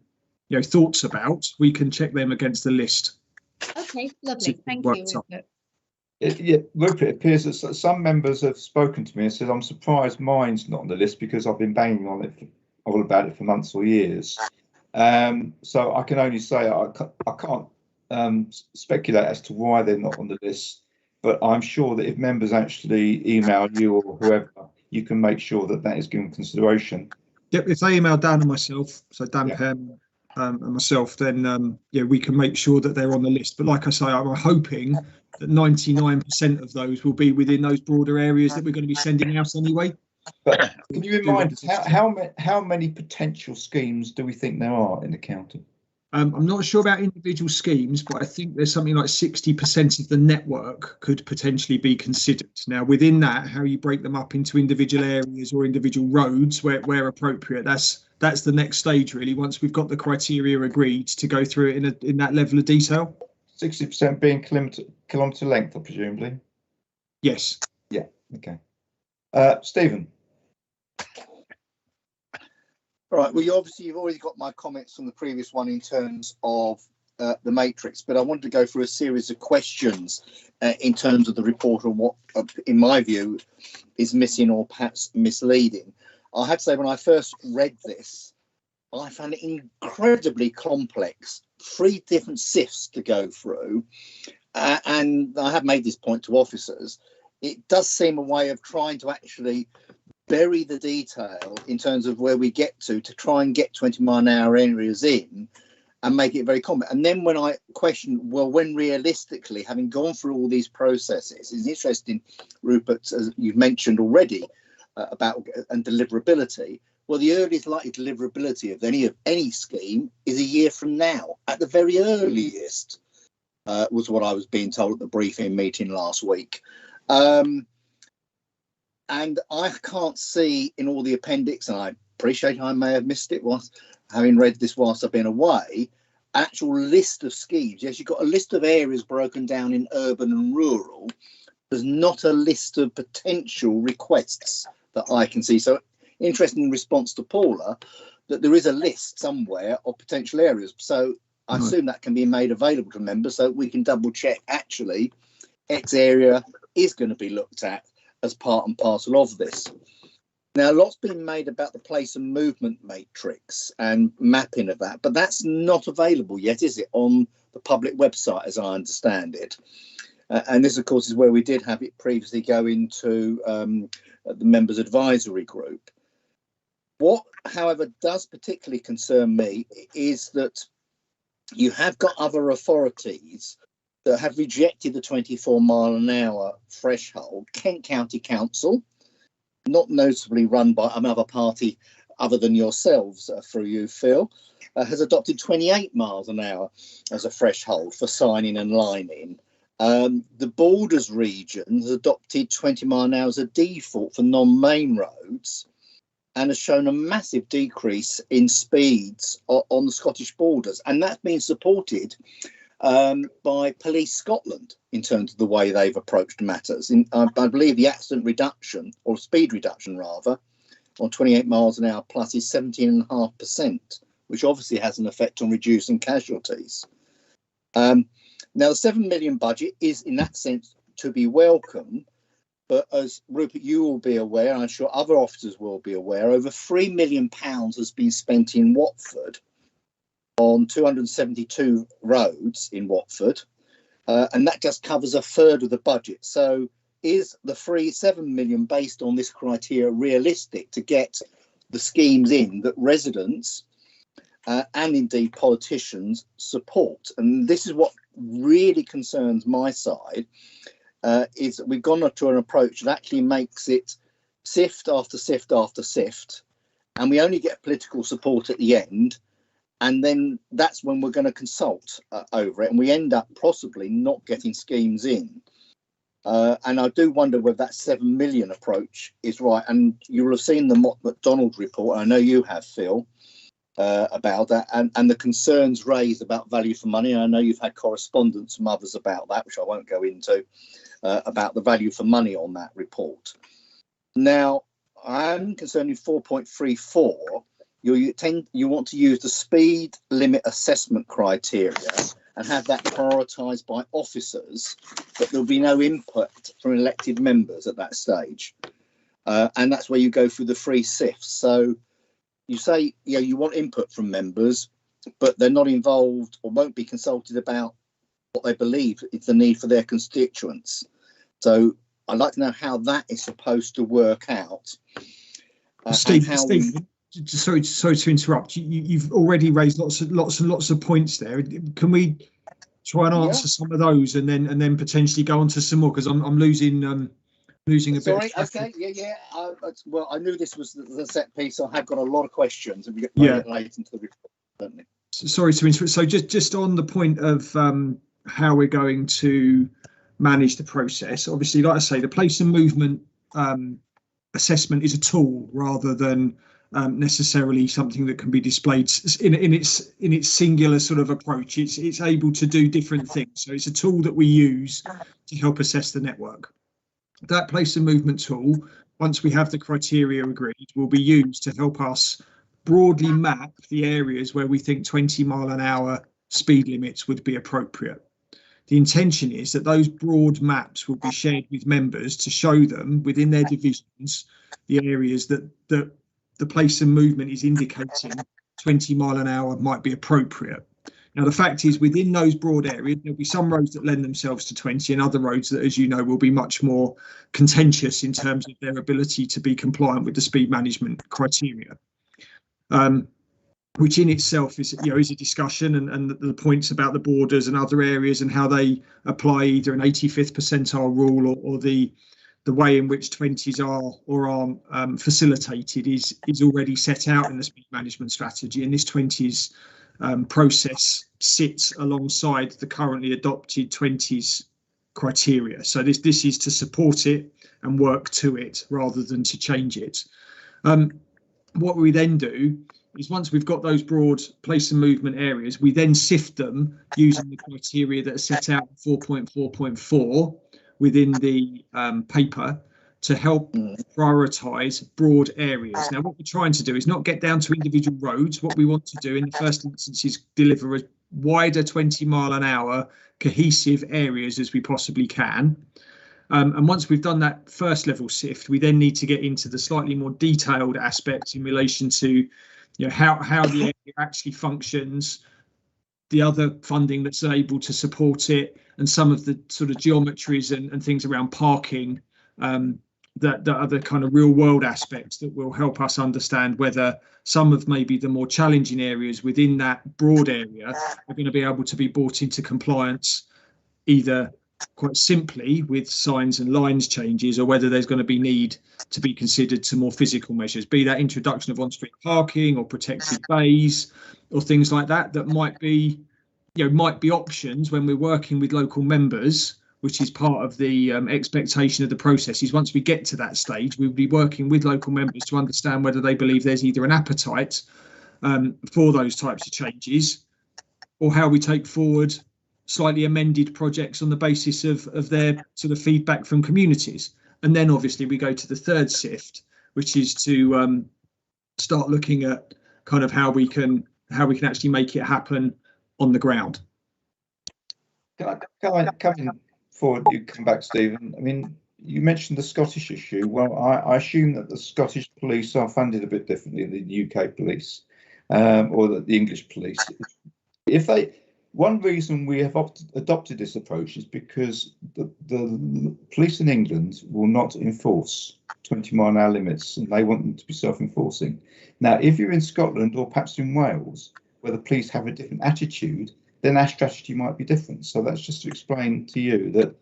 know, thoughts about, we can check them against the list. Okay, lovely. Thank you, Rupert. Rupert, it appears that some members have spoken to me and said, I'm surprised mine's not on the list because I've been banging on it all about it for months or years. So I can only say I can't speculate as to why they're not on the list, but I'm sure that if members actually email you or whoever, you can make sure that is given consideration. Yep, if they email Dan and myself, so Dan Penn, and myself, then yeah, we can make sure that they're on the list. But like I say, I'm hoping that 99% of those will be within those broader areas that we're going to be sending out anyway. But can you remind us how many potential schemes do we think there are in the county? I'm not sure about individual schemes, but I think there's something like 60% of the network could potentially be considered. Now, within that, how you break them up into individual areas or individual roads where appropriate, that's the next stage, really, once we've got the criteria agreed to go through it in that level of detail. 60% being kilometre length, presumably? Yes. Yeah, okay. Stephen? All right, well, you've already got my comments from the previous one in terms of the matrix, but I wanted to go through a series of questions in terms of the report on what, in my view, is missing or perhaps misleading. I have to say, when I first read this, I found it incredibly complex, 3 different sifts to go through, and I have made this point to officers. It does seem a way of trying to actually bury the detail in terms of where we get to try and get 20-mile-an-hour areas in and make it very common. And then when I question, well, when realistically, having gone through all these processes, it's interesting, Rupert, as you've mentioned already, about and deliverability. Well, the earliest likely deliverability of any scheme is a year from now, at the very earliest, was what I was being told at the briefing meeting last week. And I can't see in all the appendix, and I appreciate I may have missed it whilst having read this whilst I've been away, actual list of schemes. Yes, you've got a list of areas broken down in urban and rural. There's not a list of potential requests that I can see. So interesting in response to Paula, that there is a list somewhere of potential areas. So I assume that can be made available to members so we can double check actually X area is going to be looked at as part and parcel of this. Now, a lot's been made about the place and movement matrix and mapping of that, but that's not available yet, is it, on the public website, as I understand it? And this, of course, is where we did have it previously go into the members' advisory group. What, however, does particularly concern me is that you have got other authorities that have rejected the 24-mile-an-hour threshold. Kent County Council, not notably run by another party other than yourselves, through you, Phil, has adopted 28 miles an hour as a threshold for signing and lining. The Borders region has adopted 20 mile an hour as a default for non-main roads and has shown a massive decrease in speeds on the Scottish borders. And that's been supported by Police Scotland in terms of the way they've approached matters. I believe the accident reduction, or speed reduction rather, on 28 miles an hour plus is 17.5%, which obviously has an effect on reducing casualties. Now, the 7 million budget is in that sense to be welcome, but as Rupert, you will be aware, and I'm sure other officers will be aware, over £3 million has been spent in Watford on 272 roads in Watford, and that just covers a third of the budget. So is the 7 million based on this criteria realistic to get the schemes in that residents and indeed politicians support? And this is what really concerns my side, is that we've gone to an approach that actually makes it sift after sift after sift, and we only get political support at the end. And then that's when we're going to consult over it, and we end up possibly not getting schemes in. And I do wonder whether that 7 million approach is right. And you will have seen the McDonald report, I know you have, Phil, about that, and the concerns raised about value for money. And I know you've had correspondence from others about that, which I won't go into, about the value for money on that report. Now, I'm concerned with 4.34. You want to use the speed limit assessment criteria and have that prioritised by officers, but there'll be no input from elected members at that stage. And that's where you go through the 3 sifts. So you say, you want input from members, but they're not involved or won't be consulted about what they believe is the need for their constituents. So I'd like to know how that is supposed to work out. Steve, sorry to interrupt. You've already raised lots of points there. Can we try and answer some of those and then potentially go on to some more, because I'm losing a bit. Sorry, okay, yeah. Well, I knew this was the set piece. I have got a lot of questions, and we get late into the report, don't we? Sorry to interrupt. So just on the point of how we're going to manage the process. Obviously, like I say, the place and movement assessment is a tool rather than necessarily something that can be displayed in its singular sort of approach. It's able to do different things. So it's a tool that we use to help assess the network. That place and movement tool, once we have the criteria agreed, will be used to help us broadly map the areas where we think 20-mile-an-hour speed limits would be appropriate. The intention is that those broad maps will be shared with members to show them within their divisions the areas that the place and movement is indicating 20-mile-an-hour might be appropriate. Now, the fact is, within those broad areas, there'll be some roads that lend themselves to 20 and other roads that, as you know, will be much more contentious in terms of their ability to be compliant with the speed management criteria. Which in itself is a discussion, and the points about the borders and other areas and how they apply either an 85th percentile rule or the way in which 20s are or aren't facilitated is already set out in the speed management strategy, and this 20s process sits alongside the currently adopted 20s criteria. So this is to support it and work to it rather than to change it. What we then do is, once we've got those broad place and movement areas, we then sift them using the criteria that are set out in 4.4.4 within the paper to help prioritise broad areas. Now, what we're trying to do is not get down to individual roads. What we want to do in the first instance is deliver a wider 20-mile-an-hour cohesive areas as we possibly can. And once we've done that first level sift, we then need to get into the slightly more detailed aspects in relation to how the area actually functions, the other funding that's able to support it, and some of the sort of geometries and things around parking that are the kind of real world aspects that will help us understand whether some of maybe the more challenging areas within that broad area are going to be able to be brought into compliance either quite simply with signs and lines changes, or whether there's going to be need to be considered to more physical measures, be that introduction of on-street parking or protected bays or things like that might be options when we're working with local members, which is part of the expectation of the process. Is once we get to that stage, we'll be working with local members to understand whether they believe there's either an appetite for those types of changes, or how we take forward slightly amended projects on the basis of their sort of feedback from communities. And then obviously we go to the third sift, which is to start looking at kind of how we can actually make it happen on the ground. Can I come in before you come back, Stephen? I mean, you mentioned the Scottish issue. Well, I assume that the Scottish police are funded a bit differently than the UK police or the English police. One reason we have adopted this approach is because the police in England will not enforce 20-mile-an-hour limits, and they want them to be self-enforcing. Now, if you're in Scotland or perhaps in Wales, where the police have a different attitude, then our strategy might be different. So that's just to explain to you that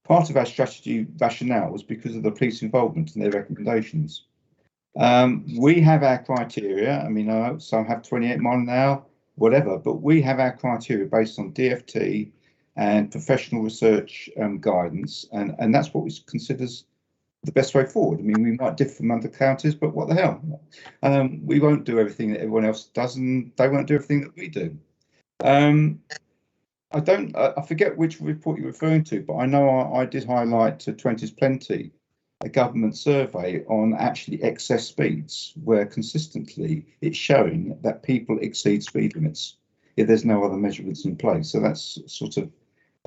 part of our strategy rationale was because of the police involvement and their recommendations. We have our criteria. I mean, some have 28 mile an hour, whatever, but we have our criteria based on DFT and professional research guidance, and that's what we consider the best way forward. I mean, we might differ from other counties, but what the hell? We won't do everything that everyone else does, and they won't do everything that we do. I forget which report you're referring to, but I know I did highlight to 20's Plenty a government survey on actually excess speeds, where consistently it's showing that people exceed speed limits if there's no other measurements in place. So that's sort of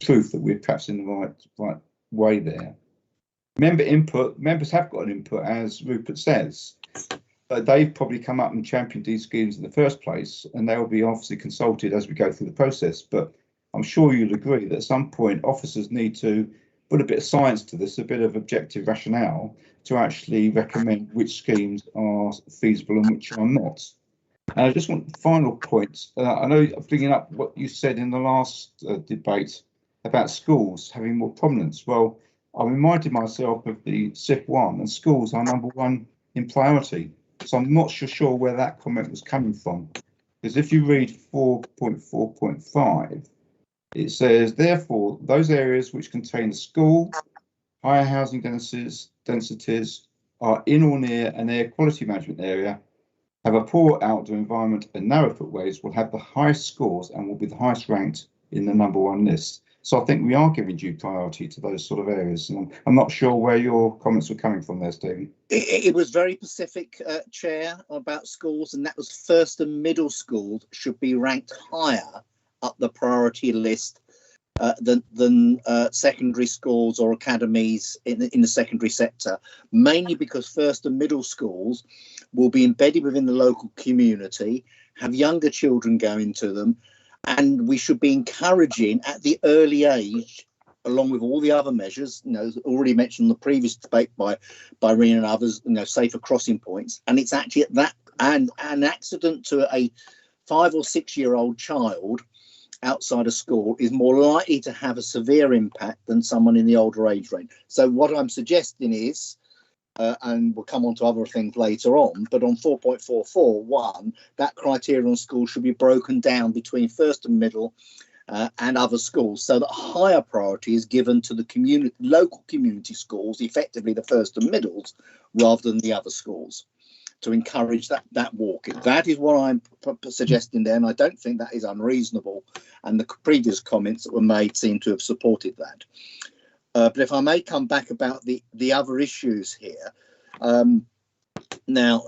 proof that we're perhaps in the right way there. Member input, members have got an input, as Rupert says. They've probably come up and championed these schemes in the first place, and they will be obviously consulted as we go through the process. But I'm sure you'll agree that at some point officers need to put a bit of science to this, a bit of objective rationale to actually recommend which schemes are feasible and which are not. And I just want final points. I know I'm bringing up what you said in the last debate about schools having more prominence. Well, I reminded myself of the SIF 1, and schools are #1 in priority. So I'm not sure where that comment was coming from. Because if you read 4.4.5, it says, therefore, those areas which contain a school, higher housing densities are in or near an air quality management area, have a poor outdoor environment and narrow footways, will have the highest scores and will be the highest ranked in the #1 list. So I think we are giving due priority to those sort of areas. And I'm not sure where your comments were coming from there, Stephen. It was very specific, Chair, about schools, and that was first and middle schools should be ranked higher up the priority list than secondary schools or academies in the secondary sector, mainly because first and middle schools will be embedded within the local community, have younger children going to them, and we should be encouraging at the early age, along with all the other measures, already mentioned in the previous debate by Rena and others, safer crossing points. And it's actually at that, and an accident to a 5 or 6 year old child outside of school is more likely to have a severe impact than someone in the older age range. So what I'm suggesting is, and we'll come on to other things later on, but on 4.441, that criteria on schools should be broken down between first and middle and other schools, so that higher priority is given to the local community schools, effectively the first and middles, rather than the other schools, to encourage that walking. That is what I'm suggesting there, and I don't think that is unreasonable, and the previous comments that were made seem to have supported that. But if I may come back about the other issues here, now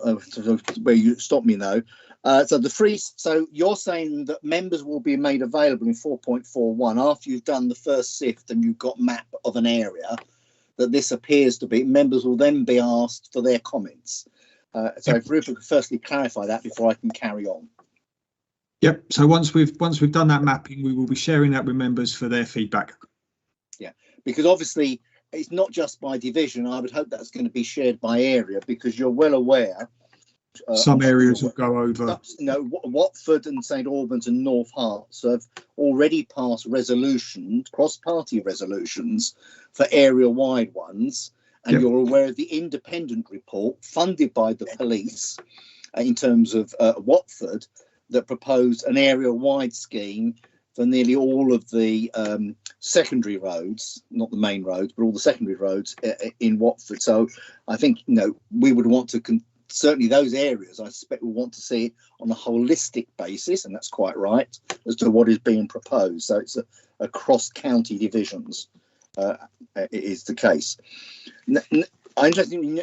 where you stop me though. So you're saying that members will be made available in 4.41 after you've done the first sift and you've got map of an area that this appears to be. Members will then be asked for their comments. So if Rupert could firstly clarify that before I can carry on. Yep. So once we've done that mapping, we will be sharing that with members for their feedback. Yeah, because obviously it's not just by division. I would hope that's going to be shared by area, because you're well aware. Some areas will go over. Watford and St Albans and North Herts have already passed resolutions, cross-party resolutions for area-wide ones. And you're aware of the independent report funded by the police in terms of Watford that proposed an area-wide scheme for nearly all of the secondary roads, not the main roads, but all the secondary roads in Watford. So I think, we would want to, certainly those areas, I suspect we'll want to see it on a holistic basis, and that's quite right, as to what is being proposed. So it's a cross-county divisions. Is the case. I'm interested in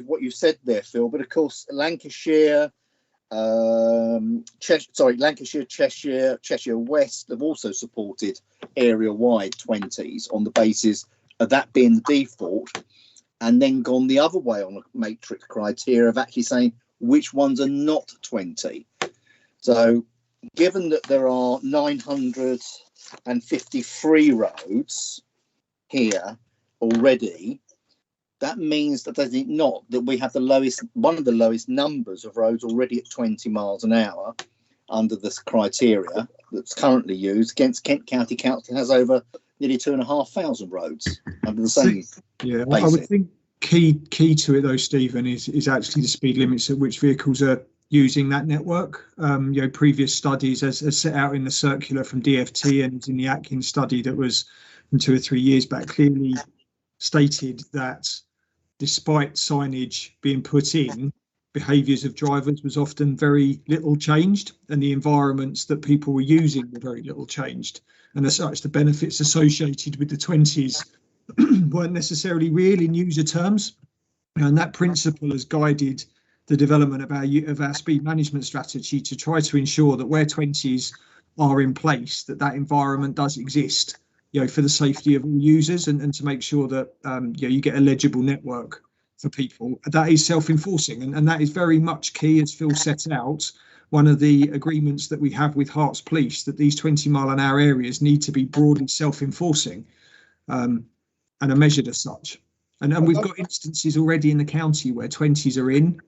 what you said there, Phil, but of course Lancashire, Cheshire, Cheshire West have also supported area-wide 20s on the basis of that being the default, and then gone the other way on a matrix criteria of actually saying which ones are not 20. So given that there are 953 roads here already, that means that does it not that we have one of the lowest numbers of roads already at 20 miles an hour under this criteria that's currently used. Against Kent County Council has over nearly 2,500 roads under the same. Yeah, I would think key to it though, Stephen, is actually the speed limits at which vehicles are using that network. Previous studies as set out in the circular from DFT and in the Atkins study that was from 2 or 3 years back clearly stated that despite signage being put in, behaviours of drivers was often very little changed, and the environments that people were using were very little changed. And as such, the benefits associated with the 20s weren't necessarily real in user terms. And that principle has guided the development of our speed management strategy to try to ensure that where 20s are in place, that environment does exist, for the safety of all users, and to make sure that you get a legible network for people. That is self-enforcing, and that is very much key, as Phil set out. One of the agreements that we have with Herts Police, that these 20 mile an hour areas need to be broadly self-enforcing. and are measured as such. And we've got instances already in the county where 20s are in,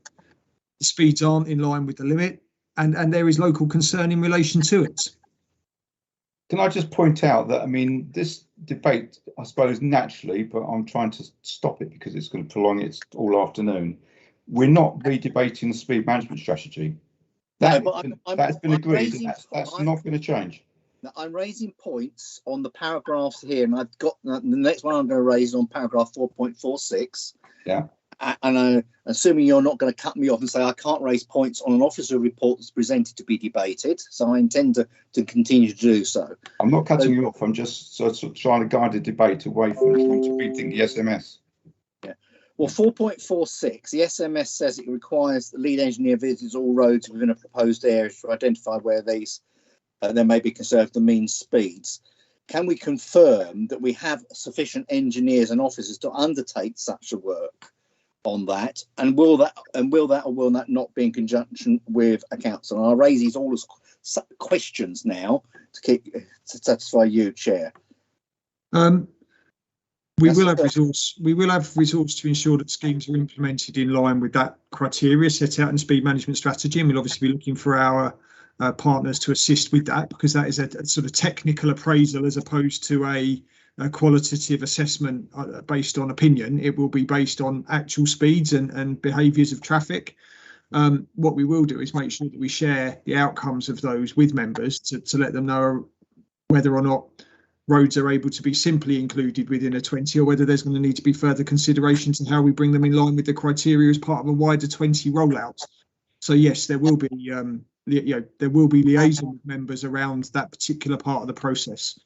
the speeds aren't in line with the limit, and there is local concern in relation to it. Can I just point out that, I mean, this debate, I suppose, naturally, but I'm trying to stop it because it's going to prolong it all afternoon. We're not re-debating the speed management strategy. That's been agreed, and that's not going to change. Now, I'm raising points on the paragraphs here, and I've got the next one I'm going to raise on paragraph 4.46. Yeah. And I'm assuming you're not going to cut me off and say I can't raise points on an officer report that's presented to be debated. So I intend to continue to do so. I'm not cutting you off. I'm just sort of trying to guide the debate away from trying to rethink the SMS. Yeah. Well, 4.46, the SMS says it requires the lead engineer visits all roads within a proposed area to identify where these there may be conserved the mean speeds. Can we confirm that we have sufficient engineers and officers to undertake such a work on that? And will that or will that not be in conjunction with a council? And I'll raise these all as questions now to satisfy you, Chair. We will have resource to ensure that schemes are implemented in line with that criteria set out in speed management strategy, and we'll obviously be looking for our partners to assist with that, because that is a sort of technical appraisal as opposed to a qualitative assessment based on opinion. It will be based on actual speeds and behaviours of traffic. What we will do is make sure that we share the outcomes of those with members to let them know whether or not roads are able to be simply included within a 20, or whether there's going to need to be further considerations in how we bring them in line with the criteria as part of a wider 20 rollout. So yes, there will be there will be liaison with members around that particular part of the process.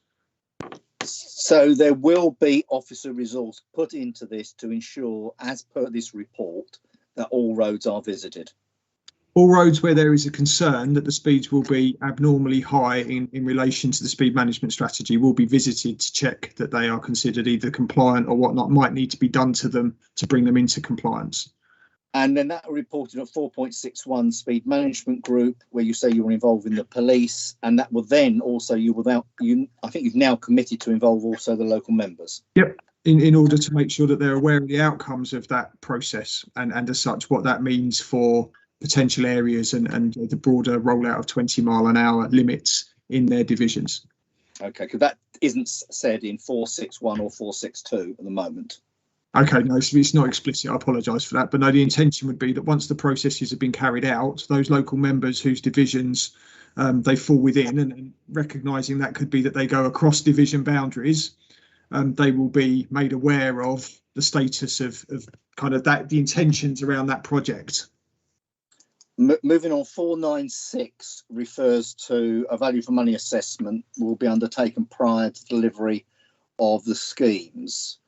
So there will be officer resource put into this to ensure, as per this report, that all roads are visited. All roads where there is a concern that the speeds will be abnormally high in relation to the speed management strategy will be visited to check that they are considered either compliant or whatnot might need to be done to them to bring them into compliance. And then that reported at 4.61 speed management group, where you say you were involved in the police, and that will then also I think you've now committed to involve also the local members. Yep, in order to make sure that they're aware of the outcomes of that process and as such what that means for potential areas and the broader rollout of 20-mile-an-hour limits in their divisions. Okay, because that isn't said in 461 or 462 at the moment. Okay, no, so it's not explicit. I apologise for that. But no, the intention would be that once the processes have been carried out, those local members whose divisions they fall within, and recognising that could be that they go across division boundaries, they will be made aware of the status of kind of that, the intentions around that project. Moving on, 496 refers to a value for money assessment will be undertaken prior to delivery of the schemes.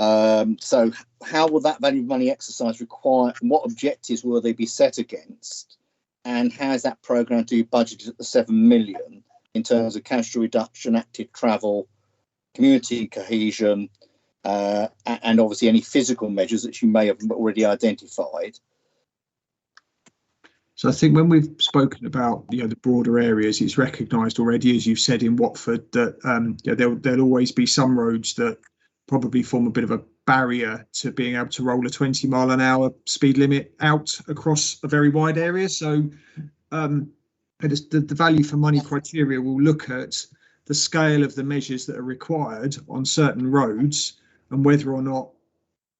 So how will that value of money exercise require, and what objectives will they be set against, and how is that programme to be budgeted at the 7 million in terms of casualty reduction, active travel, community cohesion, and obviously any physical measures that you may have already identified? So I think when we've spoken about the broader areas, it's recognised already, as you've said, in Watford, that there'll always be some roads that probably form a bit of a barrier to being able to roll a 20-mile-an-hour speed limit out across a very wide area. So the value for money criteria will look at the scale of the measures that are required on certain roads and whether or not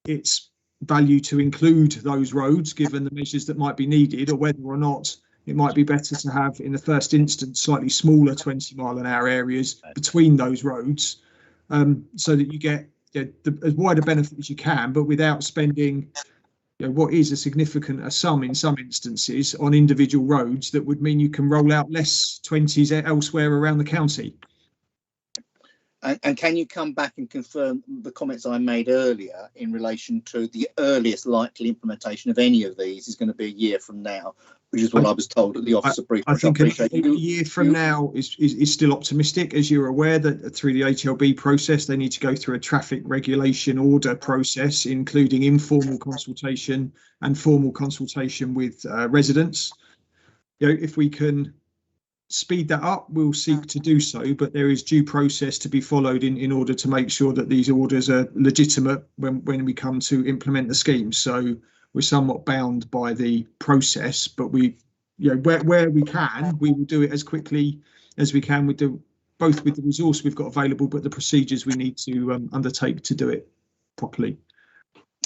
it's value to include those roads given the measures that might be needed, or whether or not it might be better to have, in the first instance, slightly smaller 20-mile-an-hour areas between those roads, so that you get as wide a benefit as you can, but without spending what is a significant sum in some instances on individual roads that would mean you can roll out less 20s elsewhere around the county. And can you come back and confirm the comments I made earlier in relation to the earliest likely implementation of any of these is going to be a year from now, which is what I was told at the officer brief. I think a year from now is still optimistic. As you're aware, that through the HLB process, they need to go through a traffic regulation order process, including informal consultation and formal consultation with residents. If we can speed that up, we'll seek to do so, but there is due process to be followed in order to make sure that these orders are legitimate when we come to implement the scheme. So we're somewhat bound by the process, but we, where we can, we will do it as quickly as we can with both with the resource we've got available, but the procedures we need to undertake to do it properly.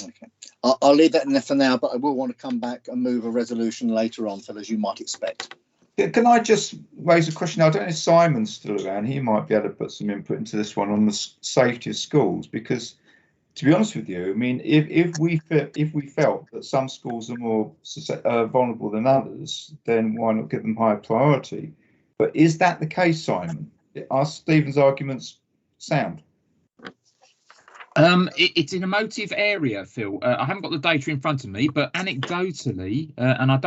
Okay, I'll leave that in there for now, but I will want to come back and move a resolution later on, Phil, as you might expect. Can I just raise a question? I don't know if Simon's still around. He might be able to put some input into this one on the safety of schools, because to be honest with you, I mean, if we felt that some schools are more vulnerable than others, then why not give them higher priority? But is that the case, Simon? Are Stephen's arguments sound? It's an emotive area, Phil. I haven't got the data in front of me, but anecdotally, and I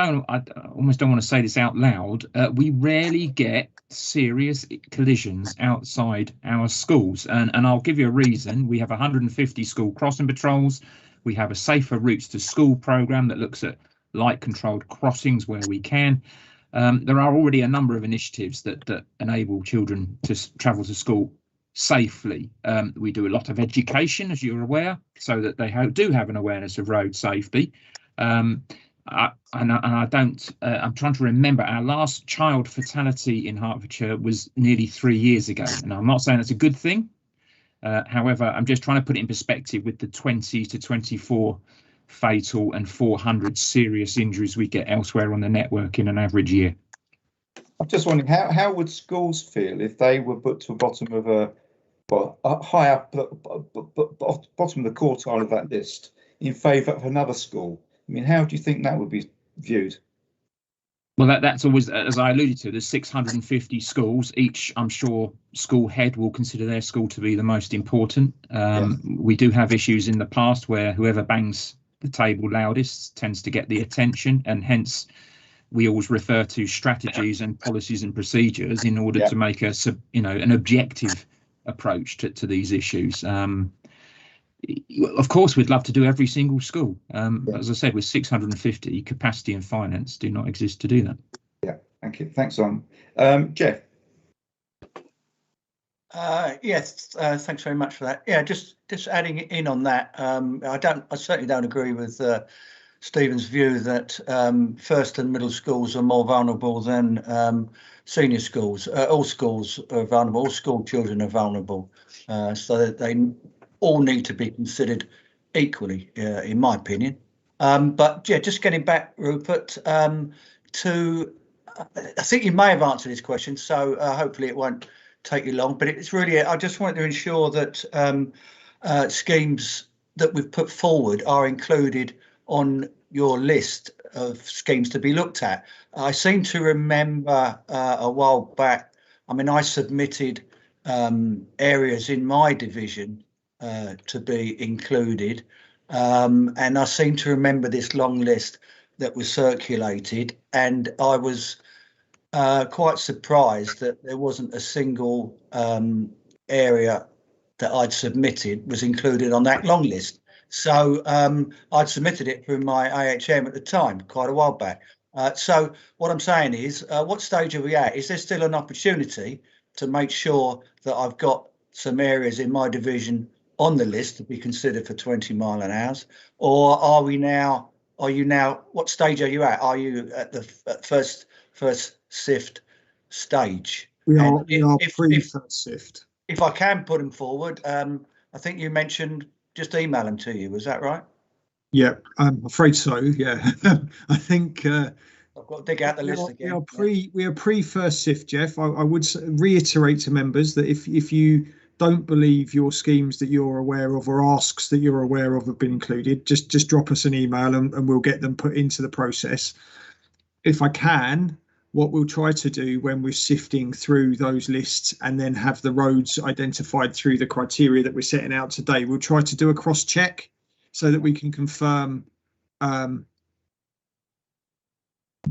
almost don't want to say this out loud, we rarely get serious collisions outside our schools. And I'll give you a reason. We have 150 school crossing patrols. We have a safer routes to school programme that looks at light controlled crossings where we can. There are already a number of initiatives that enable children to travel to school safely. We do a lot of education, as you're aware, so that they do have an awareness of road safety. I'm trying to remember, our last child fatality in Hertfordshire was nearly 3 years ago, and I'm not saying that's a good thing. However, I'm just trying to put it in perspective with the 20 to 24 fatal and 400 serious injuries we get elsewhere on the network in an average year. I'm just wondering, how would schools feel if they were put to the bottom of a high up, bottom of the quartile of that list in favour of another school? I mean, how do you think that would be viewed? Well, that's always, as I alluded to, there's 650 schools. Each, I'm sure, school head will consider their school to be the most important. Yes. We do have issues in the past where whoever bangs the table loudest tends to get the attention, and hence we always refer to strategies and policies and procedures in order to make an objective approach to these issues. Of course, we'd love to do every single school. But as I said, with 650, capacity and finance do not exist to do that. Yeah, thank you. Thanks, Simon. Jeff. Yes, thanks very much for that. Yeah, just adding in on that. I certainly don't agree with Stephen's view that first and middle schools are more vulnerable than senior schools. All schools are vulnerable. All school children are vulnerable, so that they all need to be considered equally, in my opinion. But yeah, just getting back, Rupert, I think you may have answered this question, so hopefully it won't take you long. But it's really, I just want to ensure that schemes that we've put forward are included on your list of schemes to be looked at. I seem to remember a while back, I mean, I submitted areas in my division to be included, and I seem to remember this long list that was circulated, and I was quite surprised that there wasn't a single area that I'd submitted was included on that long list. So I'd submitted it through my AHM at the time, quite a while back. So what I'm saying is, what stage are we at? Is there still an opportunity to make sure that I've got some areas in my division on the list to be considered for 20 mile an hour? Or are you now, what stage are you at? Are you at the first SIFT stage? We are pre-first SIFT. If I can put them forward, I think you mentioned just email them to you, was that right? Yeah, I'm afraid so. Yeah, I think I've got to dig out the list again. We are pre first SIFT, Jeff. I would reiterate to members that if you don't believe your schemes that you're aware of or asks that you're aware of have been included, just drop us an email and we'll get them put into the process. If I can, what we'll try to do when we're sifting through those lists and then have the roads identified through the criteria that we're setting out today, we'll try to do a cross check so that we can confirm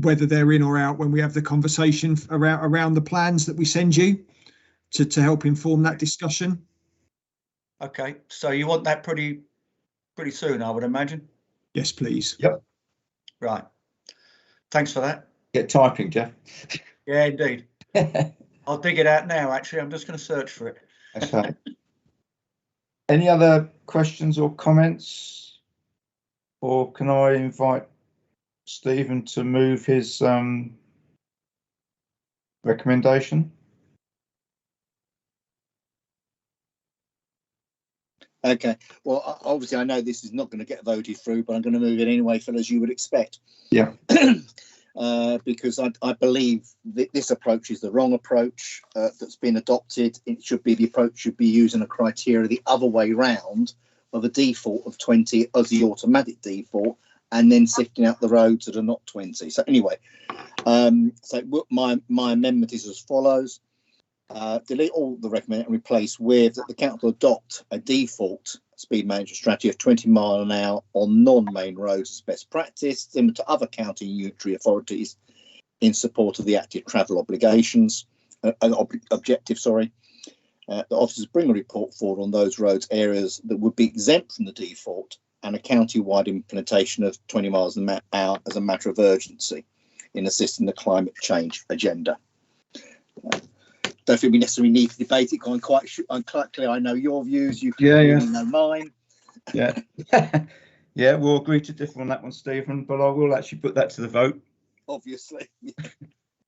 whether they're in or out when we have the conversation around the plans that we send you to help inform that discussion. Okay, so you want that pretty soon, I would imagine? Yes, please. Yep. Right. Thanks for that. Get typing, Jeff. Yeah, indeed. I'll dig it out now. Actually, I'm just going to search for it. Okay. Any other questions or comments? Or can I invite Stephen to move his recommendation? Okay, well, obviously I know this is not going to get voted through, but I'm going to move it anyway, Phil, as you would expect. Yeah. Because I believe that this approach is the wrong approach that's been adopted. It should be, the approach should be using a criteria the other way round, of a default of 20 as the automatic default, and then sifting out the roads that are not 20. So anyway, so my amendment is as follows. Delete all the recommended and replace with that the council adopt a default speed management strategy of 20 miles an hour on non-main roads as best practice, similar to other county unitary authorities in support of the active travel obligations, objective, sorry. The officers bring a report forward on those roads areas that would be exempt from the default, and a county-wide implementation of 20 miles an hour as a matter of urgency in assisting the climate change agenda. Don't think we necessarily need to debate it. I'm quite clear. I know your views. You clearly know mine. Yeah. Yeah, we'll agree to differ on that one, Stephen, but I will actually put that to the vote. Obviously.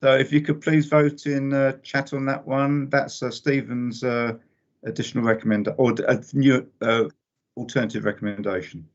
So if you could please vote in chat on that one. That's Stephen's additional recommend or a new alternative recommendation.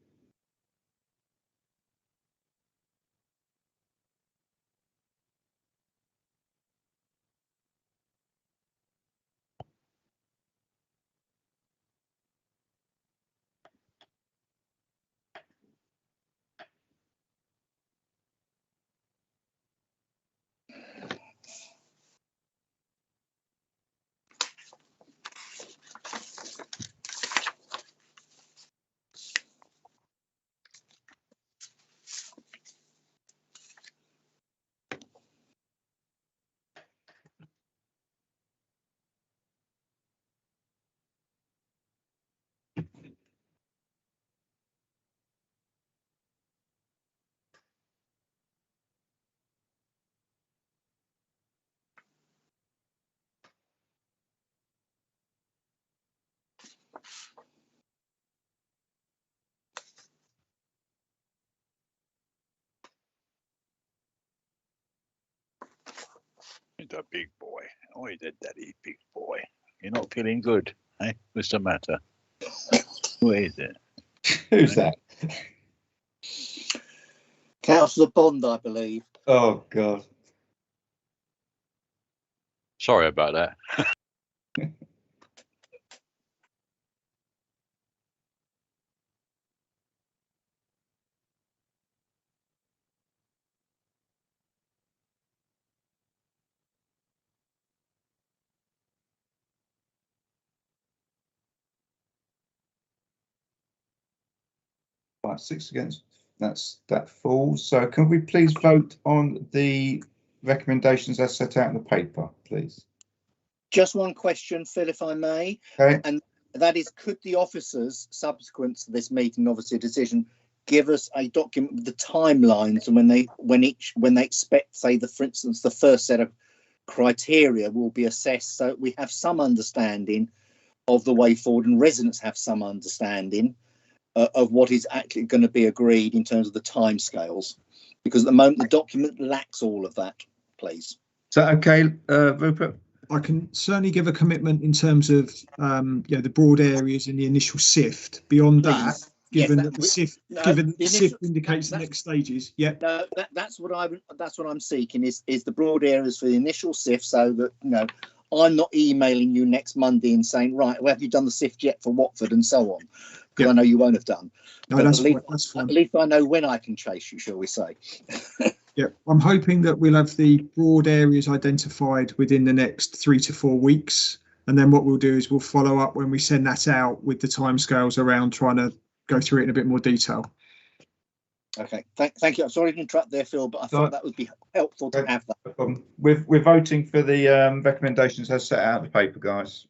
He's a big boy. Oh, he's a daddy big boy. You're not feeling good, eh? What's the matter? Where is it? Who's that? Councillor Bond, I believe. Oh, God. Sorry about that. Right, 6 against. That falls. So can we please vote on the recommendations as set out in the paper, please? Just one question, Phil, if I may. Okay. And that is, could the officers, subsequent to this meeting, obviously a decision, give us a document with the timelines and when they expect, say, for instance, the first set of criteria will be assessed, so we have some understanding of the way forward and residents have some understanding of what is actually going to be agreed in terms of the timescales, because at the moment the document lacks all of that, please. So, okay, Rupert? I can certainly give a commitment in terms of the broad areas in the initial sift. Beyond that, given that the sift indicates the next stages. Yeah. No, that's what I'm seeking is the broad areas for the initial sift, so that I'm not emailing you next Monday and saying, right, well, have you done the sift yet for Watford and so on? Because I know you won't have done. No, that's fine. At least I know when I can chase you, shall we say. Yeah, I'm hoping that we'll have the broad areas identified within the next 3 to 4 weeks. And then what we'll do is we'll follow up when we send that out with the timescales around trying to go through it in a bit more detail. Okay, thank you. I'm sorry to interrupt there, Phil, but I thought that would be helpful to have that. No problem. We're voting for the recommendations as set out in the paper, guys.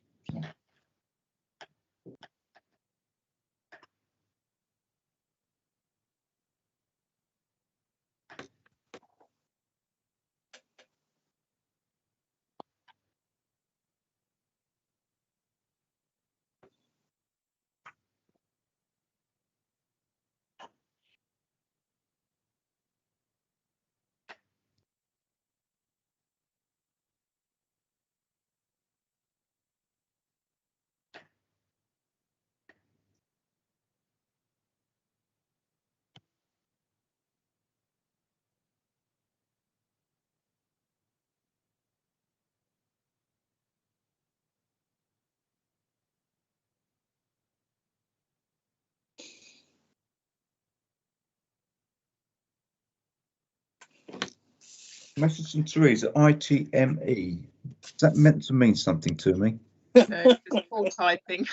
Message from Teresa, ITME. Is that meant to mean something to me? Just full typing.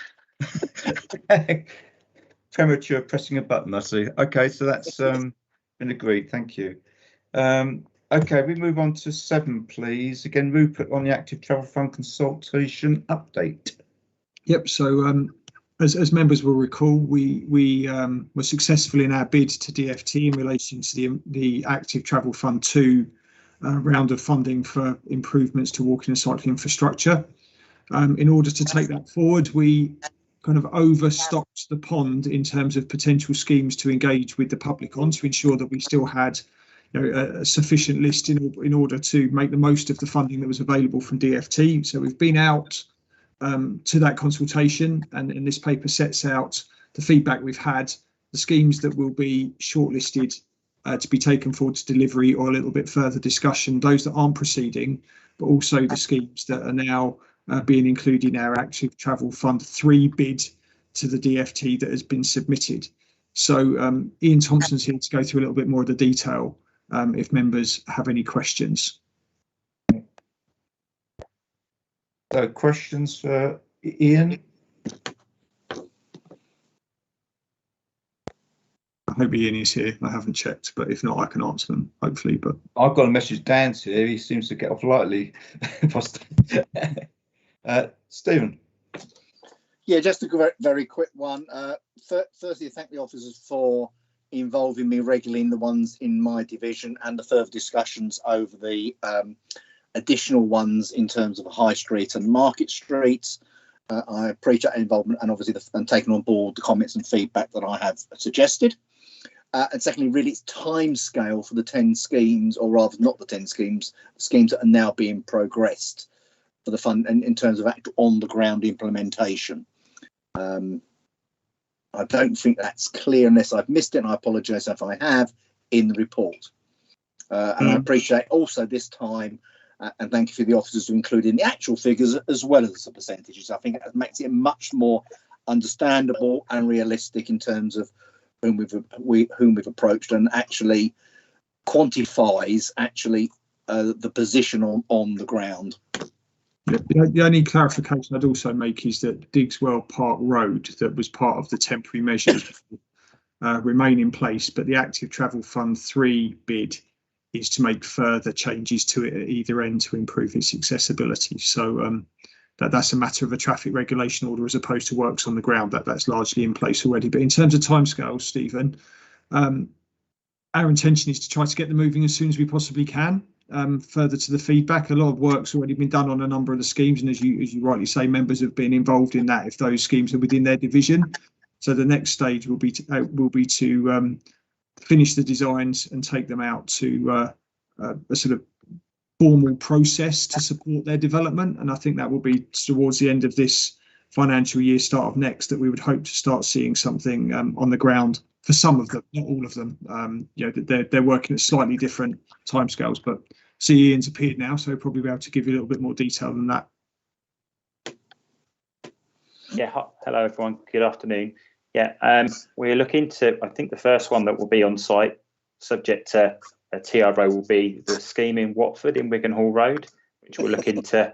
Premature pressing a button, I see. Okay, so that's been agreed. Thank you. Okay, we move on to 7, please. Again, Rupert, on the Active Travel Fund consultation update. Yep. So as members will recall, we were successful in our bid to DfT in relation to the Active Travel Fund 2 round of funding for improvements to walking and cycling infrastructure. In order to take that forward, we kind of overstocked the pond in terms of potential schemes to engage with the public on, to ensure that we still had a sufficient list in order to make the most of the funding that was available from DfT. So we've been out to that consultation, and this paper sets out the feedback we've had, the schemes that will be shortlisted to be taken forward to delivery or a little bit further discussion, those that aren't proceeding, but also the schemes that are now being included in our Active Travel Fund 3 bid to the DfT that has been submitted. So Ian Thompson's here to go through a little bit more of the detail if members have any questions. So questions for Ian? I hope Ian is here. I haven't checked, but if not, I can answer them, hopefully. But I've got a message. Dan's here. He seems to get off lightly. Stephen. Yeah, just a very quick one. Firstly, thank the officers for involving me regularly in the ones in my division and the further discussions over the additional ones in terms of High Street and Market Street. I appreciate that involvement and obviously and taking on board the comments and feedback that I have suggested. And secondly, really it's time scale for the 10 schemes, or rather not the 10 schemes, schemes that are now being progressed for the fund and in terms of actual on the ground implementation. I don't think that's clear unless I've missed it, and I apologise if I have, in the report. And I appreciate also this time, and thank you for the officers to include in the actual figures as well as the percentages. I think it makes it much more understandable and realistic in terms of whom we've approached, and actually quantifies the position on the ground. The only clarification I'd also make is that Digswell Park Road, that was part of the temporary measures, remain in place, but the Active Travel Fund 3 bid is to make further changes to it at either end to improve its accessibility. So that's a matter of a traffic regulation order as opposed to works on the ground. That's largely in place already. But in terms of timescales, Stephen, our intention is to try to get them moving as soon as we possibly can. Further to the feedback, a lot of work's already been done on a number of the schemes, and as you rightly say, members have been involved in that if those schemes are within their division. So the next stage will be to finish the designs and take them out to a sort of formal process to support their development. And I think that will be towards the end of this financial year, start of next, that we would hope to start seeing something on the ground for some of them, not all of them. They're working at slightly different timescales, but see Ian's appeared now, so he'll probably be able to give you a little bit more detail than that. Yeah, hello everyone, good afternoon. Yeah, we're looking to, I think the first one that will be on site, subject to a TRO, will be the scheme in Watford in Wigan Hall Road, which we're looking to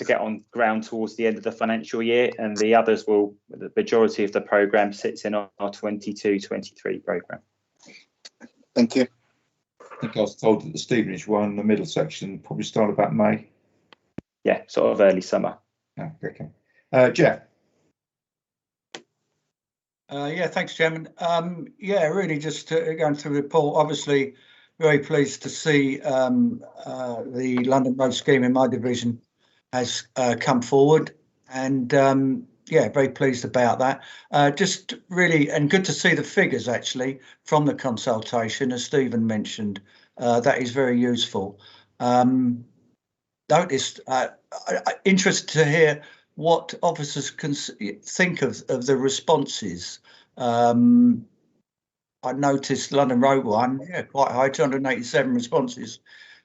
get on ground towards the end of the financial year, and the others will, the majority of the programme sits in our 22-23 programme. Thank you. I think I was told that the Stevenage one, the middle section, probably start about May. Yeah, sort of early summer. Oh, okay. Jeff. Yeah, thanks, Chairman. Yeah, really just going through the report. Obviously, very pleased to see the London Road scheme in my division has come forward, and yeah, very pleased about that. Just really, and good to see the figures actually from the consultation, as Stephen mentioned. That is very useful. Noticed, interested to hear what officers can think of the responses. I noticed London Road one, yeah, quite high, 287 responses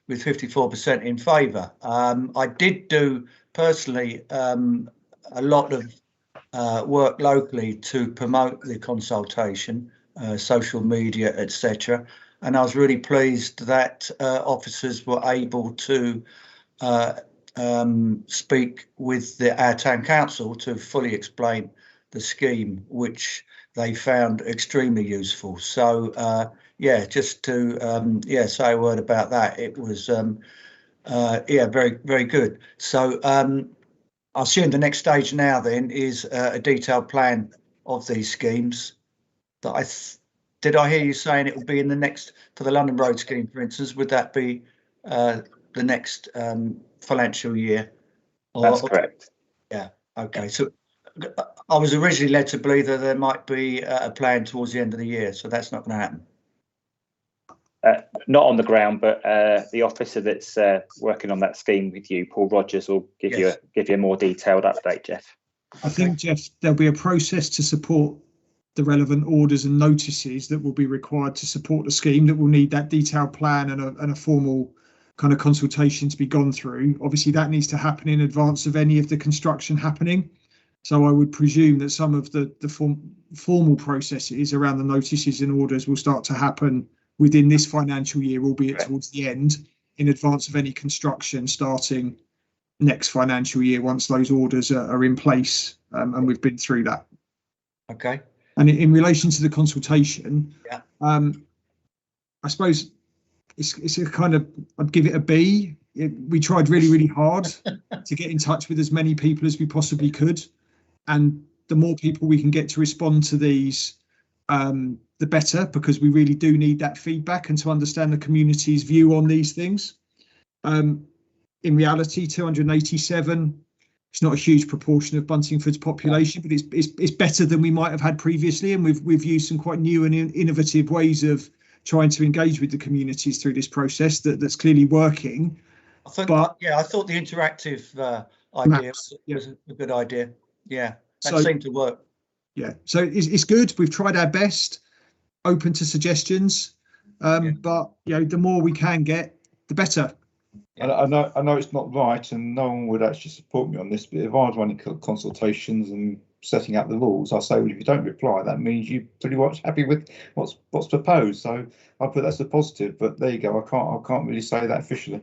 with 54% in favour. I did do personally a lot of work locally to promote the consultation, social media, etc. and I was really pleased that officers were able to speak with our town council to fully explain the scheme, which they found extremely useful. So yeah, just to say a word about that. It was very, very good. So I assume the next stage now then is a detailed plan of these schemes. That did I hear you saying it will be in the next, for the London Road scheme, for instance? Would that be the next financial year? That's correct. Yeah. Okay. So I was originally led to believe that there might be a plan towards the end of the year, so that's not going to happen. Not on the ground, but the officer that's working on that scheme with you, Paul Rogers, will give you a more detailed update, Jeff. I think, Jeff, there'll be a process to support the relevant orders and notices that will be required to support the scheme, that will need that detailed plan and a formal kind of consultation to be gone through. Obviously, that needs to happen in advance of any of the construction happening. So I would presume that some of the formal processes around the notices and orders will start to happen within this financial year, albeit towards the end, in advance of any construction starting next financial year, once those orders are in place, and we've been through that. Okay. And in relation to the consultation, I suppose it's a kind of, I'd give it a B. We tried really, really hard to get in touch with as many people as we possibly could. And the more people we can get to respond to these, the better, because we really do need that feedback and to understand the community's view on these things. In reality, 287, it's not a huge proportion of Buntingford's population, but it's better than we might have had previously, and we've used some quite new and innovative ways of trying to engage with the communities through this process that's clearly working. I thought the interactive idea was a good idea. Yeah, that seemed to work. Yeah, so it's good. We've tried our best, open to suggestions, but the more we can get, the better. And I know it's not right, and no one would actually support me on this, but if I was running consultations and setting out the rules, I say, well, if you don't reply, that means you're pretty much happy with what's proposed. So I put that's a positive. But there you go. I can't really say that officially.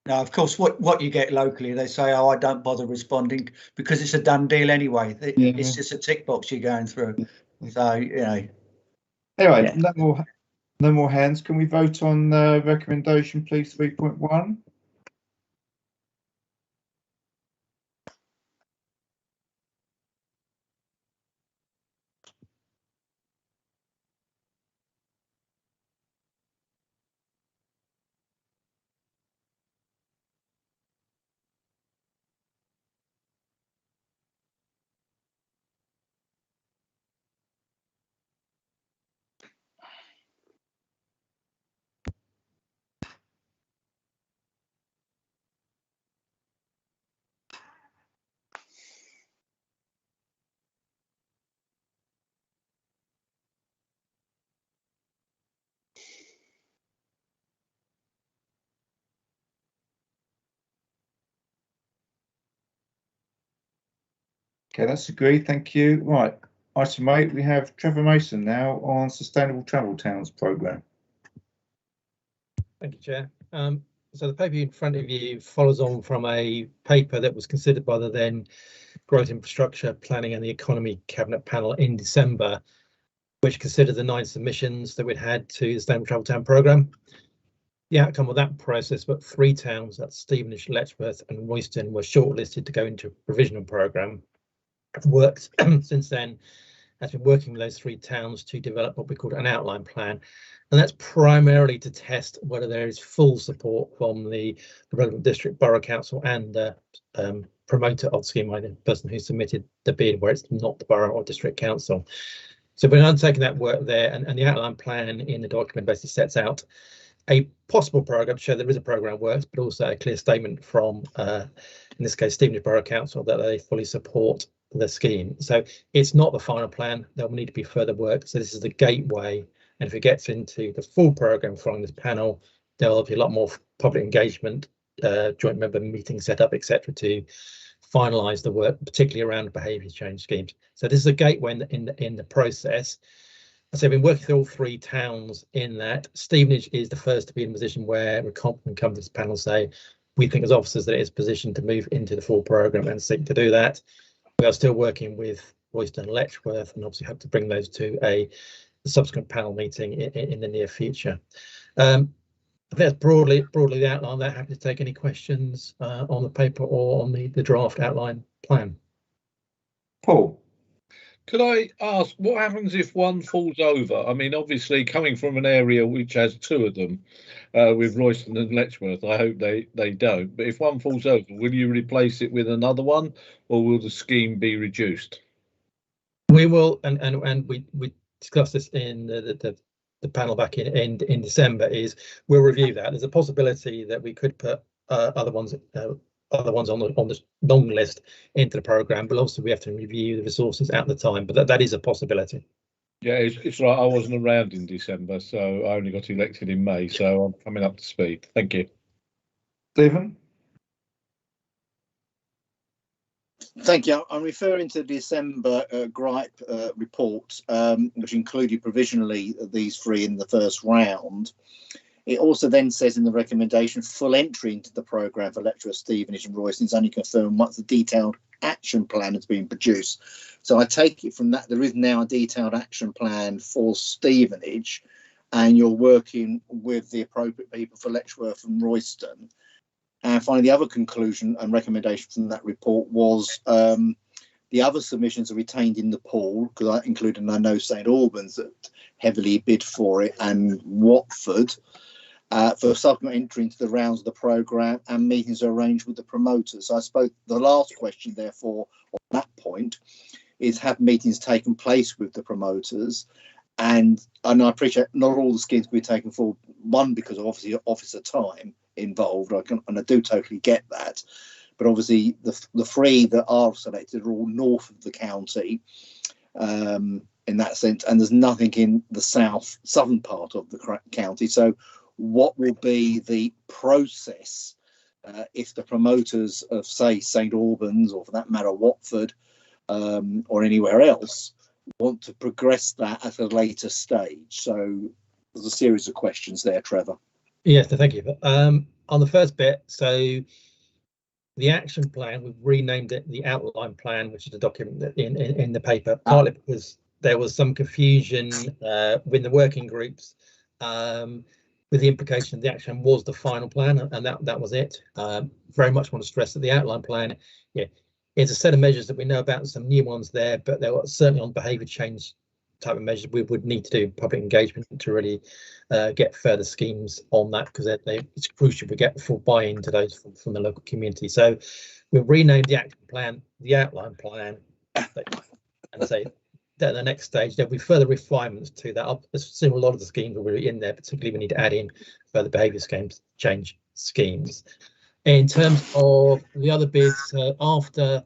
Now, of course, what you get locally, they say, "Oh, I don't bother responding because it's a done deal anyway. It's just a tick box you're going through." So Anyway, no more hands. Can we vote on recommendation, please? 3.1. Okay, that's agreed. Thank you. Right, item 8, we have Trevor Mason now on Sustainable Travel Towns programme. Thank you, Chair. So the paper in front of you follows on from a paper that was considered by the then Growth Infrastructure Planning and the Economy Cabinet panel in December, which considered the 9 submissions that we'd had to the Sustainable Travel Town programme. The outcome of that process, but 3 towns, that's Stevenage, Letchworth and Royston, were shortlisted to go into a provisional programme. I've worked since then, has been working with those 3 towns to develop what we call an outline plan. And that's primarily to test whether there is full support from the relevant district, borough council and the promoter of the scheme, the person who submitted the bid, where it's not the borough or district council. So we're undertaking that work there, and the outline plan in the document basically sets out a possible programme to show there is a programme works, but also a clear statement from, in this case, Stevenage Borough Council, that they fully support the scheme. So it's not the final plan. There will need to be further work. So this is the gateway. And if it gets into the full programme following this panel, there will be a lot more public engagement, joint member meetings set up, etc., to finalise the work, particularly around behaviour change schemes. So this is a gateway in the process. So I've been working through all 3 towns in that. Stevenage is the first to be in a position where we're confident come to this panel say we think as officers that it is positioned to move into the full programme and seek to do that. We are still working with Royston and Letchworth and obviously hope to bring those to a subsequent panel meeting in the near future. That's broadly the outline there. Happy to take any questions on the paper or on the draft outline plan. Paul. Could I ask what happens if one falls over? I mean, obviously coming from an area which has 2 of them, with Royston and Letchworth, I hope they don't. But if one falls over, will you replace it with another one, or will the scheme be reduced? We will, and we discussed this in the panel back in December. Is we'll review that. There's a possibility that we could put other ones on the long list into the programme, but also we have to review the resources at the time. But that is a possibility. Yeah, it's right. I wasn't around in December, so I only got elected in May, so I'm coming up to speed. Thank you. Stephen? Thank you. I'm referring to the December GRIPE report, which included provisionally these 3 in the first round. It also then says in the recommendation, full entry into the programme for Letchworth, Stevenage and Royston is only confirmed once the detailed action plan has been produced. So I take it from that there is now a detailed action plan for Stevenage, and you're working with the appropriate people for Letchworth and Royston. And finally, the other conclusion and recommendation from that report was the other submissions are retained in the pool, because I included, and I know St Albans that heavily bid for it, and Watford, for subsequent entry into the rounds of the programme, and meetings are arranged with the promoters. So I suppose the last question, therefore, on that point, is have meetings taken place with the promoters? And I appreciate not all the schemes can be taken forward, one, because of obviously officer time involved, and I do totally get that. But obviously the 3 that are selected are all north of the county in that sense, and there's nothing in the southern part of the county. So what will be the process if the promoters of, say, St Albans, or for that matter Watford, or anywhere else, want to progress that at a later stage? So there's a series of questions there, Trevor. Yes, thank you. On the first bit, so the action plan, we've renamed it the outline plan, which is a document that in the paper, partly because there was some confusion with the working groups, with the implication the action was the final plan, and that was it. Very much want to stress that the outline plan, is a set of measures that we know about, some new ones there, but there was certainly on behaviour change type of measures we would need to do public engagement to really get further schemes on that, because it's crucial we get the full buy-in to those from the local community. So we've renamed the action plan the outline plan, and say that at the next stage there'll be further refinements to that. I assume a lot of the schemes will be in there, particularly we need to add in further behaviour change schemes. In terms of the other bids, after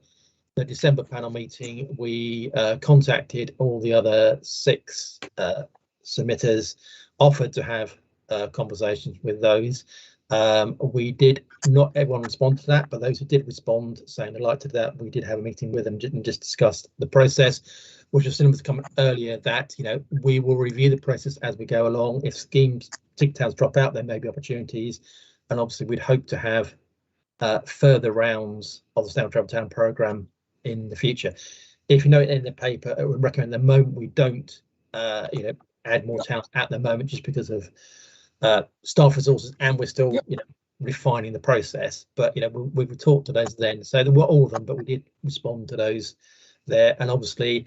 the December panel meeting, we contacted all the other 6 submitters, offered to have conversations with those. We did not everyone respond to that, but those who did respond saying they'd like to do that, we did have a meeting with them and just discussed the process, which was similar to comment earlier that we will review the process as we go along. If schemes, tick towns drop out, there may be opportunities, and obviously we'd hope to have further rounds of the Standard Travel Town programme in the future. If you know it in the paper, I would recommend at the moment we don't add more towns at the moment, just because of staff resources, and we're still refining the process. But we would talk to those then, so there were all of them, but we did respond to those there. And obviously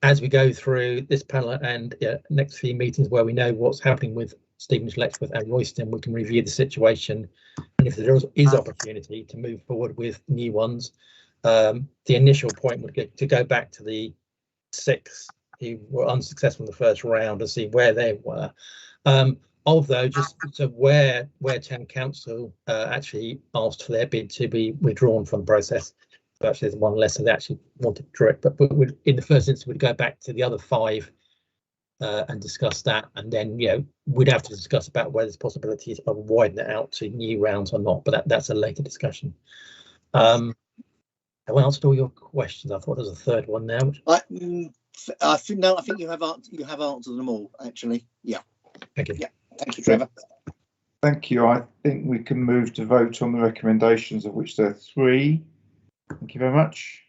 as we go through this panel and next few meetings where we know what's happening with Stevenage, Letchworth and Royston, we can review the situation, and if there is opportunity to move forward with new ones. The initial point would get to go back to the 6 who were unsuccessful in the first round and see where they were. Although just so where Town Council actually asked for their bid to be withdrawn from the process. So actually there's one less that they actually wanted to draw it, but in the first instance we'd go back to the other 5 and discuss that, and then we'd have to discuss about whether there's possibilities of widening it out to new rounds or not, but that's a later discussion. Have I answered all your questions? I thought there was a third one now. I think you have answered them all, actually. Yeah. Thank you. Yeah. Thank you, Trevor. Thank you. I think we can move to vote on the recommendations, of which there are 3. Thank you very much.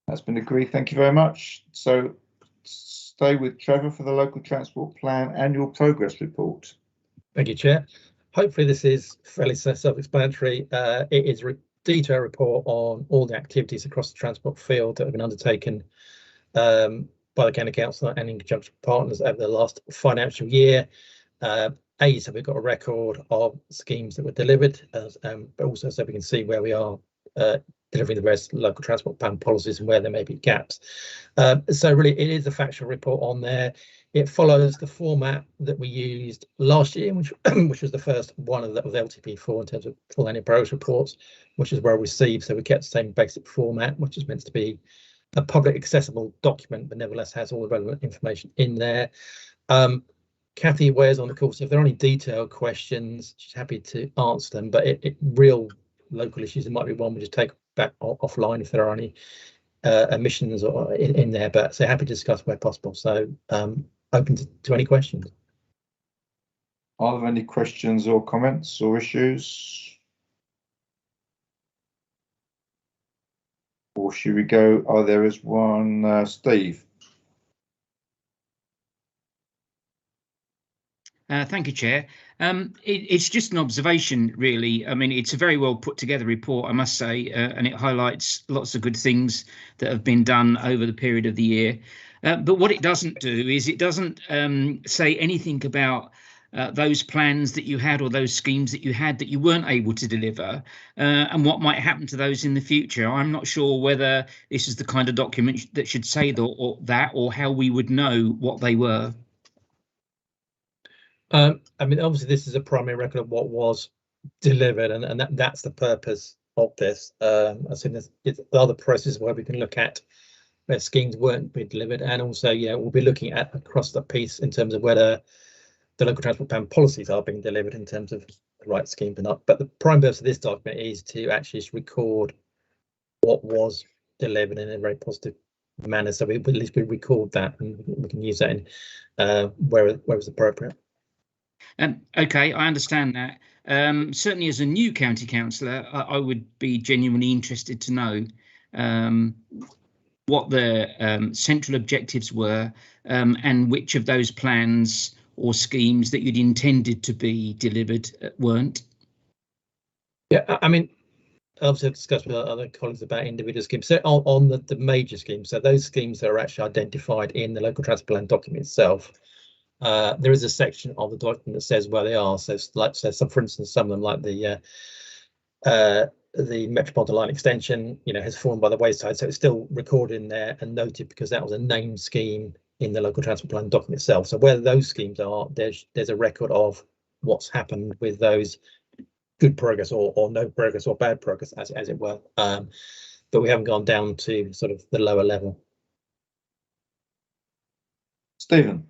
That's been agreed. Thank you very much. So stay with Trevor for the local transport plan annual progress report. Thank you, Chair. Hopefully this is fairly self-explanatory. It is a detailed report on all the activities across the transport field that have been undertaken by the County Council and in conjunction with partners over the last financial year. So we've got a record of schemes that were delivered, but also so we can see where we are delivering the various local transport plan policies and where there may be gaps. So really it is a factual report on there. It follows the format that we used last year, which was the first one of LTP4 in terms of full annual progress reports, which is well received. So we kept the same basic format, which is meant to be a public accessible document, but nevertheless has all the relevant information in there. Kathy Ware's on the call, so if there are any detailed questions, she's happy to answer them, but real local issues, it might be one we just take back offline if there are any omissions or in there, but so happy to discuss where possible. So open to any questions. Are there any questions or comments or issues? Or should we go? Oh, there is one, Steve. Thank you, Chair. It's just an observation, really. I mean, it's a very well put together report, I must say, and it highlights lots of good things that have been done over the period of the year. But what it doesn't do is it doesn't say anything about those plans that you had or those schemes that you had that you weren't able to deliver and what might happen to those in the future. I'm not sure whether this is the kind of document that should say that or how we would know what they were. I mean, obviously, this is a primary record of what was delivered, and that's the purpose of this. I think there's other processes where we can look at where schemes weren't being delivered, and also, we'll be looking at across the piece in terms of whether the local transport plan policies are being delivered in terms of the right schemes or not. But the prime purpose of this document is to actually just record what was delivered in a very positive manner. So at least we record that, and we can use that in where it's appropriate. OK, I understand that. Certainly as a new county councillor, I would be genuinely interested to know what the central objectives were and which of those plans or schemes that you'd intended to be delivered weren't. Yeah, I mean, obviously I've discussed with other colleagues about individual schemes. So on the major schemes, so those schemes that are actually identified in the local transport plan document itself, there is a section of the document that says where they are. So, for instance, some of them, like the Metropolitan Line extension, has fallen by the wayside. So it's still recorded in there and noted because that was a named scheme in the local transport plan document itself. So where those schemes are, there's a record of what's happened with those, good progress or no progress or bad progress, as it were. But we haven't gone down to sort of the lower level. Stephen.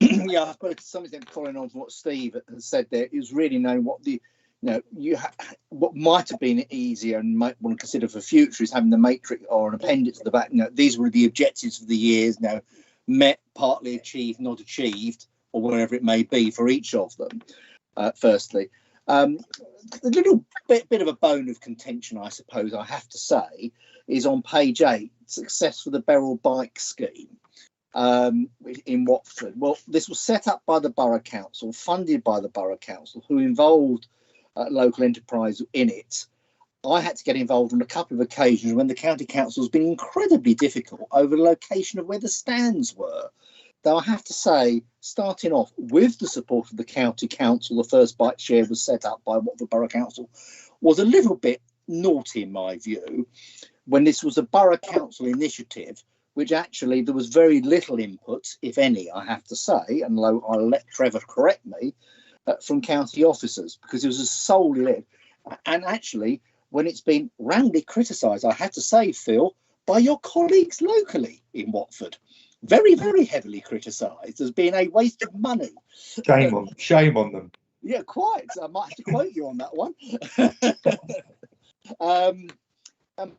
Yeah, I've got to some extent following on from what Steve has said there. It was really knowing what what might have been easier and might want to consider for future is having the matrix or an appendix at the back. These were the objectives of the years, met, partly achieved, not achieved, or whatever it may be for each of them. Firstly, a little bit of a bone of contention, I suppose I have to say, is on page 8, success for the Beryl bike scheme. in Watford. Well, this was set up by the Borough Council, funded by the Borough Council, who involved local enterprise in it. I had to get involved on a couple of occasions when the County Council has been incredibly difficult over the location of where the stands were. Though I have to say, starting off with the support of the County Council, the first bike share was set up by Watford Borough Council, was a little bit naughty in my view, when this was a Borough Council initiative, which actually there was very little input, if any, I have to say, and I'll let Trevor correct me, from county officers, because it was a solely led. And actually, when it's been roundly criticised, I have to say, Phil, by your colleagues locally in Watford, very, very heavily criticised as being a waste of money. Shame on them. Yeah, quite. I might have to quote you on that one. I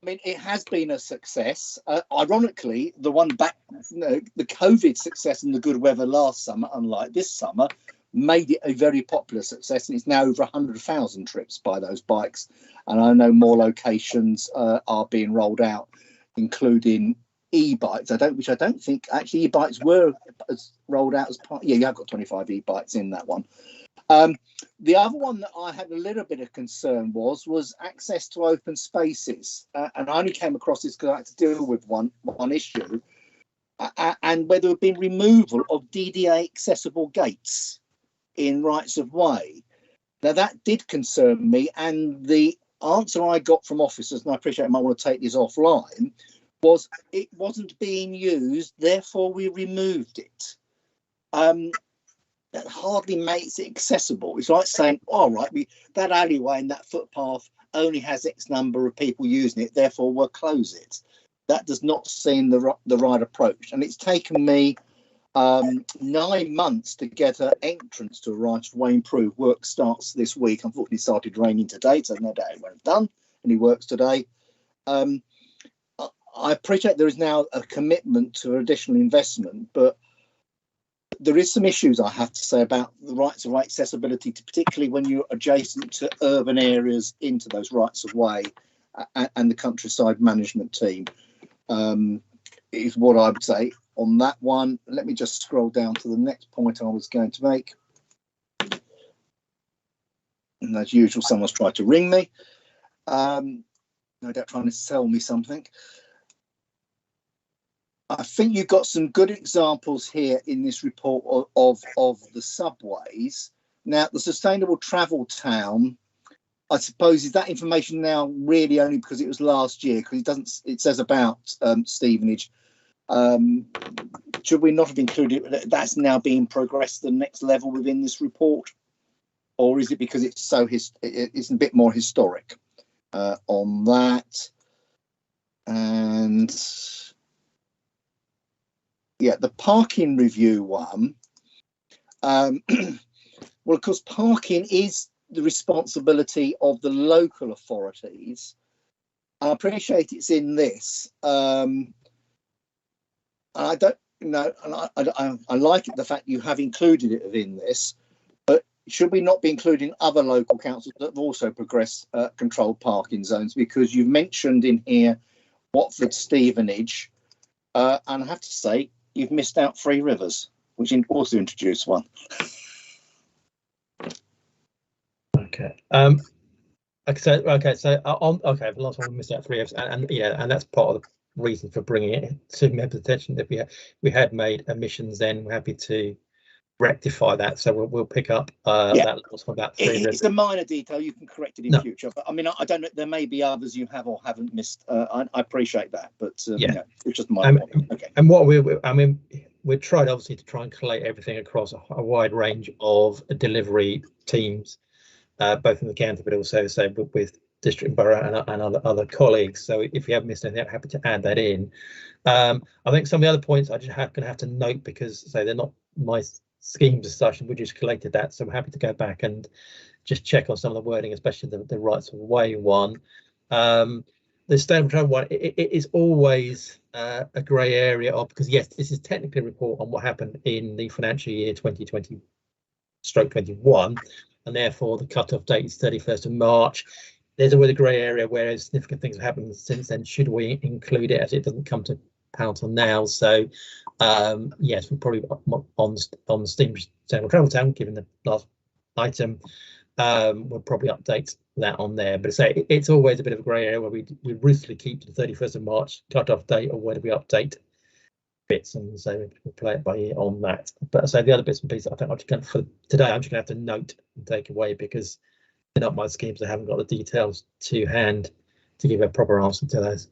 mean, it has been a success. Ironically, the one back, the COVID success and the good weather last summer, unlike this summer, made it a very popular success, and it's now over 100,000 trips by those bikes. And I know more locations are being rolled out, including e-bikes. Which I don't think actually e-bikes were rolled out as part. Yeah, you have got 25 e-bikes in that one. The other one that I had a little bit of concern was access to open spaces, and I only came across this because I had to deal with one issue, and where there had been removal of DDA accessible gates in rights of way. Now that did concern me, and the answer I got from officers, and I appreciate I might want to take this offline, was it wasn't being used, therefore we removed it. That hardly makes it accessible. It's like saying, all right, that alleyway and that footpath only has X number of people using it, therefore we'll close it. That does not seem the right approach. And it's taken me 9 months to get an entrance to a right of way improved. Work starts this week. Unfortunately, it started raining today, so no doubt it won't have done any works today. I appreciate there is now a commitment to additional investment, but there is some issues, I have to say, about the rights of way accessibility, particularly when you're adjacent to urban areas into those rights of way, and the countryside management team is what I would say on that one. Let me just scroll down to the next point I was going to make. And as usual, someone's tried to ring me. No doubt trying to sell me something. I think you've got some good examples here in this report of the subways. Now, the Sustainable Travel Town, I suppose, is that information now really only because it was last year? Because it says about Stevenage. Should we not have included it? That's now being progressed to the next level within this report, or is it because it's it's a bit more historic on that? And yeah, the parking review one. Well, of course, parking is the responsibility of the local authorities. I appreciate it's in this. I don't know, and I like it, the fact you have included it in this, but should we not be including other local councils that have also progressed controlled parking zones? Because you've mentioned in here Watford, Stevenage, and I have to say, you've missed out Three Rivers, which also introduced one. Okay. The last one we missed out 3 Rivers, and that's part of the reason for bringing it to members' attention, that we had made omissions. Then we're happy to rectify that, so we'll pick up that last one about 3 Rivers. It's a minor detail, you can correct it in future, but I mean, I don't know, there may be others you have or haven't missed. I appreciate that, but it's just my point. Okay. And what we're trying obviously to try and collate everything across a wide range of delivery teams, both in the county but also with district and borough and other colleagues. So if you have missed anything, I'm happy to add that in. I think some of the other points I just going to have to note, because they're not my schemes as such, and we just collected that, so I'm happy to go back and just check on some of the wording, especially the rights of way one. The sustainable travel one, it is always a grey area because yes, this is technically a report on what happened in the financial year 2020/21, and therefore the cut-off date is 31st of March. There's always a grey area where significant things have happened since then. Should we include it, as it doesn't come to Pownton now? So Yes, we're probably on Steam Sustainable Travel Town, given the last item. We'll probably update that on there, but say it's always a bit of a grey area where we ruthlessly keep the 31st of March cut-off date, or whether we update bits, and so we'll play it by ear on that. But so the other bits and pieces, I think I'm just going for today, I'm just going to have to note and take away, because they're not my schemes. I haven't got the details to hand to give a proper answer to those.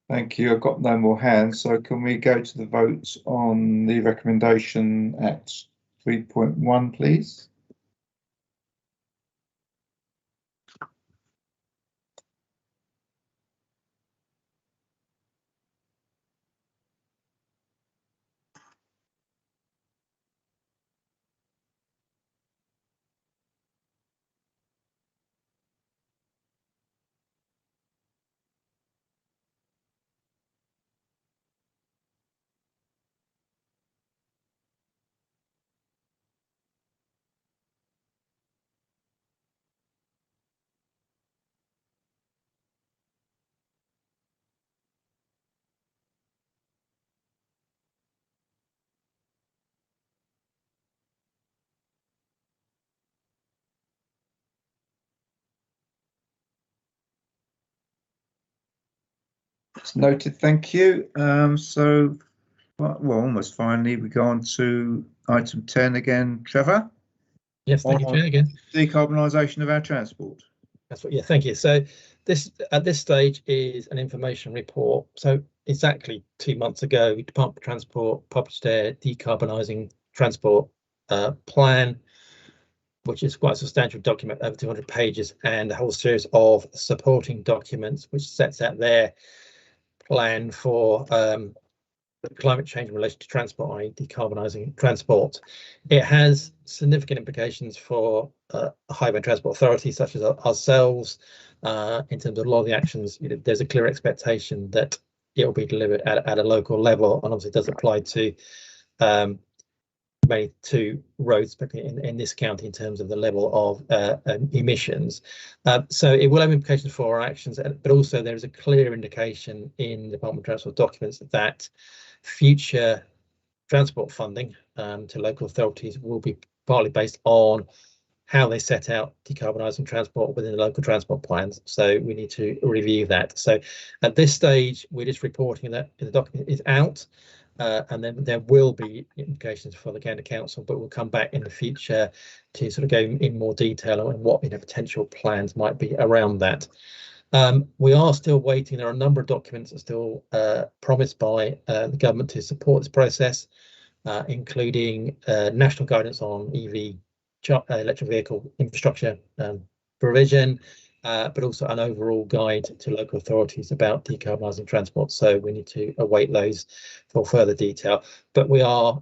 Thank you. I've got no more hands, so can we go to the votes on the recommendation at 3.1, please? It's noted, thank you. So, well, almost finally, we go on to item 10 again. Trevor? Yes, thank you, Chair, again. Decarbonisation of our transport. That's what, yeah, thank you. So this, at this stage, is an information report. So exactly 2 months ago, Department of Transport published their decarbonising transport plan, which is quite a substantial document, over 200 pages, and a whole series of supporting documents, which sets out their plan for climate change in relation to transport, i.e. decarbonising transport. It has significant implications for highway transport authorities such as ourselves in terms of a lot of the actions. You know, there's a clear expectation that it will be delivered at a local level, and obviously it does apply to many to roads, particularly in this county, in terms of the level of emissions. So it will have implications for our actions, but also there is a clear indication in the Department of Transport documents that future transport funding to local authorities will be partly based on how they set out decarbonising transport within the local transport plans. So we need to review that. So at this stage, we're just reporting that the document is out. And then there will be implications for the County Council, but we'll come back in the future to sort of go in more detail on what potential plans might be around that. We are still waiting. There are a number of documents that are still promised by the government to support this process, including national guidance on EV electric vehicle infrastructure provision, but also an overall guide to local authorities about decarbonising transport. So we need to await those for further detail. But we are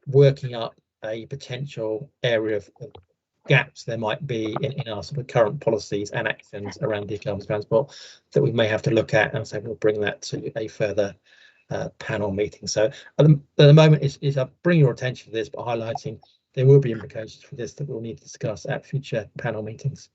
working up a potential area of gaps there might be in our sort of current policies and actions around decarbonising transport that we may have to look at, and so we'll bring that to a further panel meeting. So at the moment, is bringing your attention to this, but highlighting there will be implications for this that we'll need to discuss at future panel meetings.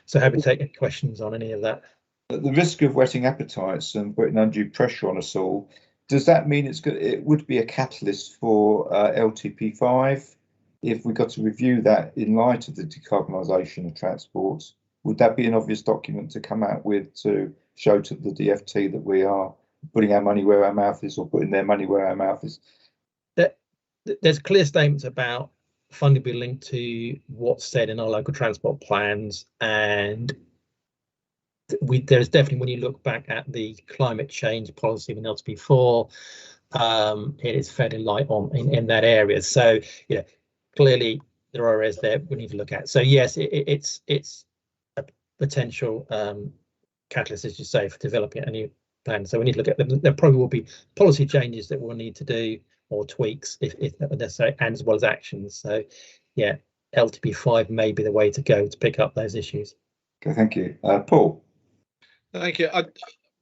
So happy to take any questions on any of that. At the risk of whetting appetites and putting undue pressure on us all, does that mean it would be a catalyst for LTP5 if we got to review that in light of the decarbonisation of transport? Would that be an obvious document to come out with to show to the DFT that we are putting our money where our mouth is, or putting their money where our mouth is? There's clear statements about funding be linked to what's said in our local transport plans, and there's definitely, when you look back at the climate change policy in LTP4, it is fairly light on in that area. So you know, clearly there are areas there we need to look at. So yes, it's a potential catalyst, as you say, for developing a new plan. So we need to look at them. There probably will be policy changes that we'll need to do, or tweaks if necessary, and as well as actions. So yeah, LTP5 may be the way to go to pick up those issues. Okay, thank you. Paul. Thank you.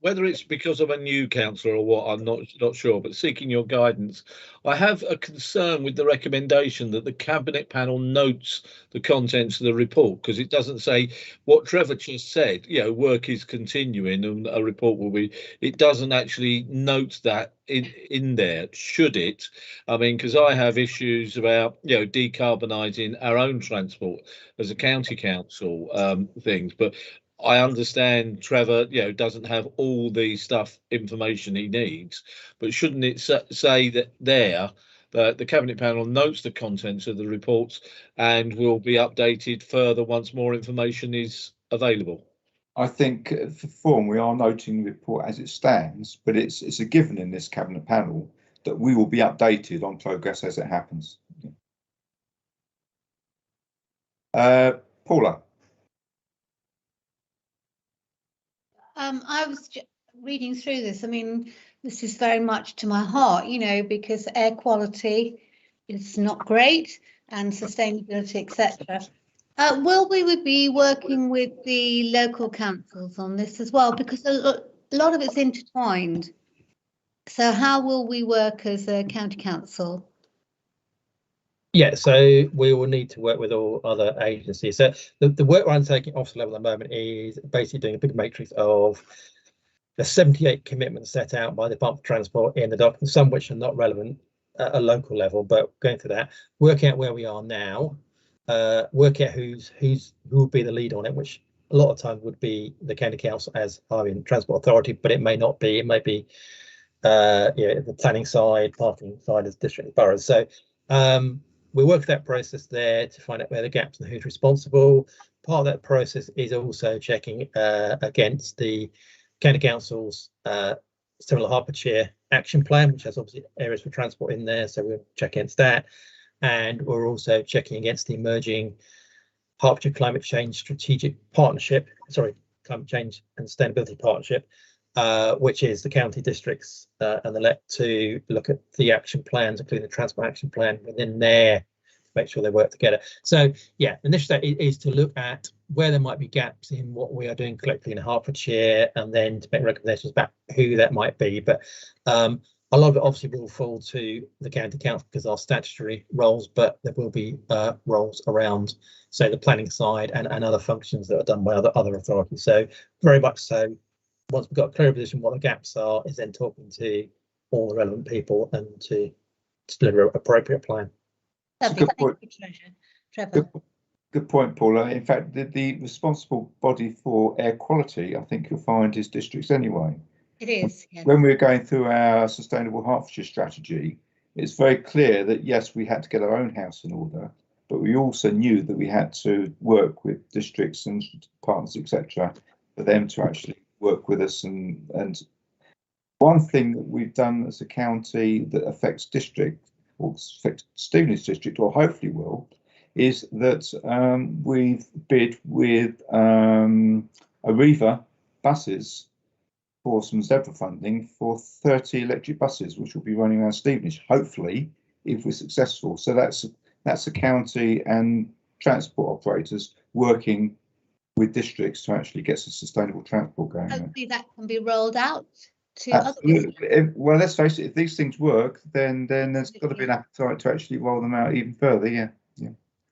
whether it's because I'm a new councillor or what, I'm not sure, but seeking your guidance, I have a concern with the recommendation that the Cabinet panel notes the contents of the report, because it doesn't say what Trevor just said, you know, work is continuing and a report will be, it doesn't actually note that in there, should it? I mean, because I have issues about, you know, decarbonising our own transport as a county council, things, but I understand Trevor, you know, doesn't have all the information he needs, but shouldn't it say that the Cabinet panel notes the contents of the reports and will be updated further once more information is available? I think for form we are noting the report as it stands, but it's a given in this Cabinet panel that we will be updated on progress as it happens. Paula. I was reading through this. I mean, this is very much to my heart, you know, because air quality is not great and sustainability, etc. Will we be working with the local councils on this as well? Because a lot of it's intertwined. So how will we work as a county council? Yeah, so we will need to work with all other agencies. So the work we're undertaking at officer level at the moment is basically doing a big matrix of the 78 commitments set out by the Department of Transport in the document, some which are not relevant at a local level, but going through that, working out where we are now, work out who will be the lead on it, which a lot of times would be the county council as Highway and Transport Authority, but it may not be. It may be the planning side, parking side as district and boroughs. So we work that process there to find out where the gaps and who's responsible. Part of that process is also checking against the county council's similar Hertfordshire action plan, which has obviously areas for transport in there, so we'll check against that. And we're also checking against the emerging Hertfordshire Climate Change Strategic Partnership, Climate Change and Sustainability Partnership, which is the county districts and the LEP to look at the action plans, including the transport action plan within there, to make sure they work together. So yeah, the initial step is to look at where there might be gaps in what we are doing collectively in Hertfordshire, and then to make recommendations about who that might be. But a lot of it obviously will fall to the county council because our statutory roles, but there will be roles around, say, the planning side and other functions that are done by other authorities. So very much so. Once we've got a clear position what the gaps are, is then talking to all the relevant people and to deliver an appropriate plan. Good point. Good point, Paula. In fact, the responsible body for air quality, I think you'll find, is districts anyway. It is. Yes. When we were going through our Sustainable Hertfordshire strategy, it's very clear that yes, we had to get our own house in order, but we also knew that we had to work with districts and partners, etc., for them to actually work with us. And one thing that we've done as a county that affects district, or affects Stevenage district, or hopefully will, is that we've bid with Arriva buses for some Zebra funding for 30 electric buses, which will be running around Stevenage, hopefully, if we're successful. So that's a county and transport operators working with districts to actually get some sustainable transport going. Hopefully that can be rolled out to other. Well, let's face it, if these things work, then there's got to be an appetite to actually roll them out even further. Yeah.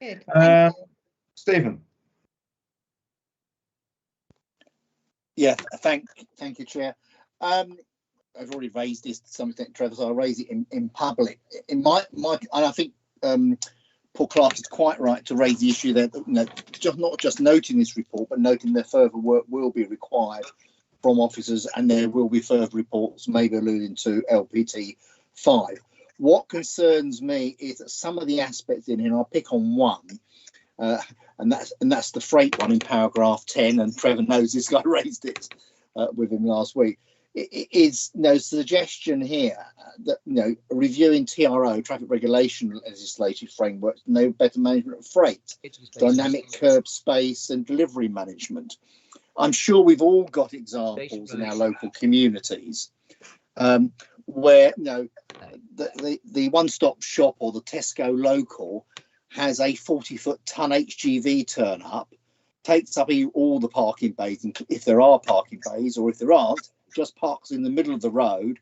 Good. Stephen. Yeah, thank you, Chair. I've already raised this to some extent, Trevor, so I'll raise it in public. In my and I think Paul Clark is quite right to raise the issue that, you know, not just noting this report, but noting that further work will be required from officers, and there will be further reports, maybe alluding to LPT 5. What concerns me is that some of the aspects in here, and I'll pick on one, and that's the freight one in paragraph 10, and Trevor knows this guy raised it with him last week. It is no suggestion here that, you know, reviewing TRO, traffic regulation legislative frameworks, no better management of freight, dynamic curb space and delivery management. I'm sure we've all got examples in our local communities where, you know, the one-stop shop or the Tesco local has a 40-foot ton HGV turn up, takes up all the parking bays, if there are parking bays, or if there aren't, just parks in the middle of the road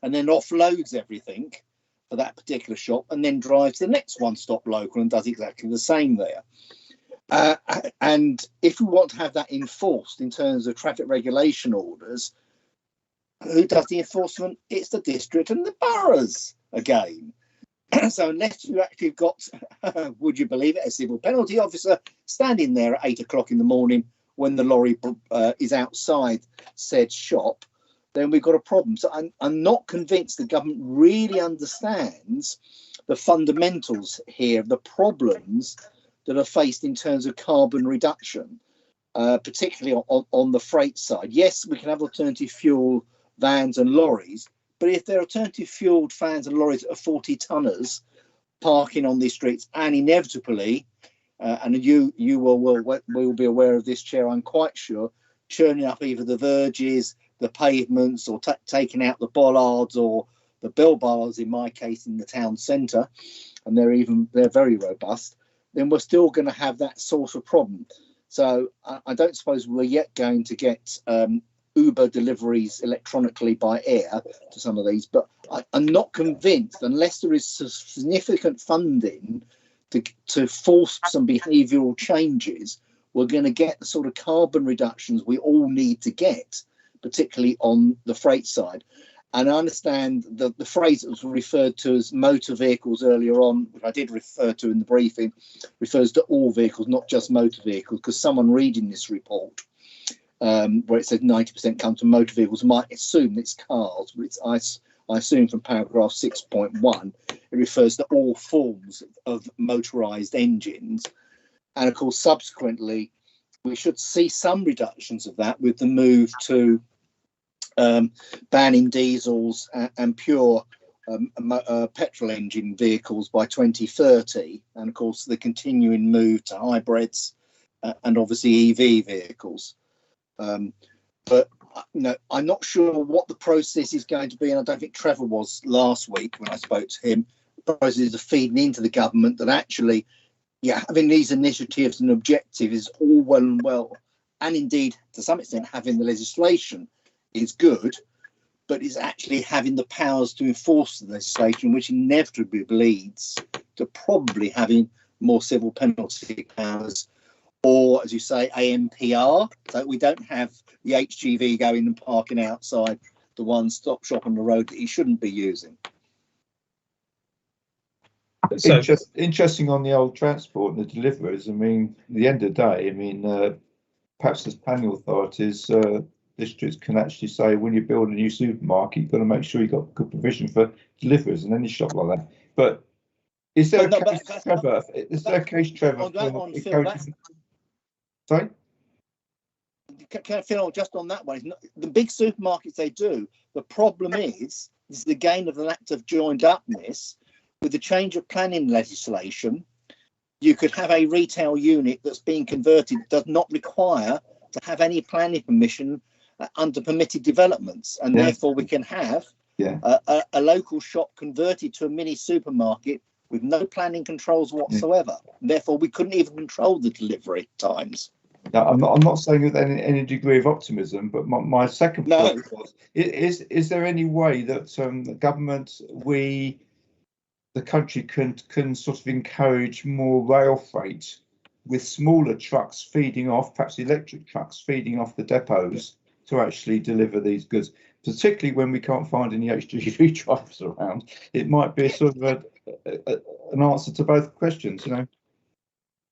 and then offloads everything for that particular shop and then drives to the next one stop local and does exactly the same there. And if we want to have that enforced in terms of traffic regulation orders, who does the enforcement? It's the district and the boroughs again. So unless you actually got, would you believe it, a civil penalty officer standing there at 8 o'clock in the morning when the lorry is outside said shop, then we've got a problem. So I'm not convinced the government really understands the fundamentals here, the problems that are faced in terms of carbon reduction, particularly on the freight side. Yes, we can have alternative fuel vans and lorries, but if they're alternative fueled vans and lorries that are 40 tonners parking on these streets and inevitably, and you will be aware of this, Chair, I'm quite sure, churning up either the verges, the pavements, or taking out the bollards or the bill bars, in my case, in the town centre, and they're very robust, then we're still going to have that sort of problem. So I don't suppose we're yet going to get Uber deliveries electronically by air to some of these, but I'm not convinced, unless there is significant funding to force some behavioural changes, we're going to get the sort of carbon reductions we all need to get, particularly on the freight side. And I understand the phrase that was referred to as motor vehicles earlier on, which I did refer to in the briefing, refers to all vehicles, not just motor vehicles, because someone reading this report, where it says 90% come from motor vehicles, might assume it's cars, but I assume from paragraph 6.1, it refers to all forms of motorised engines. And of course, subsequently, we should see some reductions of that with the move to banning diesels and pure petrol engine vehicles by 2030, and of course the continuing move to hybrids and obviously EV vehicles. But no, I'm not sure what the process is going to be, and I don't think Trevor was last week when I spoke to him. The process of feeding into the government that actually, yeah, having these initiatives and objectives is all well and well, and indeed to some extent having the legislation is good, but it's actually having the powers to enforce the legislation, which inevitably leads to probably having more civil penalty powers, or, as you say, AMPR, so we don't have the HGV going and parking outside the one-stop shop on the road that he shouldn't be using. So interesting on the old transport and the deliverers. I mean, at the end of the day, I mean, perhaps as planning authorities, districts can actually say, when you build a new supermarket, you've got to make sure you've got good provision for deliverers and any shop like that. But is there a case, Trevor? Is there a case, Trevor? Sorry? Can I feel just on that one? The big supermarkets, they do. The problem is the gain of an act of joined upness. With the change of planning legislation, you could have a retail unit that's being converted that does not require to have any planning permission under permitted developments, and therefore we can have a local shop converted to a mini supermarket with no planning controls whatsoever. Therefore, we couldn't even control the delivery times. Now, I'm not saying with any degree of optimism, but my second point was: is there any way that the government, the country can sort of encourage more rail freight with smaller trucks feeding off, perhaps electric trucks feeding off the depots to actually deliver these goods, particularly when we can't find any HGV drivers around? It might be sort of an answer to both questions, you know.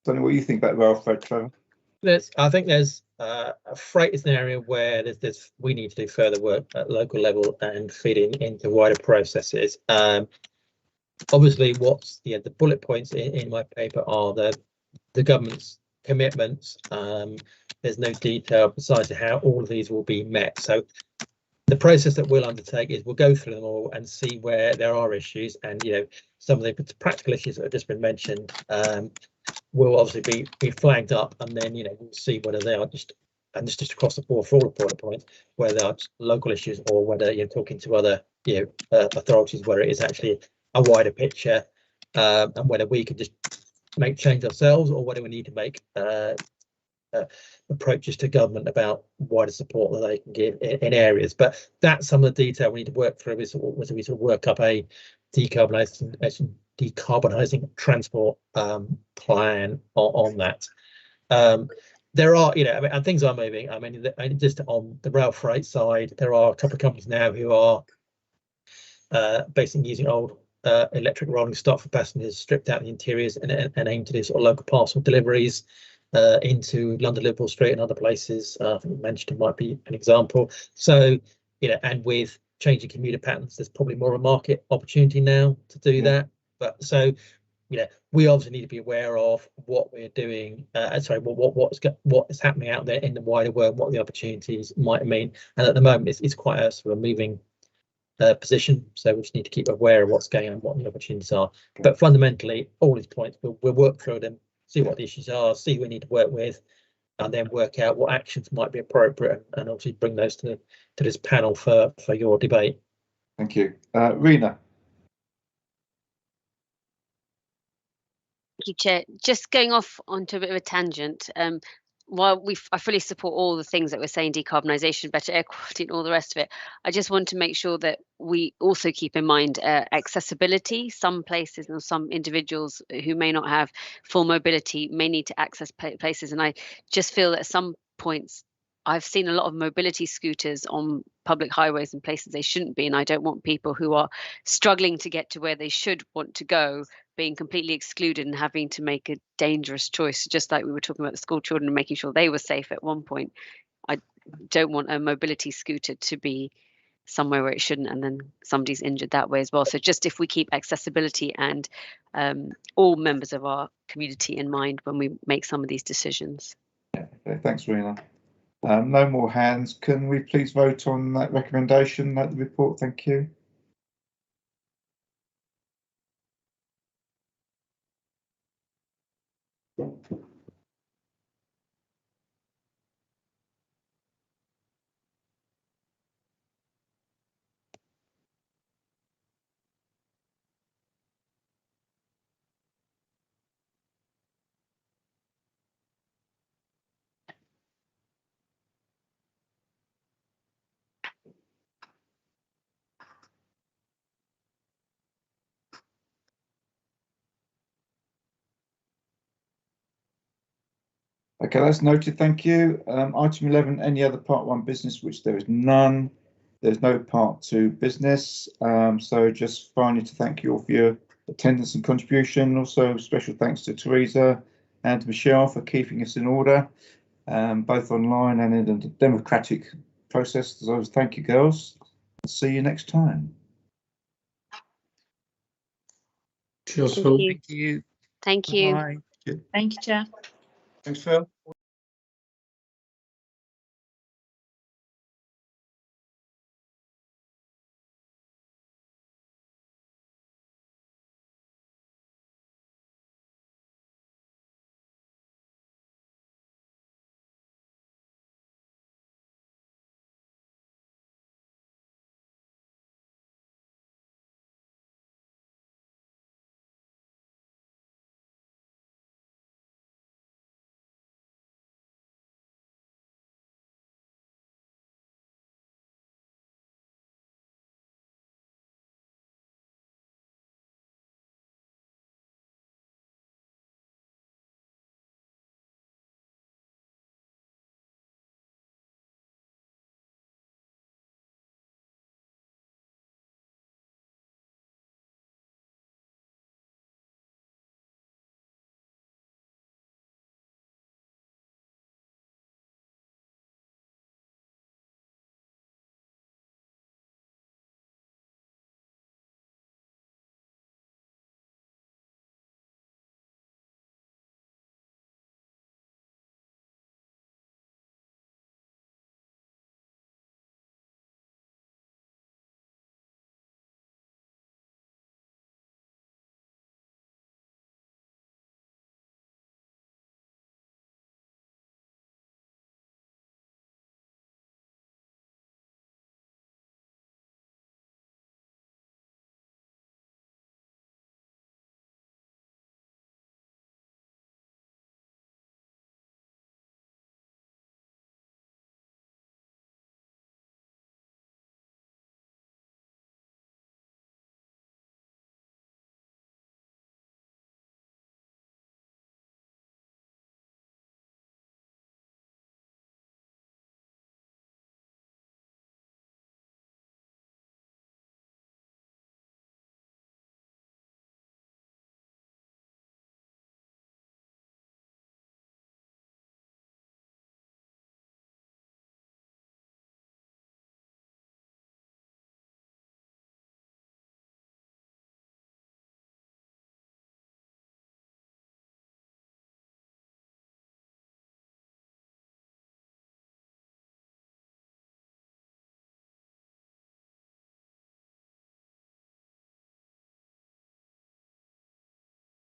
Don't know what you think about rail freight, Trevor. I think freight is an area where we need to do further work at local level and feeding into wider processes. Obviously, the bullet points in my paper are the government's commitments. There's no detail precisely how all of these will be met. So the process that we'll undertake is we'll go through them all and see where there are issues, and some of the practical issues that have just been mentioned will obviously be flagged up, and then we'll see whether they are just across the board for all the bullet points, whether they are local issues or whether you're talking to other authorities where it is actually a wider picture, and whether we can just make change ourselves or whether we need to make approaches to government about wider support that they can give in areas. But that's some of the detail we need to work through as we sort of work up a decarbonising transport plan on that. There are, and things are moving. I mean, just on the rail freight side, there are a couple of companies now who are basically using old electric rolling stock for passengers, stripped out the interiors, and aim to do sort of local parcel deliveries into London, Liverpool Street and other places. I think Manchester might be an example. So, and with changing commuter patterns, there's probably more of a market opportunity now to do that. But so, we obviously need to be aware of what we're doing. What is happening out there in the wider world, what the opportunities might mean. And at the moment, it's quite a sort of moving position. So we just need to keep aware of what's going on, what the opportunities are. But fundamentally, all these points, we'll work through them, see what the issues are, see who we need to work with, and then work out what actions might be appropriate, and obviously bring those to this panel for your debate. Thank you. Rena. Thank you, Chair. Just going off onto a bit of a tangent. While I fully support all the things that we're saying, decarbonisation, better air quality and all the rest of it, I just want to make sure that we also keep in mind accessibility. Some places and some individuals who may not have full mobility may need to access places. And I just feel that at some points, I've seen a lot of mobility scooters on public highways and places they shouldn't be. And I don't want people who are struggling to get to where they should want to go being completely excluded and having to make a dangerous choice, just like we were talking about the school children and making sure they were safe at one point. I don't want a mobility scooter to be somewhere where it shouldn't, and then somebody's injured that way as well. So just if we keep accessibility and all members of our community in mind when we make some of these decisions. Okay, thanks, Rena. No more hands. Can we please vote on that recommendation, that report? Thank you. Okay, that's noted. Thank you. Item 11, any other part 1 business, which there is none. There's no part 2 business. So just finally to thank you all for your attendance and contribution. Also special thanks to Teresa and to Michelle for keeping us in order, both online and in a democratic process. So thank you, girls. See you next time. Cheers, Phil. Thank you. Thank you. Bye. Thank you, Chair. Thanks, Phil.